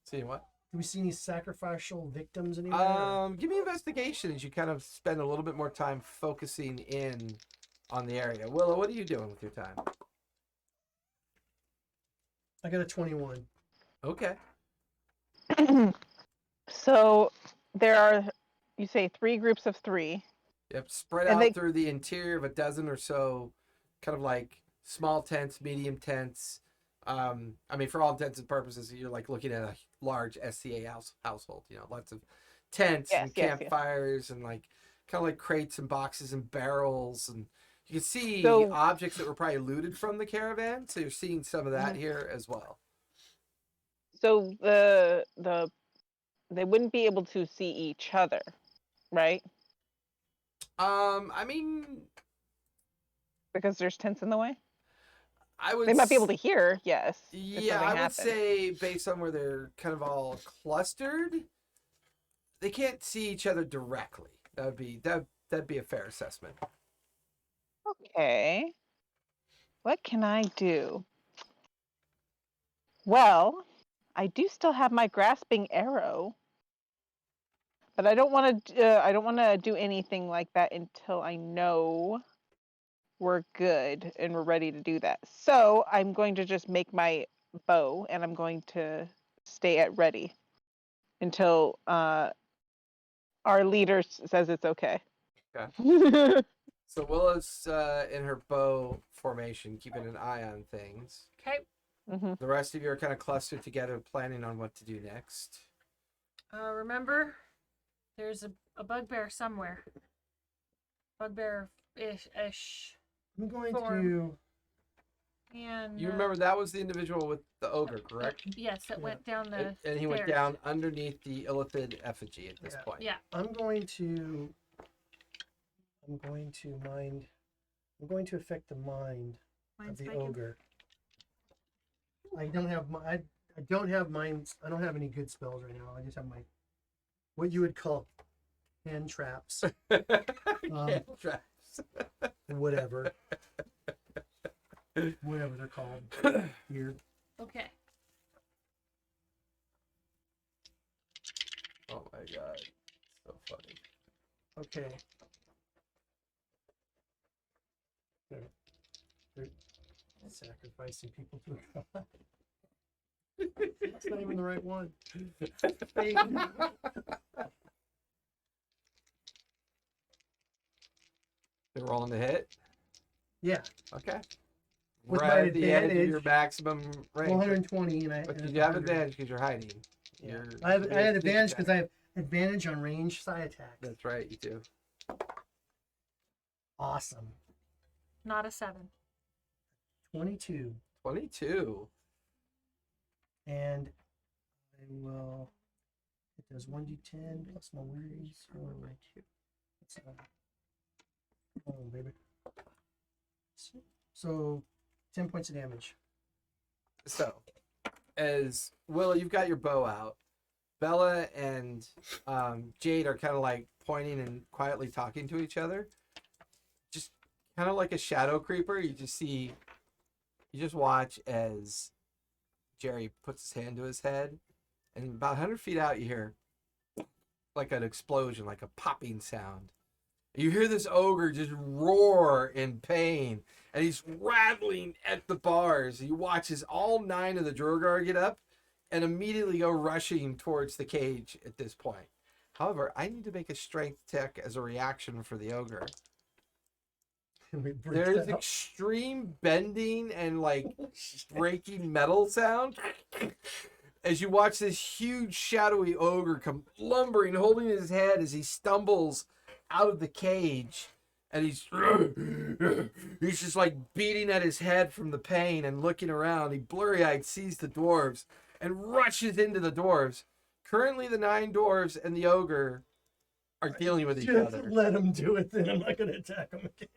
See what? Do we see any sacrificial victims anywhere? Give me investigation as you kind of spend a little bit more time focusing in on the area. Willow, what are you doing with your time? I got a 21. Okay. So there are, you say 3 groups of 3. Yep, spread And out they- through the interior of a dozen or so, kind of like small tents, medium tents. I mean, for all intents and purposes, you're like looking at a large SCA household. Lots of tents and Yes, yes. campfires and like kind of like crates and boxes and barrels, and you can see So- objects that were probably looted from the caravan. So you're seeing some of that here as well. So they wouldn't be able to see each other, right? I mean, Because there's tents in the way. I would. They might be able s- to hear, yes. if Yeah, something I would happened. say based on where they're kind of all clustered, they can't see each other directly. That'd be a fair assessment. Okay. What can I do? Well, I do still have my grasping arrow, but I don't want to. I don't want to do anything like that until I know we're good and we're ready to do that. So I'm going to just make my bow, and I'm going to stay at ready until Our leader says it's okay. Okay. So Willa's in her bow formation, keeping an eye on things. Okay. hmm The rest of you are kind of clustered together, planning on what to do next. Remember, there's a bugbear somewhere. Bugbear-ish. I'm going Form. to. And You remember that was the individual with the ogre, correct? yes, that Yeah. went down the And he went stairs. down underneath the illithid effigy at this Yeah. point. Yeah. I'm going to mind. I'm going to affect the mind Mind of the spiking? ogre. I don't have my. I don't have minds. I don't have any good spells right now. I just have my, what you would call, hand traps, Can't traps. whatever, whatever they're called. Here. Okay. Oh my god, so funny. Okay. They're sacrificing people to a god. That's not even the right one. Hey, They're rolling the hit. yeah, Okay. With right my at the edge of advantage, your maximum range. 120, and I. But and you have 100. advantage because you're hiding. Yeah. You're, I had you're advantage sneak because I have advantage on range side attacks. That's right, you do. Awesome. Not a 7. 22. 22. And I will. It does 1d10 plus my worries. Oh, baby. So, 10 points of damage. So, as Willa, you've got your bow out. Bella and Jade are kind of like pointing and quietly talking to each other. Just kind of like a shadow creeper. You just watch as Jerry puts his hand to his head, and about 100 feet out, you hear like an explosion, like a popping sound. You hear this ogre just roar in pain, and he's rattling at the bars. You watch as all 9 of the Drogar get up and immediately go rushing towards the cage at this point. However, I need to make a strength check as a reaction for the ogre. We break There's that up. extreme bending and like breaking metal sound as you watch this huge shadowy ogre come lumbering, holding his head as he stumbles out of the cage, and he's just like beating at his head from the pain and looking around. He blurry-eyed sees the dwarves and rushes into the dwarves. Currently, the 9 dwarves and the ogre are dealing with each Just other. let them do it, then I'm not going to attack them again.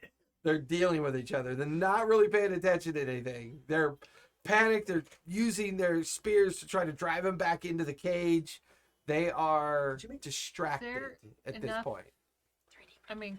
They're dealing with each other. They're not really paying attention to anything. They're panicked. They're using their spears to try to drive him back into the cage. They are distracted There at this enough- point.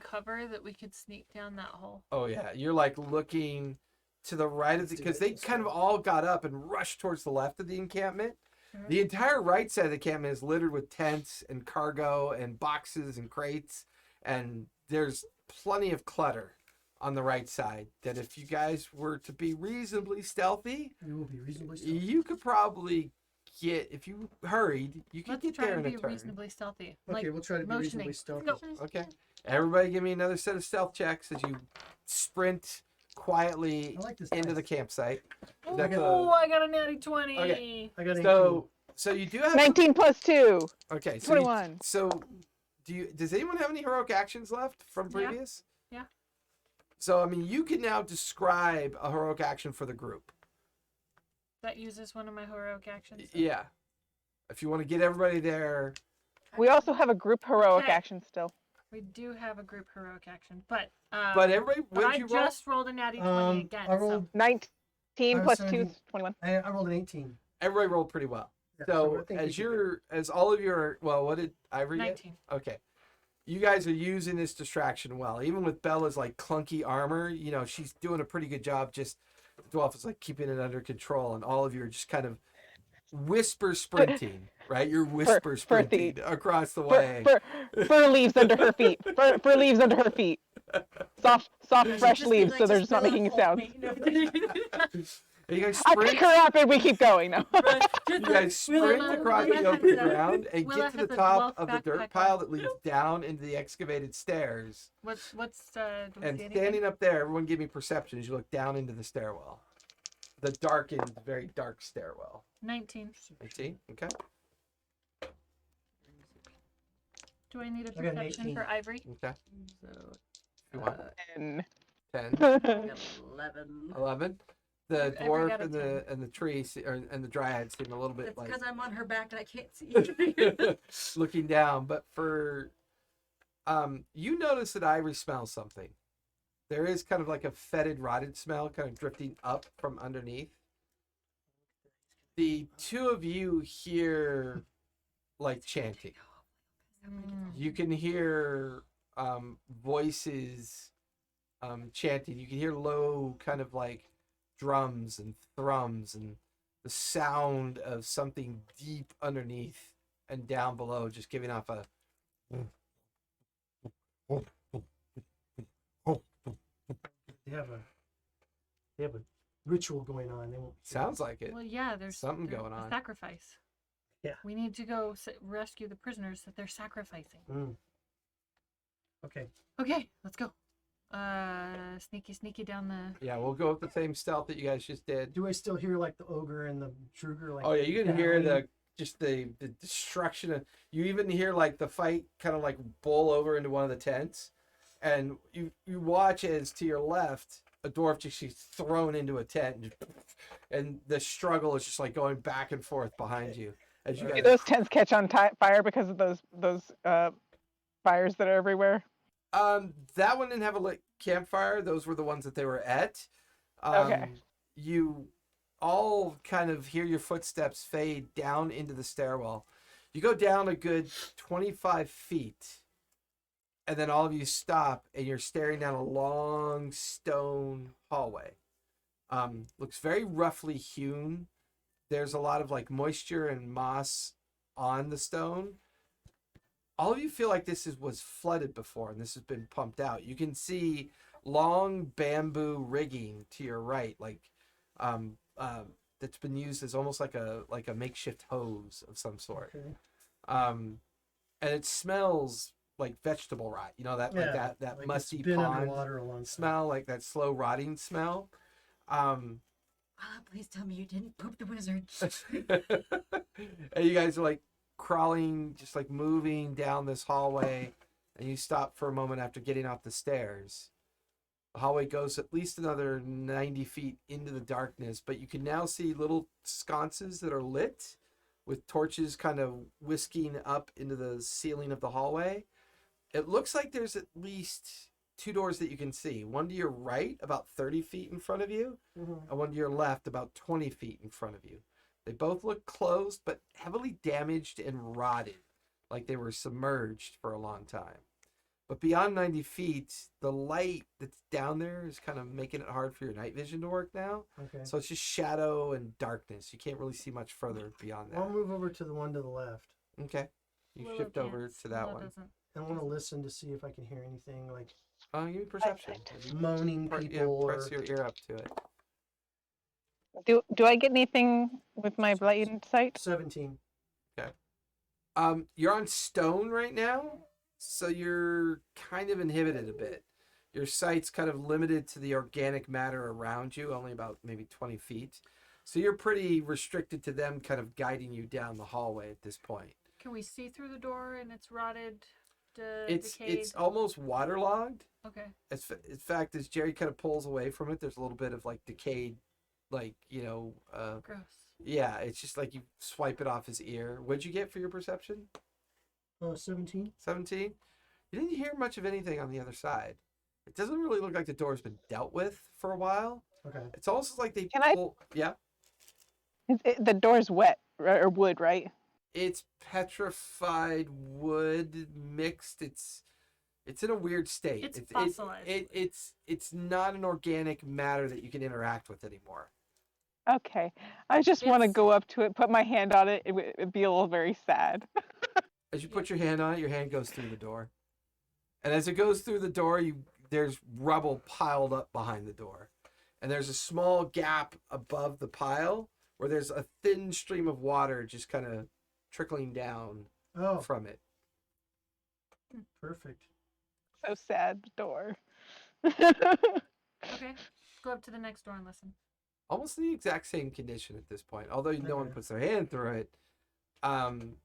Cover that we could sneak down that hole. Oh yeah, you're like looking to the right of the, because they kind of all got up and rushed towards the left of the encampment. Mhm. The entire right side of the encampment is littered with tents and cargo and boxes and crates, and there's plenty of clutter on the right side. That if you guys were to be reasonably stealthy, We will be reasonably stealthy. you could probably get, if you hurried, you could Let's get try there and in a be turn. reasonably stealthy. Okay, Like we'll try to be motioning. reasonably stealthy. No. Okay, everybody, give me another set of stealth checks as you sprint quietly I like this. into dice. the campsite. Oh, That's I got a natty 20. Okay. I got 18. So you do have 19 plus 2. okay. So 21. does anyone have any heroic actions left from Yeah. previous? Yeah. So I mean, you can now describe a heroic action for the group. That uses one of my heroic actions. Yeah. If you want to get everybody there, We also have a group heroic Okay. action still. We do have a group heroic action, but everybody, but what I did you roll? just rolled a natty 20 again. I rolled. 19 I plus was 2 17. is 21. I rolled an 18. Everybody rolled pretty well. Yeah, So I think we as can do it. as all of your, well, what did Ivory So get? 19. Okay. You guys are using this distraction well. Even with Bella's like clunky armor, you know, she's doing a pretty good job. Just the dwarf is like keeping it under control, and all of you are just kind of whisper sprinting, right? You're whisper sprinting across the way. Fur leaves under her feet. Fur leaves under her feet. Soft, Does it fresh just leaves, like so to they're just not spill making out a sound. paint and everything? And you guys I pick sprint. her up and we keep going. No. You guys sprint Willa- across Willa the has open the- ground and Willa get to has the the top dwarf of the dirt backpack pile on. that leads down into the excavated stairs. Do we And see anything? standing up there, everyone give me perception as you look down into the stairwell. The darkened, very dark stairwell. 19. 18, okay. Do I need a I got an perception 18. for Ivory? Okay. So, You want And 10, I got 11. 11. The Ivory dwarf got a and the tree and the dryad seem a little bit That's like because I'm on her back and I can't see. looking down. But for you notice that Ivory smells something. There is kind of like a fetid, rotted smell kind of drifting up from underneath. The two of you hear like chanting. You can hear voices chanting. You can hear low kind of like drums and thrums and the sound of something deep underneath and down below just giving off a They have a ritual going on. They won't. sounds like it. Well, yeah, there's Something there's going a on. sacrifice. Yeah. We need to go rescue the prisoners that they're sacrificing. Mm. Okay. Okay, let's go. Sneaky down the. Yeah, we'll go with the same stealth that you guys just did. Do I still hear like the ogre and the Druger? Like, Oh yeah, you can hear bowing? the destruction of. You even hear like the fight kind of like bowl over into one of the tents, and you watch as to your left a dwarf just gets thrown into a tent, and the struggle is just like going back and forth behind you as you do guys. those tents catch on fire because of those fires that are everywhere? That one didn't have a lit campfire. Those were the ones that they were at. Okay. You all kind of hear your footsteps fade down into the stairwell. You go down a good 25 feet, and then all of you stop, and you're staring down a long stone hallway. Looks very roughly hewn. There's a lot of like moisture and moss on the stone. All of you feel like was flooded before, and this has been pumped out. You can see long bamboo rigging to your right, like that's been used as almost like a makeshift hose of some sort. Okay. And it smells like vegetable rot. You know that like that like it's musty been pond underwater a long time. smell, like that slow rotting smell. Please tell me you didn't poop the wizard. And you guys are like crawling, just like moving down this hallway, and you stop for a moment after getting off the stairs. The hallway goes at least another 90 feet into the darkness, but you can now see little sconces that are lit with torches kind of whisking up into the ceiling of the hallway. It looks like there's at least two doors that you can see. One to your right, about 30 feet in front of you, Mhm. and one to your left, about 20 feet in front of you. They both look closed, but heavily damaged and rotted, like they were submerged for a long time. But beyond 90 feet, the light that's down there is kind of making it hard for your night vision to work now. Okay. So it's just shadow and darkness. You can't really see much further beyond I'll that. move over to the one to the left. Okay. You Willow shift over can't. to that Willow one. doesn't. I want to listen to see if I can hear anything like Give me perception. moaning people Press or. your ear up to it. Do I get anything with my blind sight? 17. You're on stone right now, so you're kind of inhibited a bit. Your sight's kind of limited to the organic matter around you, only about maybe 20 feet. So you're pretty restricted to them kind of guiding you down the hallway at this point. Can we see through the door and it's rotted, It's decayed? almost waterlogged. Okay. In fact, as Jerry kind of pulls away from it, there's a little bit of like decayed, like, Gross. yeah, it's just like you swipe it off his ear. What'd you get for your perception? 17. 17? You didn't hear much of anything on the other side. It doesn't really look like the door's been dealt with for a while. Okay. It's almost like they Can I- pull. Yeah. The door's wet or wood, right? It's petrified wood mixed. It's in a weird state. It's fossilized. It's not an organic matter that you can interact with anymore. Okay. I just want to It's- go up to it, put my hand on it. It'd be a little very sad. As you put your hand on it, your hand goes through the door. And as it goes through the door, there's rubble piled up behind the door. and there's a small gap above the pile where there's a thin stream of water just kind of trickling down Oh, from it. perfect. So sad door. Okay, go up to the next door and listen. Almost the exact same condition at this point, although no one Okay. puts their hand through it.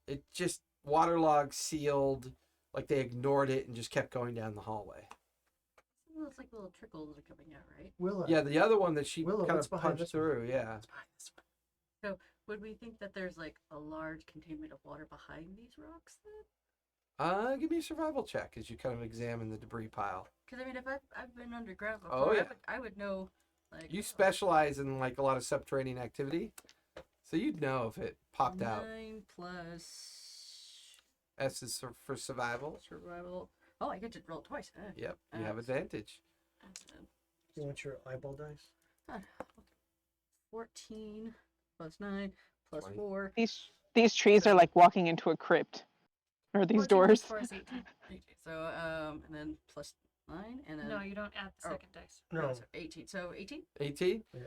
It just waterlogged, sealed, like they ignored it and just kept going down the hallway. It looks like little trickles are coming out, right? Willa. Yeah, the other one that she Willow, kind what's of behind punched this one? through. Yeah. It's behind this one. Would we think that there's like a large containment of water behind these rocks then? Give me a survival check as you kind of examine the debris pile. Because I mean, if I've been underground before, Oh, yeah. I would know. Like You specialize in like a lot of subterranean activity, so you'd know if it popped out. 9 plus S is for survival. survival. Oh, I get to roll twice. Yep, you have advantage. You want your eyeball dice? 14 plus 9 plus 20. 4. These trees are like walking into a crypt, or these 14 plus doors. 4 is 18. 18. So and then plus 9 and then No, you don't add the Oh. second dice. No. so 18. So 18. 18? Yeah.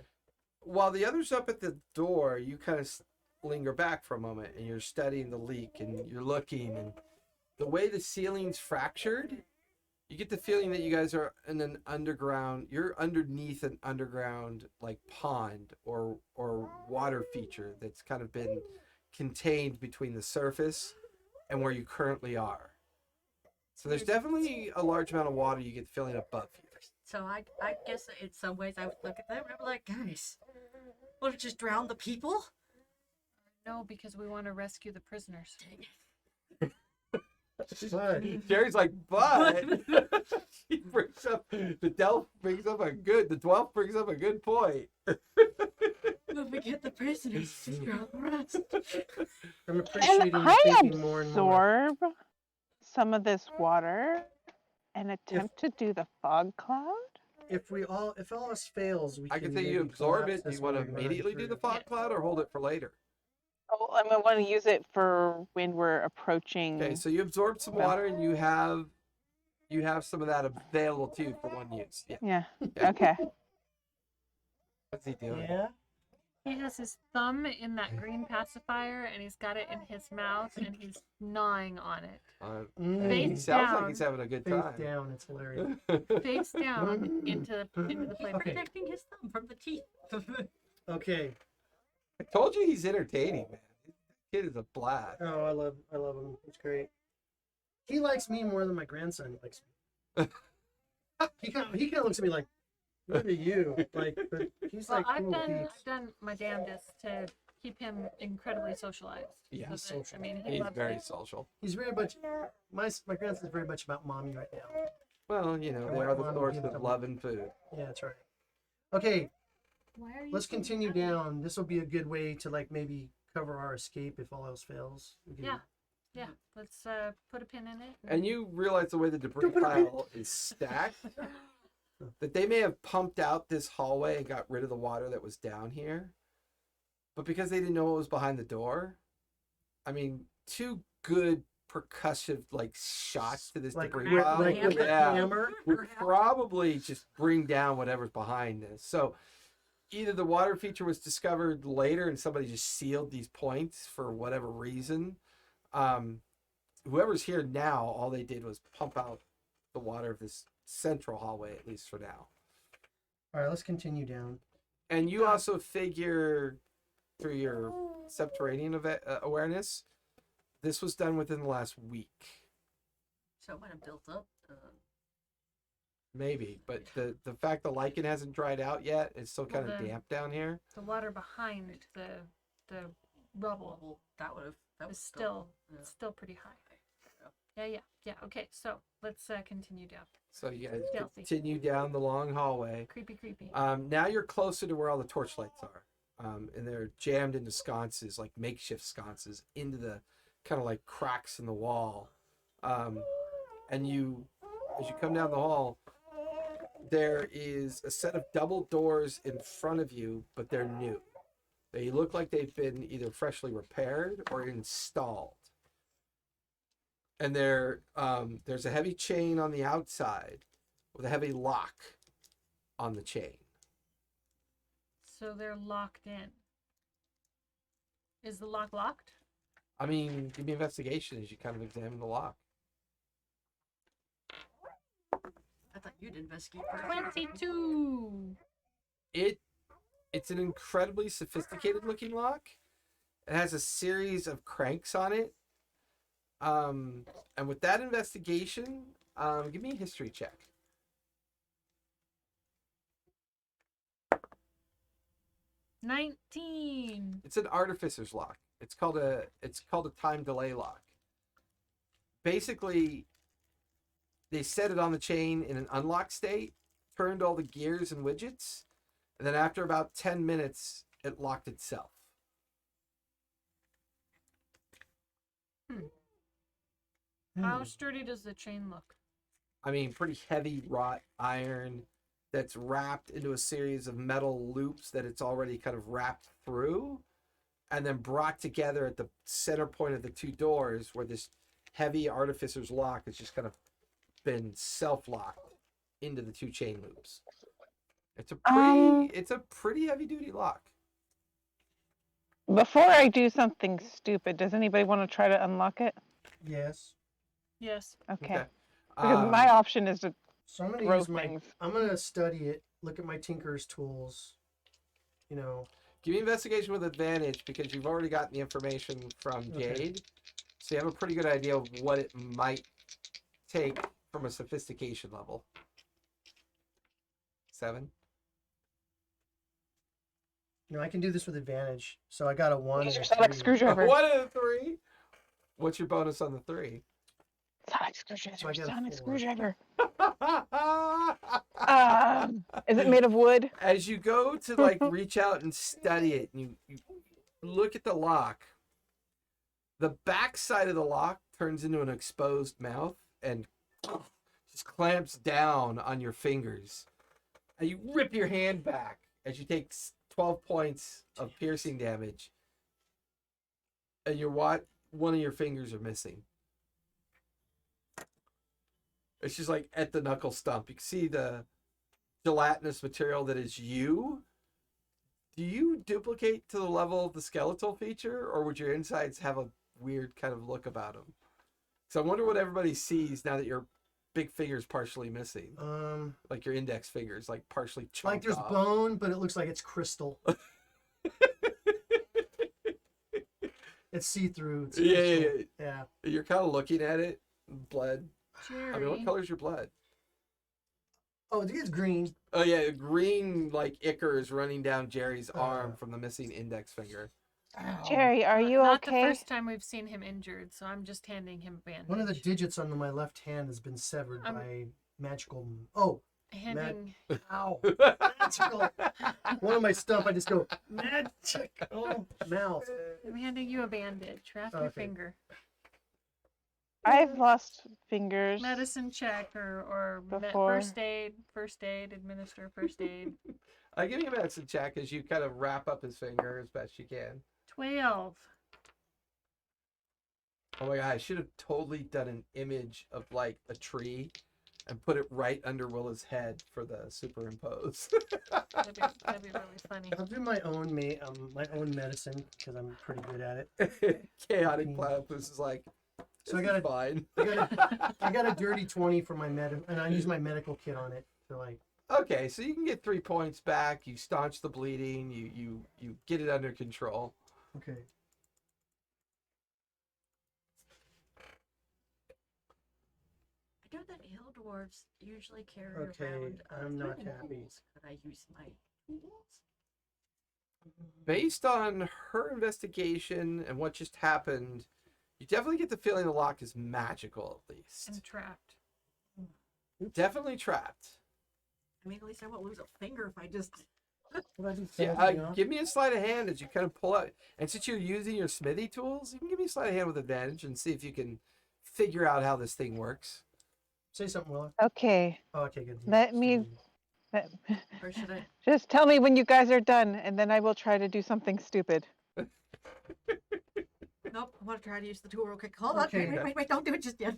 While the other's up at the door, you kind of linger back for a moment and you're studying the leak and you're looking, and the way the ceiling's fractured, you get the feeling that you guys are in an underground, you're underneath an underground like pond or water feature that's kind of been contained between the surface and where you currently are. So there's definitely a large amount of water you get the feeling above you. So I guess in some ways I would look at that and I'm like, guys, what, just drown the people? No, because we want to rescue the prisoners. But Jerry's like, but he brings up the dwarf brings up a good point. When we get the prisoners, just drown the rest. I'm And appreciating you I thinking more and more. absorb some of this water and attempt to do the fog cloud. If all else fails, we I can can say you maybe absorb collapse it. Do this you want to while we run immediately do the through. fog cloud or hold it for later? Oh, I'm gonna want to use it for when we're approaching. Okay, so you absorb some Well. water and you have some of that available too for one use. Yeah. Yeah. Okay. What's he doing? Yeah. He has his thumb in that green pacifier and he's got it in his mouth and he's gnawing on it. He Face sounds like down. he's having a good Face time. down. It's hilarious. Face down into the flame. Okay. Protecting his thumb from the teeth. Okay. I told you he's entertaining, man. This kid is a blast. Oh, I love him. He's great. He likes me more than my grandson likes me. he kind of looks at me like, "What are you?" Like, but he's Well, like, I've cool done peeps. I've done my damnedest to keep him incredibly socialized. Yeah, so that- I mean, he He's loves very it. social. He's very much. My grandson's very much about mommy right now. Well, you know, I they want are the mom to source give of them- love and food. Yeah, that's right. Okay, Why are you let's so continue happy? down. This will be a good way to like maybe cover our escape if all else fails. We can- Yeah. Yeah, let's put a pin in it. And you realize the way the debris Don't put a pin- pile is stacked, that they may have pumped out this hallway and got rid of the water that was down here. But because they didn't know what was behind the door, I mean, two good percussive like shots to this Like debris with, pile. like with a yeah, hammer. would probably just bring down whatever's behind this. So either the water feature was discovered later and somebody just sealed these points for whatever reason. Whoever's here now, all they did was pump out the water of this central hallway, at least for now. All right, let's continue down. And you also figure through your subterranean awareness, this was done within the last week. So it might have built up. Maybe, but the fact the lichen hasn't dried out yet, it's still kind of the- damp down here. The water behind the rubble Well, that would have. That is was still Yeah. still pretty high. Yeah. Okay, so let's continue down. So you guys Stealthy. continue down the long hallway. Creepy. Now you're closer to where all the torchlights are, and they're jammed into sconces, like makeshift sconces, into the kind of like cracks in the wall. And you, as you come down the hall, there is a set of double doors in front of you, but they're new. They look like they've been either freshly repaired or installed. And there's a heavy chain on the outside with a heavy lock on the chain. So they're locked in. Is the lock locked? I mean, give me investigation as you kind of examine the lock. I thought you'd investigate first. 22. It's an incredibly sophisticated looking lock. It has a series of cranks on it. And with that investigation, give me a history check. 19. It's an artificer's lock. It's called a time delay lock. Basically, they set it on the chain in an unlocked state, turned all the gears and widgets, and then after about 10 minutes, it locked itself. How sturdy does the chain look? I mean, pretty heavy wrought iron that's wrapped into a series of metal loops that it's already kind of wrapped through, and then brought together at the center point of the two doors where this heavy artificer's lock has just kind of been self-locked into the two chain loops. It's a pretty heavy duty lock. Before I do something stupid, does anybody want to try to unlock it? Yes. Yes. Okay. Because my option is to So I'm gonna throw use my. things. I'm gonna study it. Look at my tinker's tools. You know. Give me investigation with advantage because you've already gotten the information from Okay. Jade. So you have a pretty good idea of what it might take from a sophistication level. 7. No, I can do this with advantage. So I got a 1 Use and your a sonic 3. screwdriver. 1 and a 3. What's your bonus on the 3? Sonic screwdriver. So I got a Sonic 4. screwdriver. Is it made of wood? As you go to like reach out and study it, and you look at the lock, the back side of the lock turns into an exposed mouth and just clamps down on your fingers. And you rip your hand back as you take 12 points of piercing damage. And one of your fingers are missing. It's just like at the knuckle stump. You can see the gelatinous material that is you. Do you duplicate to the level of the skeletal feature, or would your insides have a weird kind of look about them? So I wonder what everybody sees now that your big finger's partially missing. Like your index finger's like partially chopped Like there's off. bone, but it looks like it's crystal. It's see-through. It's Yeah. crystal. Yeah. You're kind of looking at it. Blood. Jerry. I mean, what color's your blood? Oh, I think it's green. Oh yeah, green like ichor is running down Jerry's arm from the missing index finger. Ow. Jerry, are you Not okay? the first time we've seen him injured, so I'm just handing him a bandage. One of the digits on my left hand has been severed I'm- by magical. Oh, handing. ow! Magical. One of my stuff, I just go magic. Oh, mouth. I'm handing you a bandage. Wrap your Okay. finger. I've lost fingers. Medicine check or Before. first aid. Administer first aid. I give you a medicine check as you kind of wrap up his finger as best you can. 12. Oh my god, I should have totally done an image of like a tree and put it right under Willa's head for the superimpose. That'd be really funny. I'll do my own medicine because I'm pretty good at it. Chaotic platypus is like, So this I got is fine. I got a dirty 20 for my and I use my medical kit on it. So like, Okay, so you can get 3 points back. You staunch the bleeding. You get it under control. okay. I know that hill dwarves usually carry Okay, around I'm not wooden happy. tools. Could I use my tools? Based on her investigation and what just happened, you definitely get the feeling the lock is magical, at least. And trapped. Definitely trapped. I mean, at least I won't lose a finger if I just. What do I do? Yeah, Throw everything off? give me a sleight of hand as you kind of pull out. And since you're using your smithy tools, you can give me a sleight of hand with advantage and see if you can figure out how this thing works. Say something, Willa. Okay. Oh, okay, good. Let me- Or should I? Just tell me when you guys are done, and then I will try to do something stupid. Nope. I want to try to use the tool real quick. Hold on. Okay. Wait. Don't do it just yet.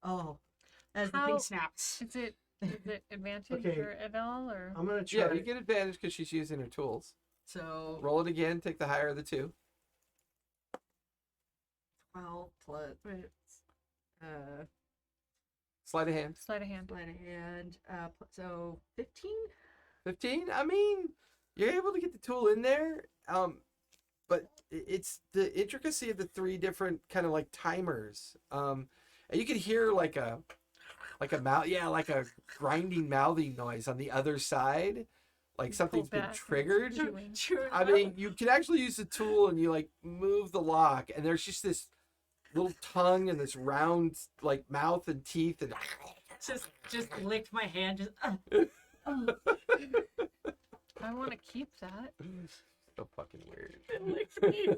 Oh, as the How- thing snaps. Is it Is it advantage Okay. or at all, or I'm gonna try. Yeah, you get advantage because she's using her tools. So Roll it again. Take the higher of the two. 12 plus Sleight of hand. sleight of hand? sleight of hand. So 15. 15. I mean, you're able to get the tool in there. But it's the intricacy of the three different kind of like timers. And you could hear like a mouth, yeah, like a grinding mouthing noise on the other side, like something's been back. triggered. Chewing I mean, you can actually use the tool and you like move the lock, and there's just this little tongue and this round like mouth and teeth, and just licked my hand. Just I want to keep that. so fucking weird. it licked me.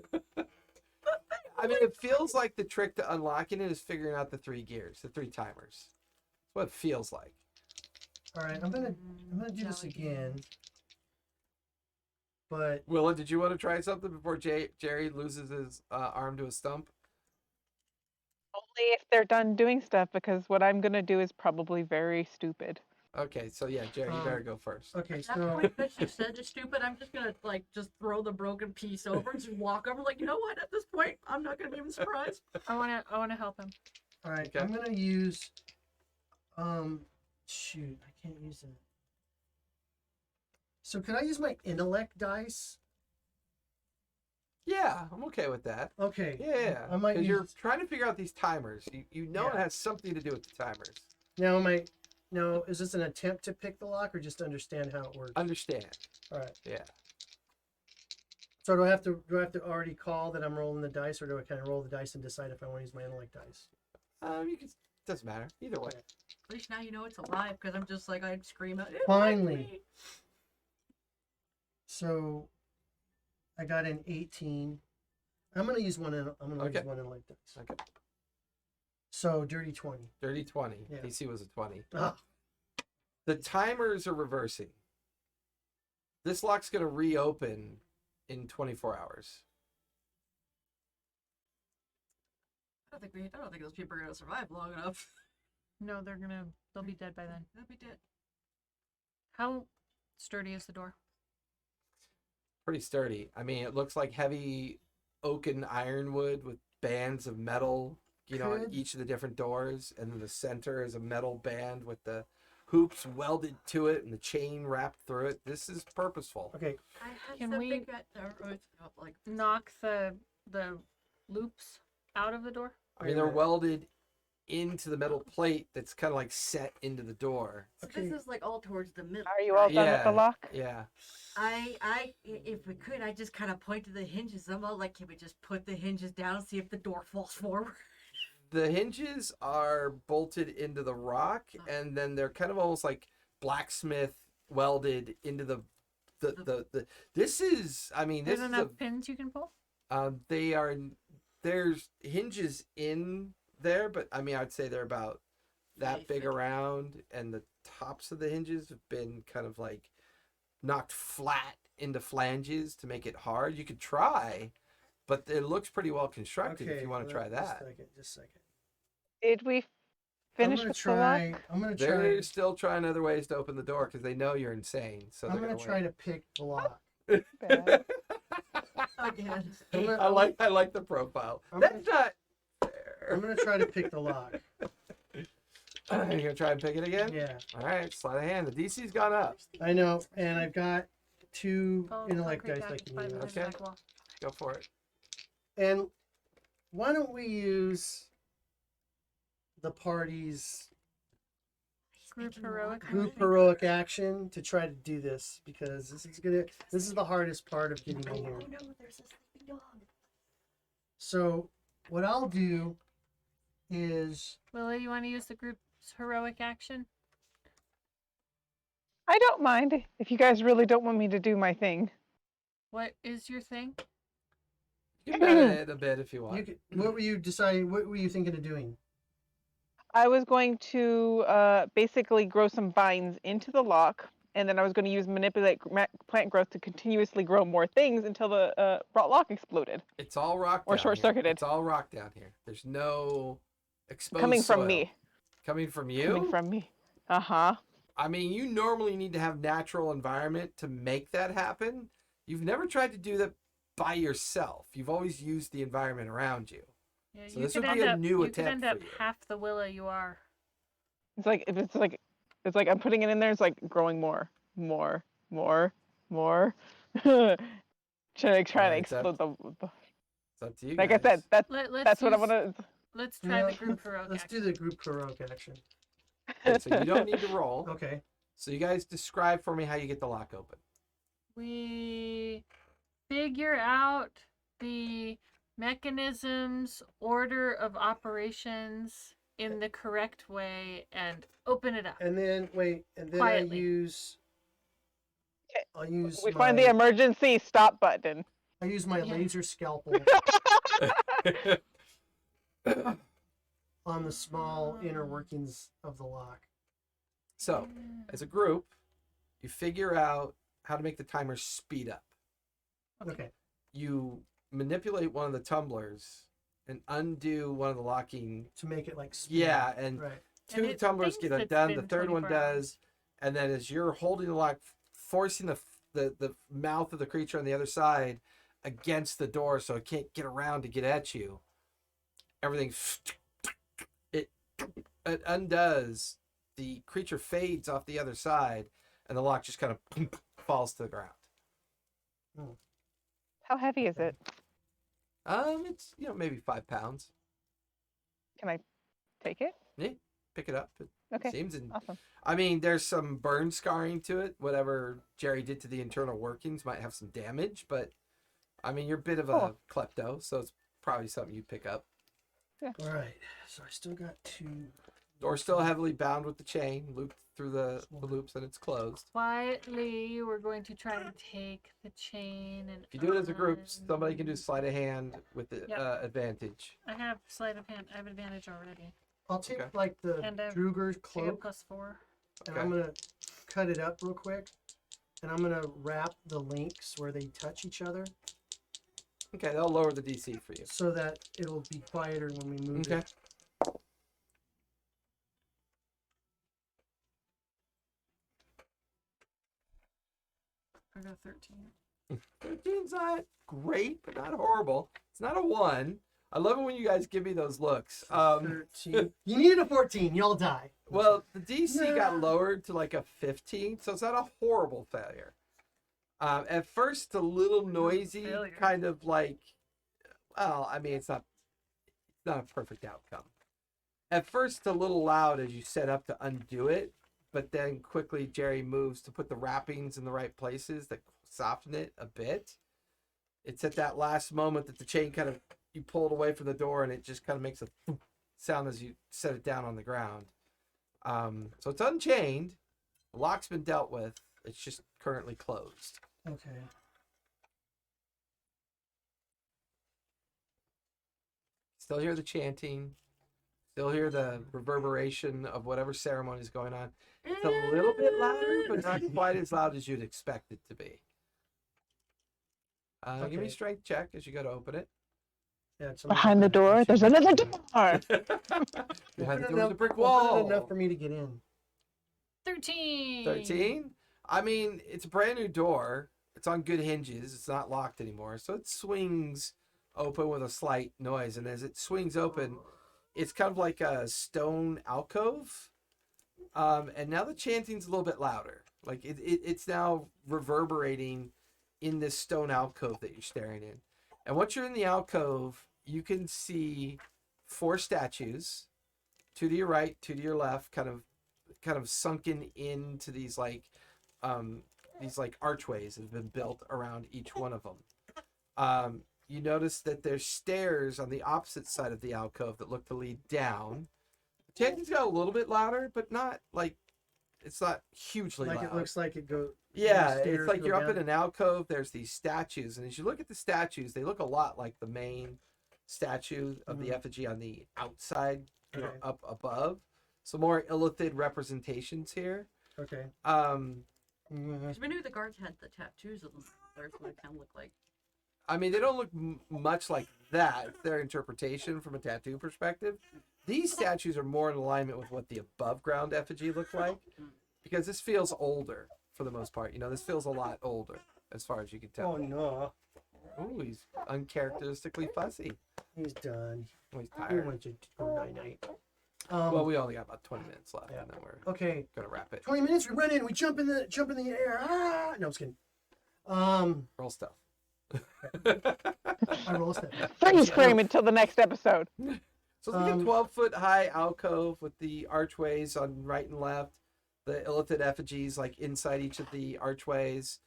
I mean, it feels like the trick to unlocking it is figuring out the 3 gears, the 3 timers. That's what it feels like. All right, I'm gonna do this again. But Willa, did you want to try something before Jerry loses his arm to a stump? Only if they're done doing stuff, because what I'm gonna do is probably very stupid. Okay, so yeah, Jerry, you better go first. okay, At that so point that she said it's stupid, I'm just gonna like just throw the broken piece over and just walk over. Like, you know what? At this point, I'm not gonna be even surprised. I want to help him. all right, Okay. I'm gonna use. Shoot, I can't use it. So could I use my intellect dice? Yeah, I'm okay with that. Okay. Yeah, I might because use. you're trying to figure out these timers. You know it Yeah. has something to do with the timers. Now, is this an attempt to pick the lock or just to understand how it works? Understand? All right. Yeah. So do I have to already call that I'm rolling the dice, or do I kind of roll the dice and decide if I want to use my intellect dice? You can. Doesn't matter either way. At least now you know it's alive, because I'm just like I'd scream out. Finally. So I got an 18. I'm gonna use one. I'm gonna Okay. use one intellect dice. Okay. So dirty 20. Dirty 20. Yeah. DC was a 20. Ah, The timers are reversing. This lock's gonna reopen in 24 hours. I don't think those people are gonna survive long enough. No, they'll be dead by then. They'll be dead. How sturdy is the door? Pretty sturdy. I mean, it looks like heavy oaken ironwood with bands of metal, on Could- each of the different doors, and then the center is a metal band with the hoops welded to it and the chain wrapped through it. This is purposeful. okay. I had Can something we that like Knock the loops out of the door? I mean, they're welded into the metal plate that's kind of like set into the door. so Okay. this is like all towards the middle. Are you all right? done with the lock? Yeah. If we could, I just kind of point to the hinges. I'm all like, can we just put the hinges down and see if the door falls forward? The hinges are bolted into the rock, and then they're kind of almost like blacksmith welded into the this is, I mean, There's this is enough pins you can pull? there's hinges in there, but I mean, I'd say they're about that Eight big feet. around, and the tops of the hinges have been kind of like knocked flat into flanges to make it hard. You could try, but it looks pretty well constructed if you want to try that. Just a second. Did we finish with the lock? I'm gonna They're try. still trying other ways to open the door because they know you're insane. So I'm they're gonna try to pick the lock. Bad. Again. I'm gonna, I like the profile. I'm That's not I'm fair. gonna try to pick the lock. You're gonna try and pick it again? Yeah, All right, sleight of hand. The DC's gone up. I know, and I've got 2 Follow the intellect concrete dice I pad can by the use. Okay. back wall. Go for it. And why don't we use the party's Group heroic. heroic action to try to do this, because this is the hardest part of getting in here. Oh no, there's a sleeping dog. So what I'll do is Willie, you want to use the group's heroic action? I don't mind if you guys really don't want me to do my thing. What is your thing? You can bet it a bit if you want. what were you deciding? What were you thinking of doing? I was going to basically grow some vines into the lock, and then I was going to use manipulate plant growth to continuously grow more things until the lock exploded. It's all rock Or down short-circuited. here. It's all rock down here. There's no exposed Coming from soil. me. Coming from you? Coming from me. Uh-huh. I mean, you normally need to have natural environment to make that happen. You've never tried to do that by yourself. You've always used the environment around you. Yeah, So you this could would end be a up, new you could attempt end up for you. half the Willa you are. It's like if it's like I'm putting it in there. It's like growing more. Trying to Alright, explode the. It's up to you Like guys. I said, Let's that's what I use- want to. Let's try No, the group heroic Let's action. do the group heroic action. Okay, so you don't need to roll. Okay. So you guys describe for me how you get the lock open. We figure out the mechanisms, order of operations in the correct way, and open it up. And then wait, and then Quietly. I'll use We find the emergency stop button. I use my Yeah. laser scalpel on the small inner workings of the lock. So, as a group, you figure out how to make the timer speed up. Okay. You manipulate one of the tumblers and undo one of the locking. To make it like speed. Yeah, and Right. two And it tumblers thinks get it's undone. The been third one 24 hours. does, and then as you're holding the lock, forcing the mouth of the creature on the other side against the door, so it can't get around to get at you. Everything it undoes. The creature fades off the other side, and the lock just kind of falls to the ground. How heavy is it? It's maybe 5 pounds. Can I take it? Yeah, pick it up. It Okay. seems in. Awesome. I mean, there's some burn scarring to it. Whatever Jerry did to the internal workings might have some damage, but I mean, you're a bit of a klepto, so it's probably something you pick up. All right. So I still got 2. Door's still heavily bound with the chain, looped through the loops, and it's closed. Quietly, we're going to try and take the chain and. If you do it as a group, somebody can do sleight of hand with the Yep. advantage. I have sleight of hand. I have advantage already. I'll take Okay. like the And, Druger's I get cloak +4. and Okay. I'm gonna cut it up real quick, and I'm gonna wrap the links where they touch each other Okay, they'll lower the DC for you. so that it'll be quieter when we move Okay. it. I got 13. 13's not great, but not horrible. It's not a 1. I love it when you guys give me those looks. 13. You needed a 14. Y'all die. Well, the DC got lowered to like a 15, so it's not a horrible failure. At first, a little noisy, Failure. kind of like, well, I mean, it's not a perfect outcome. At first, a little loud as you set up to undo it, but then quickly Jerry moves to put the wrappings in the right places that soften it a bit. It's at that last moment that the chain kind of, you pull it away from the door and it just kind of makes a thump sound as you set it down on the ground. So it's unchained. The lock's been dealt with. It's just currently closed. Okay. Still hear the chanting. Still hear the reverberation of whatever ceremony is going on. It's a little bit louder, but not quite as loud as you'd expect it to be. Give me a Okay. strength check as you go to open it. Yeah, it's a Behind the little door, bit. there's another door. Behind the Open door is enough- a brick open it wall. enough for me to get in. 13. 13? I mean, it's a brand new door. It's on good hinges. It's not locked anymore. So it swings open with a slight noise. And as it swings open, it's kind of like a stone alcove. And now the chanting's a little bit louder. Like it's now reverberating in this stone alcove that you're staring in. And once you're in the alcove, you can see 4 statues, 2 to your right, 2 to your left, kind of sunken into these archways that have been built around each one of them. You notice that there's stairs on the opposite side of the alcove that look to lead down. The chanting's got a little bit louder, but not like it's not hugely Like loud. it looks like it goes. Yeah, the stairs it's like go you're up down. in an alcove. There's these statues, and as you look at the statues, they look a lot like the main statue of the Mhm. effigy on the outside, Okay. up above. So more illithid representations here. Okay. Mm-hmm. Because we knew the guards had the tattoos of them. That's what it kind of looked like. I mean, they don't look much like that. It's their interpretation from a tattoo perspective. These statues are more in alignment with what the above ground effigy looked like, because this feels older for the most part. You know, this feels a lot older as far as you can tell. Oh no, Ooh, he's uncharacteristically fussy. he's done. Oh, he's He tired. went to go night night. Well, we only got about 20 minutes left, Yeah. and then we're Okay, gonna wrap it. 20 minutes. We run in. We jump in the air. Ah! No, I'm just kidding. Roll stuff. I roll a step. Freeze frame until the next episode. So it's like a 12-foot high alcove with the archways on right and left, the illithid effigies like inside each of the archways,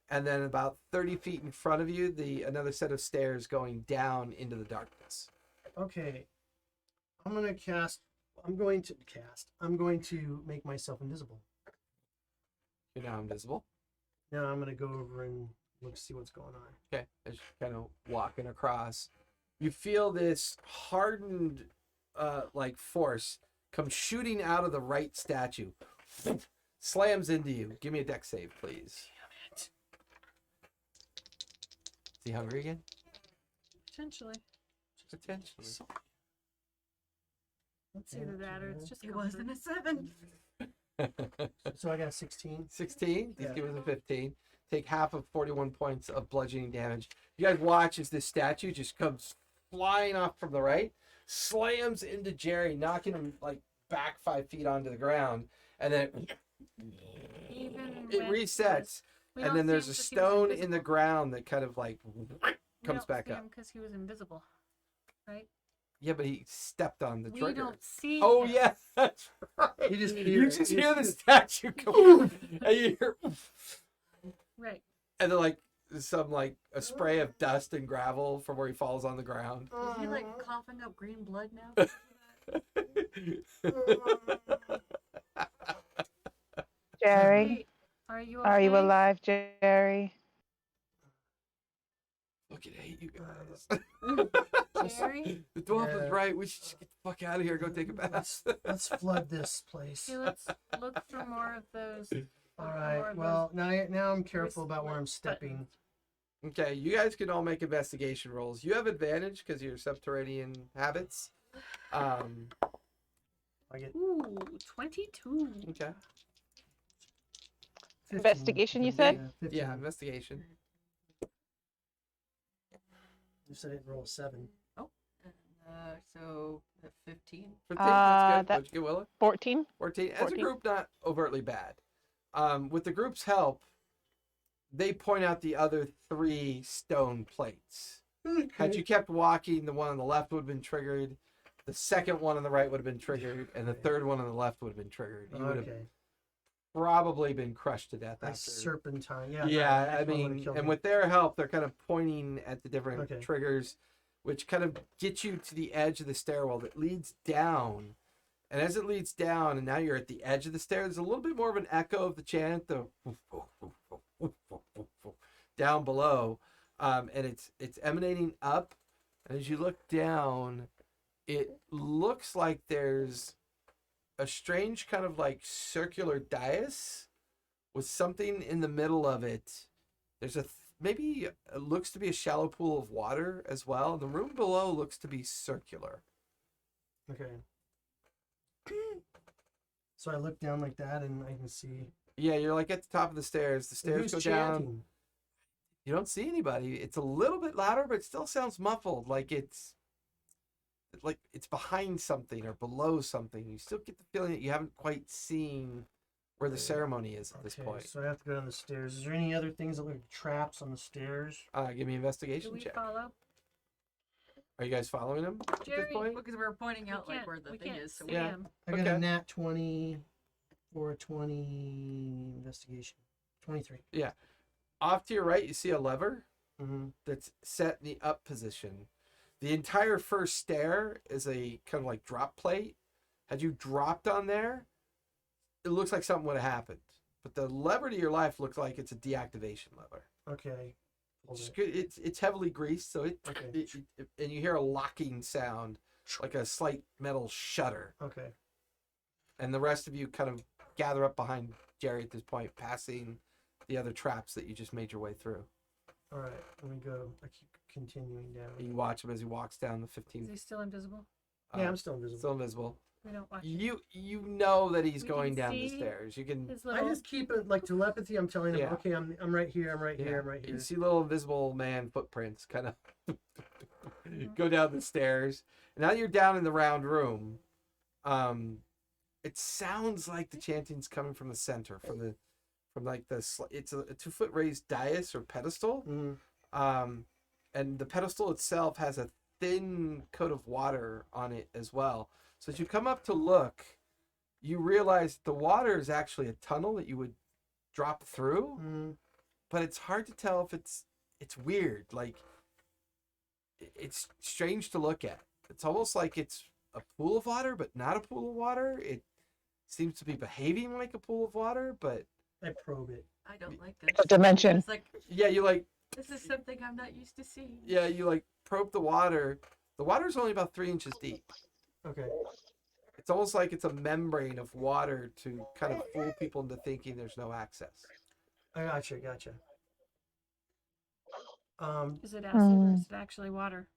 and then about 30 feet in front of you, another set of stairs going down into the darkness. Okay, I'm going to make myself invisible. You're now invisible. Now I'm going to go over and see what's going on. Okay, as you're kind of walking across, you feel this hardened, like force come shooting out of the right statue, slams into you. Give me a dex save, please. Damn it. Is he hungry again? Potentially. Potentially. It's either that or it's just It comfort. wasn't a 7. So I got a 16. 16. Yeah. These give us a 15. Take half of 41 points of bludgeoning damage. You guys watch as this statue just comes flying off from the right, slams into Jerry, knocking him like back 5 feet onto the ground, and then Even it when resets. we And don't then see there's him a 'cause he was stone in the invisible. ground that kind of like comes back up. because he was invisible, right? Yeah, but he stepped on the We trigger. don't see. Oh him. yeah, that's right. You just you just hear the statue come, and you hear, Right. and then like some like a spray of dust and gravel from where he falls on the ground. Is he like coughing up green blood now? Jerry, Hey, are you okay? are you alive, Jerry? Fucking hate you guys. Jerry? The dwarf Yeah. was right. We should just get the fuck out of here. Go take a bath. Let's flood this place. Okay, let's look for more of those. All more right. of Well, now I'm those careful about where I'm buttons. stepping. Okay, you guys can all make investigation rolls. You have advantage because of your subterranean habits. I get Ooh, 22. Okay. 15. Investigation, you said? Yeah, 15. Yeah, investigation. You said I didn't roll a 7. So 15. 15, that's good. that- What'd you get, Willa? 14? 14. As a 14. group, not overtly bad. With the group's help, they point out the other 3 stone plates. Had you kept walking, the one on the left would have been triggered, the second one on the right would have been triggered, and the third one on the left would have been triggered. You would have Okay. probably been crushed to death Like after. serpentine. Yeah. Yeah, that I one would've mean, killed and me. with their help, they're kind of pointing at the different Okay. triggers, which kind of get you to the edge of the stairwell that leads down. And as it leads down, and now you're at the edge of the stair, there's a little bit more of an echo of the chant, the down below, and it's emanating up. And as you look down, it looks like there's a strange kind of like circular dais with something in the middle of it. There's maybe it looks to be a shallow pool of water as well. The room below looks to be circular. Okay. So I look down like that and I can see. Yeah, you're like at the top of the stairs. The stairs Who's go down. chanting? You don't see anybody. It's a little bit louder, but it still sounds muffled, like it's behind something or below something. You still get the feeling that you haven't quite seen where the ceremony is at this Okay, point. so I have to go down the stairs. Is there any other things that look like traps on the stairs? Give me an Do investigation we check. follow? Are you guys following him at this Jerry, point? Because we're pointing out we like can't, where the we thing can't is. So see Yeah. him. I got Okay. a nat 20 for a 20 investigation. 23. Off to your right, you see a lever Mm-hmm. that's set in the up position. The entire first stair is a kind of like drop plate. Had you dropped on there, it looks like something would have happened. But the lever to your left looks like it's a deactivation lever. Okay. Hold It's it. good. It's heavily greased, so Okay. and you hear a locking sound, like a slight metal shutter. Okay. And the rest of you kind of gather up behind Jerry at this point, passing the other traps that you just made your way through. All right. Let me go. I keep continuing down. You watch him as he walks down the 15. Is he still invisible? Yeah, I'm still invisible. Still invisible. We don't watch it. You know that he's We going can down the see stairs. You can His I little. just keep it like telepathy. I'm telling him, Yeah. okay, I'm right here. I'm right here. I'm right here. You see little invisible man footprints kind of go down the stairs. Now you're down in the round room. It sounds like the chanting's coming from the center, from it's a 2-foot raised dais or pedestal. Mm. And the pedestal itself has a thin coat of water on it as well. So as you come up to look, you realize the water is actually a tunnel that you would drop through, Mm. but it's hard to tell if it's weird. Like, it's strange to look at. It's almost like it's a pool of water, but not a pool of water. It seems to be behaving like a pool of water, but I probe it. I don't like this. A dimension. It's like, yeah, you like this is something I'm not used to seeing. probe the water. The water's only about 3 inches deep. Okay. It's almost like it's a membrane of water to kind of fool people into thinking there's no access. I gotcha. Is it acid or is it actually water?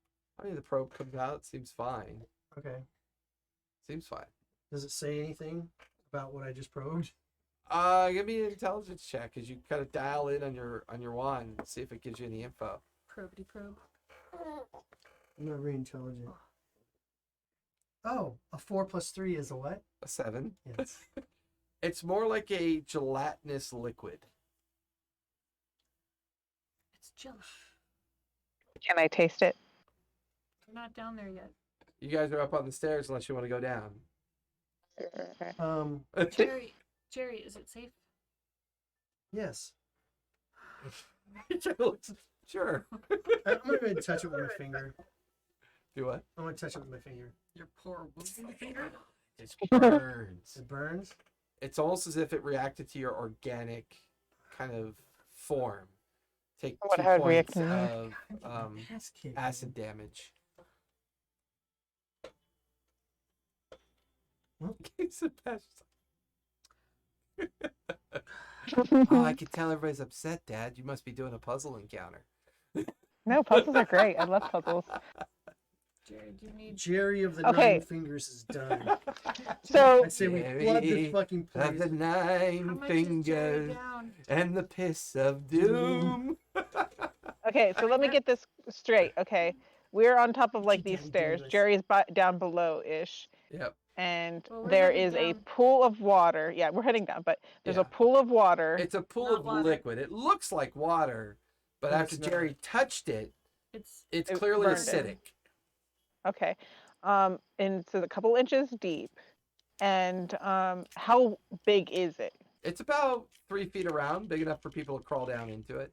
I mean, the probe comes out. Seems fine. Okay. Seems fine. Does it say anything about what I just probed? Give me an intelligence check as you kind of dial in on your wand and see if it gives you any info. Probity probe. I'm not very intelligent. Oh, a 4 + 3 is a what? A 7. Yes. It's more like a gelatinous liquid. It's jello. Can I taste it? We're not down there yet. You guys are up on the stairs unless you want to go down. Jerry, is it safe? Yes. Sure. I'm gonna go ahead and touch it with my finger. Do what? I'm gonna touch it with my finger. Your poor wounded finger. It burns. It burns. It's almost as if it reacted to your organic kind of form. Take What 2 had it points reacted to? of Ass kick. acid damage. Well. Oh, I can tell everybody's upset, Dad. You must be doing a puzzle encounter. No, puzzles are great. I love puzzles. Jerry, do you need? Jerry of the Okay. 9 fingers is done. So I say we flood this Jerry fucking of place. the 9 How much is Jerry fingers down? and the piss of doom. okay, so let me get this straight. Okay, we're on top of like these Daddy stairs. Davis. Jerry's down below ish, Yep. and Well, we're there heading is a down. pool of water. Yeah, we're heading down, but there's Yeah. a pool of water. It's a pool Not of water. liquid. It looks like water, but No, after it's not. Jerry touched it, It's it's It clearly burned it. acidic. Okay, and it's a couple inches deep. And how big is it? It's about 3 feet around, big enough for people to crawl down into it.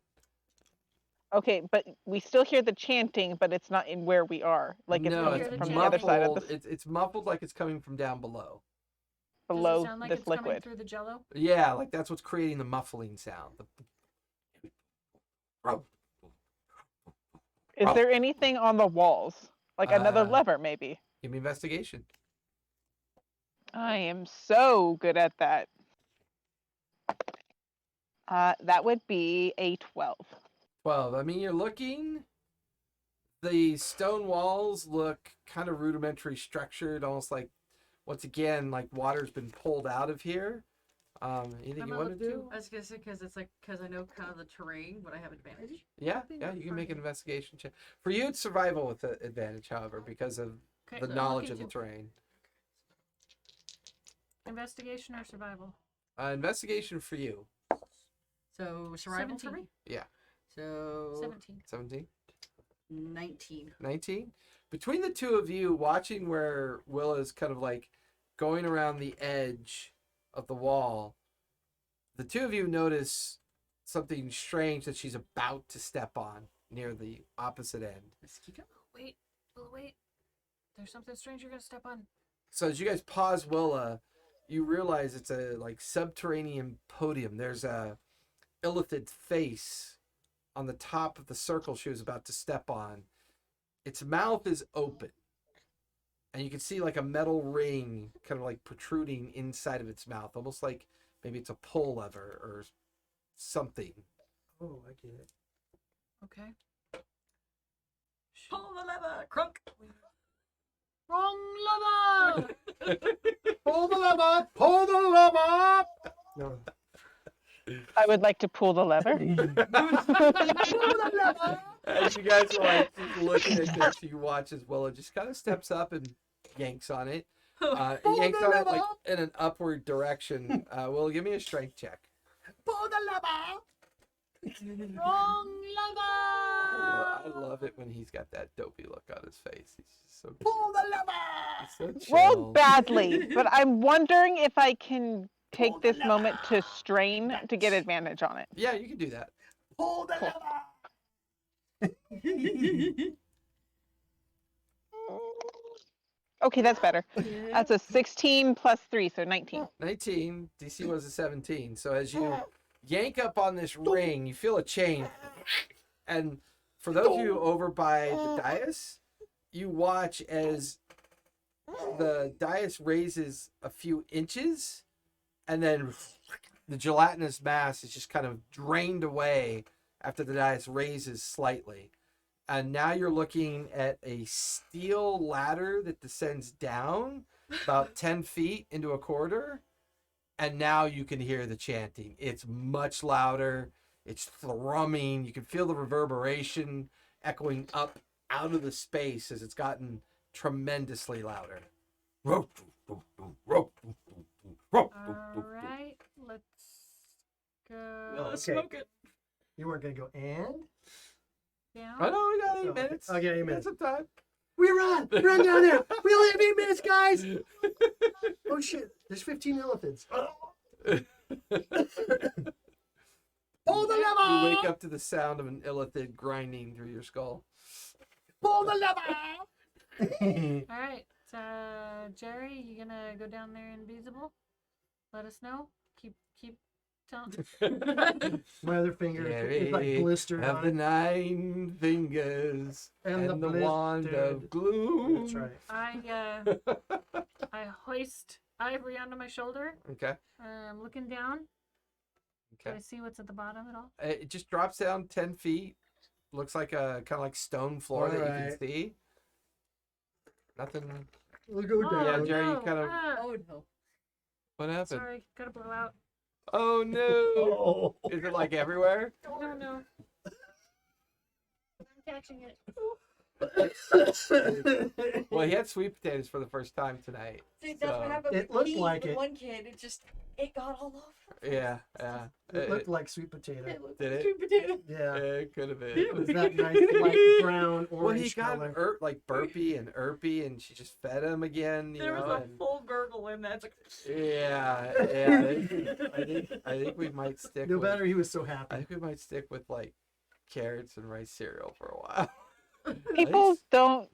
Okay, but we still hear the chanting, but it's not in where we are. Like it's No, coming hear the from the chanting. other side of muffled. this, It's muffled like it's coming from down below. does below it sound like this it's coming liquid. through the jello? Yeah, like that's what's creating the muffling sound. Is there anything on the walls? Like another lever, maybe? Give me investigation. I am so good at that. That would be a 12. 12. I mean, you're looking. The stone walls look kind of rudimentary structured, almost like, once again, like water's been pulled out of here. Anything I'm you gonna want to look do? too. I was gonna say because I know kind of the terrain, would I have advantage? Yeah, Hoping yeah, not you can make an fine. investigation check. For you, it's survival with the advantage, however, because of Okay, the I'm knowledge looking of the too. terrain. Investigation or survival? Investigation for you. So survival for 17. me. Yeah. So 17. 17. 19. 19. Between the two of you, watching where Willa's kind of like going around the edge of the wall, the two of you notice something strange that she's about to step on near the opposite end. Mosquito. Wait, wait. There's something strange you're gonna step on. So as you guys pause Willa, you realize it's a like subterranean podium. There's a illithid face on the top of the circle she was about to step on. Its mouth is open. And you can see like a metal ring kind of like protruding inside of its mouth, almost like maybe it's a pull lever or something. Oh, I get it. Okay. Pull the lever, crunk. Wrong lever. Pull the lever! Pull the lever! No. I would like to pull the lever. As you guys are like just looking at this, you watch as Willow just kind of steps up and yanks on it. Yanks on it like in an upward direction. Will give me a strength check. Pull the lever! Wrong lever. I love it when he's got that dopey look on his face. He's just so Pull the lever! he's so chill. Rolled badly, but I'm wondering if I can take this moment to strain to get advantage on it. Yeah, you can do that. Pull the lever! Okay, that's better. That's a 16 plus 3, so 19. 19. DC was a 17. So as you yank up on this ring, you feel a chain. And for those of you over by the dais, you watch as the dais raises a few inches, and then the gelatinous mass is just kind of drained away after the dais raises slightly. And now you're looking at a steel ladder that descends down about 10 feet into a corridor. And now you can hear the chanting. It's much louder. It's thrumming. You can feel the reverberation echoing up out of the space as it's gotten tremendously louder. All right, let's go Okay. Smoke it. You weren't going to go, and? down. I know we got 8 Oh, minutes. okay, 8 We got minutes. some time. We run! Run down there! We only have 8 minutes, guys! Oh shit, there's 15 elephants. Pull the You lever! wake up to the sound of an illithid grinding through your skull. Pull the lever! All right, Jerry, you gonna go down there invisible? Let us know. Keep telling. My other finger is like Jerry blistered have on the it. 9 fingers and the wand of blistered- gloom. That's right. I hoist Ivory onto my shoulder. Okay. Looking down. Do Okay. I see what's at the bottom at all? It just drops down 10 feet. Looks like a kind of like stone floor that you can Alright. see. Nothing. We'll go Oh, down. Yeah, Jerry, you no. kind of- Oh no. What happened? Sorry, gotta blow out. Oh no! Oh. Is it like everywhere? No. I'm catching it. Well, he had sweet potatoes for the first time tonight. See, that's So- what happened It with looked Pete, like with it. one kid. It got all over. Yeah, yeah. It looked like sweet potato. It looked Did like it? sweet potato. Yeah. It could have been. It was that nice, like brown, Well, he orange got color. like burpy and irpy, and she just fed him again. You There was know, a and- full gurgle in that. It's like, yeah. I think we might stick. No with, matter, he was so I happy. think we might stick with like carrots and rice cereal for a while. People Nice. don't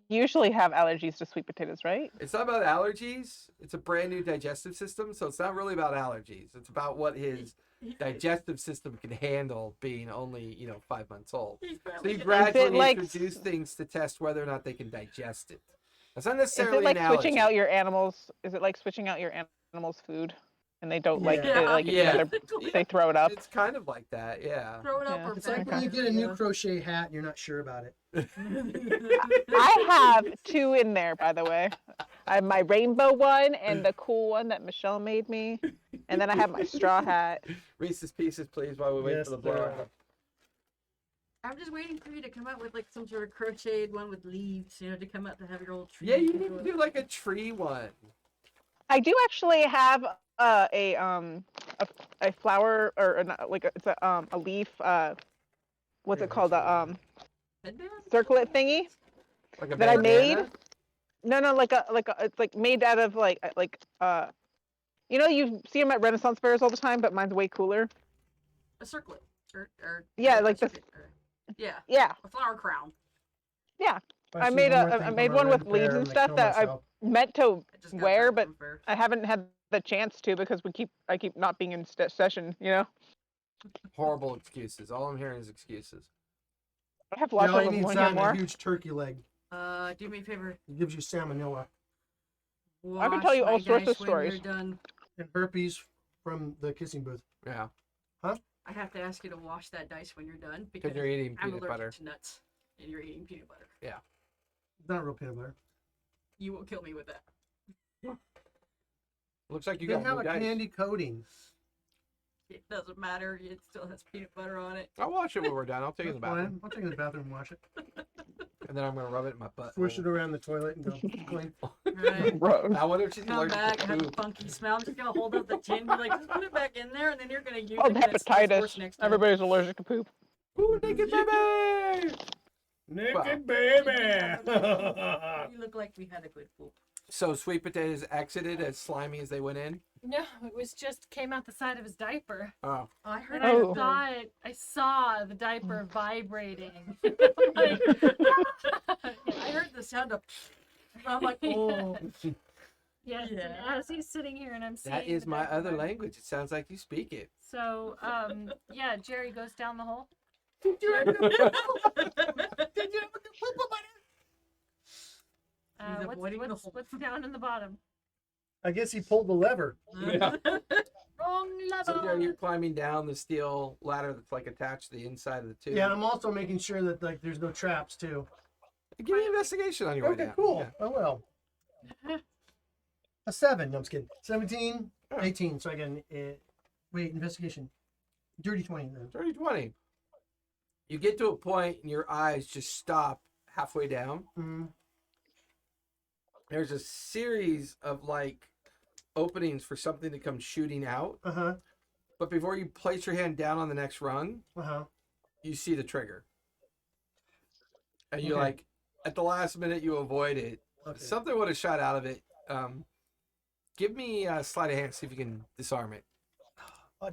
usually have allergies to sweet potatoes, right? It's not about allergies. It's a brand new digestive system, so it's not really about allergies. It's about what his digestive system can handle being only 5 months old. he's So barely you getting- gradually like- introduce things to test whether or not they can digest it. That's not Is necessarily it like an switching allergy. out your animals? Is it like switching out your animals' food, and they don't like Yeah. it, like it's Yeah. they throw it up? It's kind of like that, yeah. Throw it up Yeah. or It's like when you get a new crochet hat and you're not sure about it. I have 2 in there, by the way. I have my rainbow one and the cool one that Michelle made me, and then I have my straw hat. Reese's Pieces, please, while we wait Yes, for the sir. blowout. I'm just waiting for you to come out with like some sort of crocheted one with leaves, to come out to have your old tree. Yeah, you need to do like a tree one. I do actually have a flower or it's a leaf. What's it called? Headband? Circlet thingy Like a that I made. bandana? No, it's like made out of you see them at Renaissance fairs all the time, but mine's way cooler. A circlet. Or Yeah, or like the- circuit, or- yeah, Yeah, a flower crown. I made one with leaves and stuff that I meant to I just got wear, that but from fair. I haven't had the chance to because I keep not being in session. Horrible excuses. All I'm hearing is excuses. I have lots No, of he them. needs Want that to and hear a more? huge turkey leg. Do me a favor. It gives you salmonella I can tell you wash all my sorts of dice when you're stories. done. and herpes from the kissing booth. Yeah, I have to ask you to wash that dice when you're done because because you're eating I'm peanut allergic butter. to nuts and you're eating peanut butter. It's not real peanut butter. You will kill me with that. Looks like you They got have blue a dice. candy coating. It doesn't matter. It still has peanut butter on it. I'll watch it when we're done. I'll take it in the That's bathroom. fine. I'll take it in the bathroom and wash it. And then I'm going to rub it in my butt. Swish it around the toilet and go clean. Right. Gross. I wonder if she's Come allergic back, to have a poop. funky smell. I'm just gonna hold up the tin, be like, just put it back in there, and then you're gonna use Oh, it. and it's worse hepatitis. next time. Everybody's allergic to poop. Ooh, naked baby! Naked You baby! look like we had a good poop. So Sweet Potatoes exited as slimy as they went in? No, it was just came out the side of his diaper. Oh. I heard And I Oh. saw it. I saw the diaper vibrating. Like, I heard the sound of. I'm like, oh. yes, and Yeah. as he's sitting here and I'm seeing That is the my diaper other vibrate. language. It sounds like you speak it. So, yeah, Jerry goes down the hole. Did you have a good poop on my He's avoiding the hole. What's down in the bottom? I guess he pulled the lever. Yeah. Wrong So level. Jerry, you're climbing down the steel ladder that's like attached to the inside of the tube. Yeah, and I'm also making sure that like there's no traps too. Give me an investigation on your way Okay, down. cool. Yeah. I will. A 7. No, I'm just kidding. 17, Oh. 18. So I get an wait, investigation. Dirty 20 then. 30, 20. You get to a point and your eyes just stop halfway down. Mm-hmm. There's a series of like openings for something to come shooting out. Uh-huh. But before you place your hand down on the next rung, Uh-huh. you see the trigger. And you're Okay. like, at the last minute, you avoid it. Okay. Something would have shot out of it. Give me a sleight of hand, see if you can disarm it.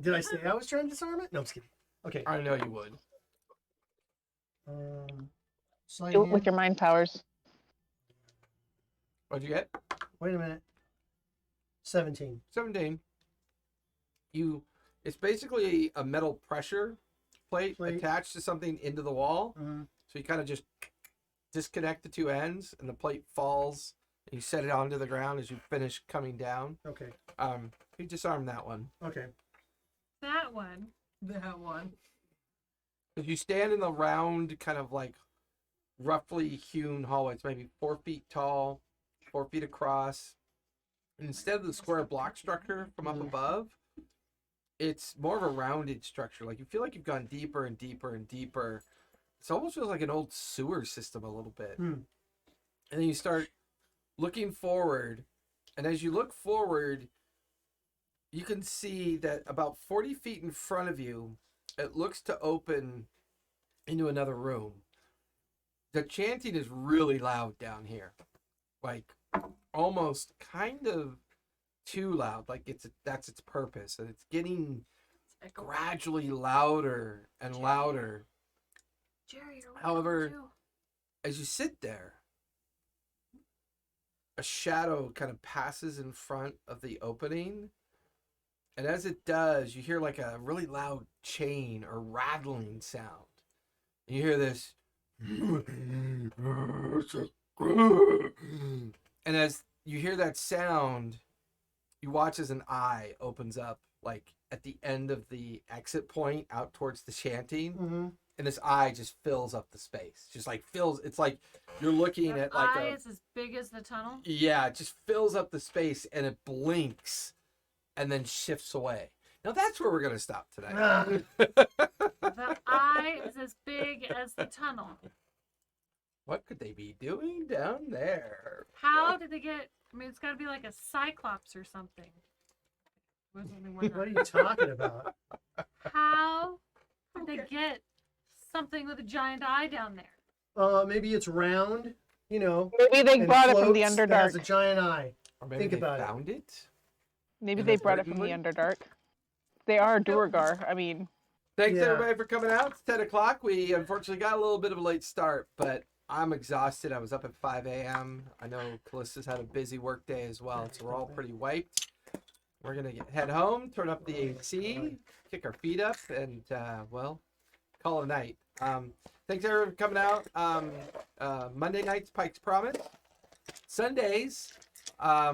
Did I say I was trying to disarm it? No, I'm just kidding. Okay. I know you would. Slide Do it hand. with your mind powers. What'd you get? Wait a minute. 17. 17. It's basically a metal pressure plate attached to something into the wall. Mm-hmm. So you kind of just disconnect the two ends and the plate falls and you set it onto the ground as you finish coming down. Okay. You disarm that one. Okay. That one. That one. If you stand in the round, kind of like roughly hewn hallway, it's maybe 4 feet tall, 4 feet across. And instead of the square block structure from up above, it's more of a rounded structure. Like you feel like you've gone deeper and deeper and deeper. It almost feels like an old sewer system a little bit. Hmm. And then you start looking forward. And as you look forward, you can see that about 40 feet in front of you, it looks to open into another room. The chanting is really loud down here. Like almost kind of too loud. Like that's its purpose. And it's getting gradually louder and louder. Jerry, you're However, welcome too. As you sit there, a shadow kind of passes in front of the opening. And as it does, you hear like a really loud chain or rattling sound. And you hear this. And as you hear that sound, you watch as an eye opens up, like at the end of the exit point out towards the chanting. Mm-hmm. And this eye just fills up the space. Just like fills. It's like you're looking That at like eye a. is as big as the tunnel. Yeah, it just fills up the space and it blinks and then shifts away. Now that's where we're going to stop today. The eye is as big as the tunnel. What could they be doing down there? How did they get? I mean, it's got to be like a cyclops or something. There's only one What are eye. you talking about? How did they Okay. get something with a giant eye down there? Maybe it's round, you know. Maybe they and brought it from the floats that has a Underdark. giant eye. Or maybe Think they about it. found it? Maybe And they it's brought it from the Britain? Underdark. They are Duergar. I mean, Thanks Yeah. everybody for coming out. It's 10 o'clock. We unfortunately got a little bit of a late start, but I'm exhausted. I was up at 5 a.m. I know Callista's had a busy work day as well, so we're all pretty wiped. We're going to head home, turn up the AC, kick our feet up, and, well, call it a night. Thanks everyone for coming out. Monday nights, Pike's Promise. Sundays,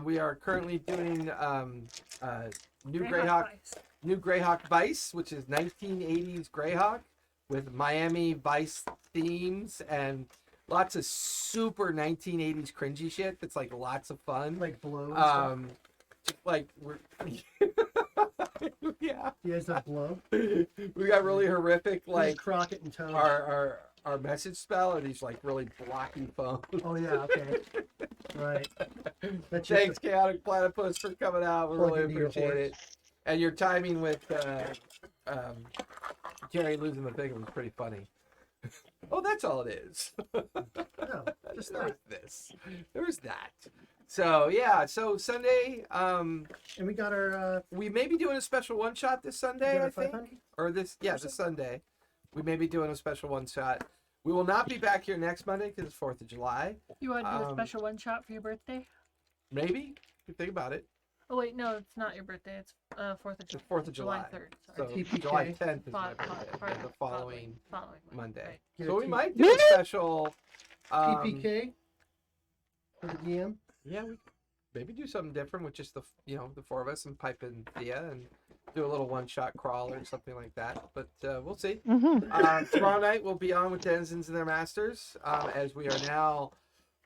we are currently doing New Greyhawk. Vice. New Greyhawk Vice, which is 1980s Greyhawk with Miami Vice themes and lots of super 1980s cringy shit that's like lots of fun. Like blow. And stuff. Just like we're yeah. You guys not blow? We got really horrific like Crockett and Toad. our message spell are these like really blocky phones. Oh yeah, okay. Right. That's Thanks, Chaotic Platypus, for coming out. We Plug really into your appreciate horse. it. And your timing with Jerry losing the thing was pretty funny. Oh, that's all it is. No, just There was that. this. There was that. So yeah, so Sunday, And we got our we may be doing a special one shot this Sunday, I think. 500? Or this Sunday. We may be doing a special one shot. We will not be back here next Monday because it's 4th of July. You want to do a special one shot for your birthday? Maybe. If you think about it. Oh wait, no, it's not your birthday. It's 4th of July. It's 4th of July. 3rd. So Sorry. TPK. July 10th is my Fo- birthday. fo- and the following following Monday. Right. Get So a we T- might do a special. PPK for the DM. Yeah, we maybe do something different with just the four of us and Pipe and Thea and do a little one shot crawl or something like that. But we'll see. Tomorrow night we'll be on with Denizens and their Masters as we are now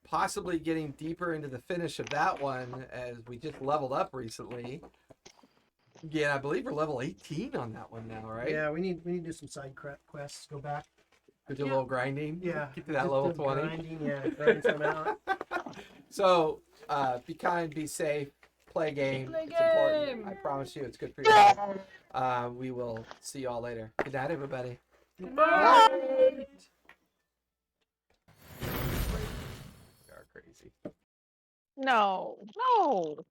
possibly getting deeper into the finish of that one as we just leveled up recently. Yeah, I believe we're level 18 on that one now, right? Yeah, we need to do some side quests. Go back. We do a little grinding. Yeah. Get to that just level do 20. Grinding, yeah, grind some out. So, be kind, be safe, play a game. Play It's important. game. I promise you, it's good for you. We will see you all later. Good night, everybody. Good night. We are crazy. No. I'm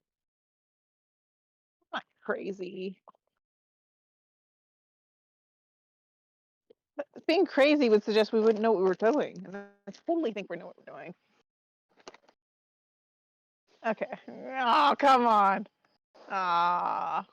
not crazy. But being crazy would suggest we wouldn't know what we were doing. And I totally think we know what we're doing. Okay. Oh, come on. Ah.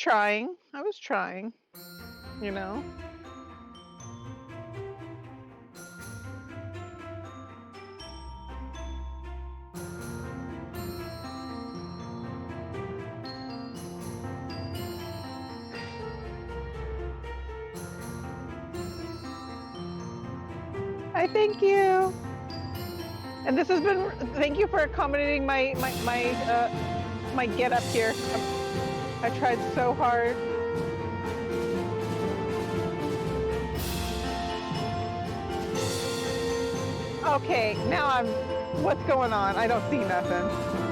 I was trying. You know? I thank you. And this has been, thank you for accommodating my get up here. I tried so hard. Okay, now what's going on? I don't see nothing.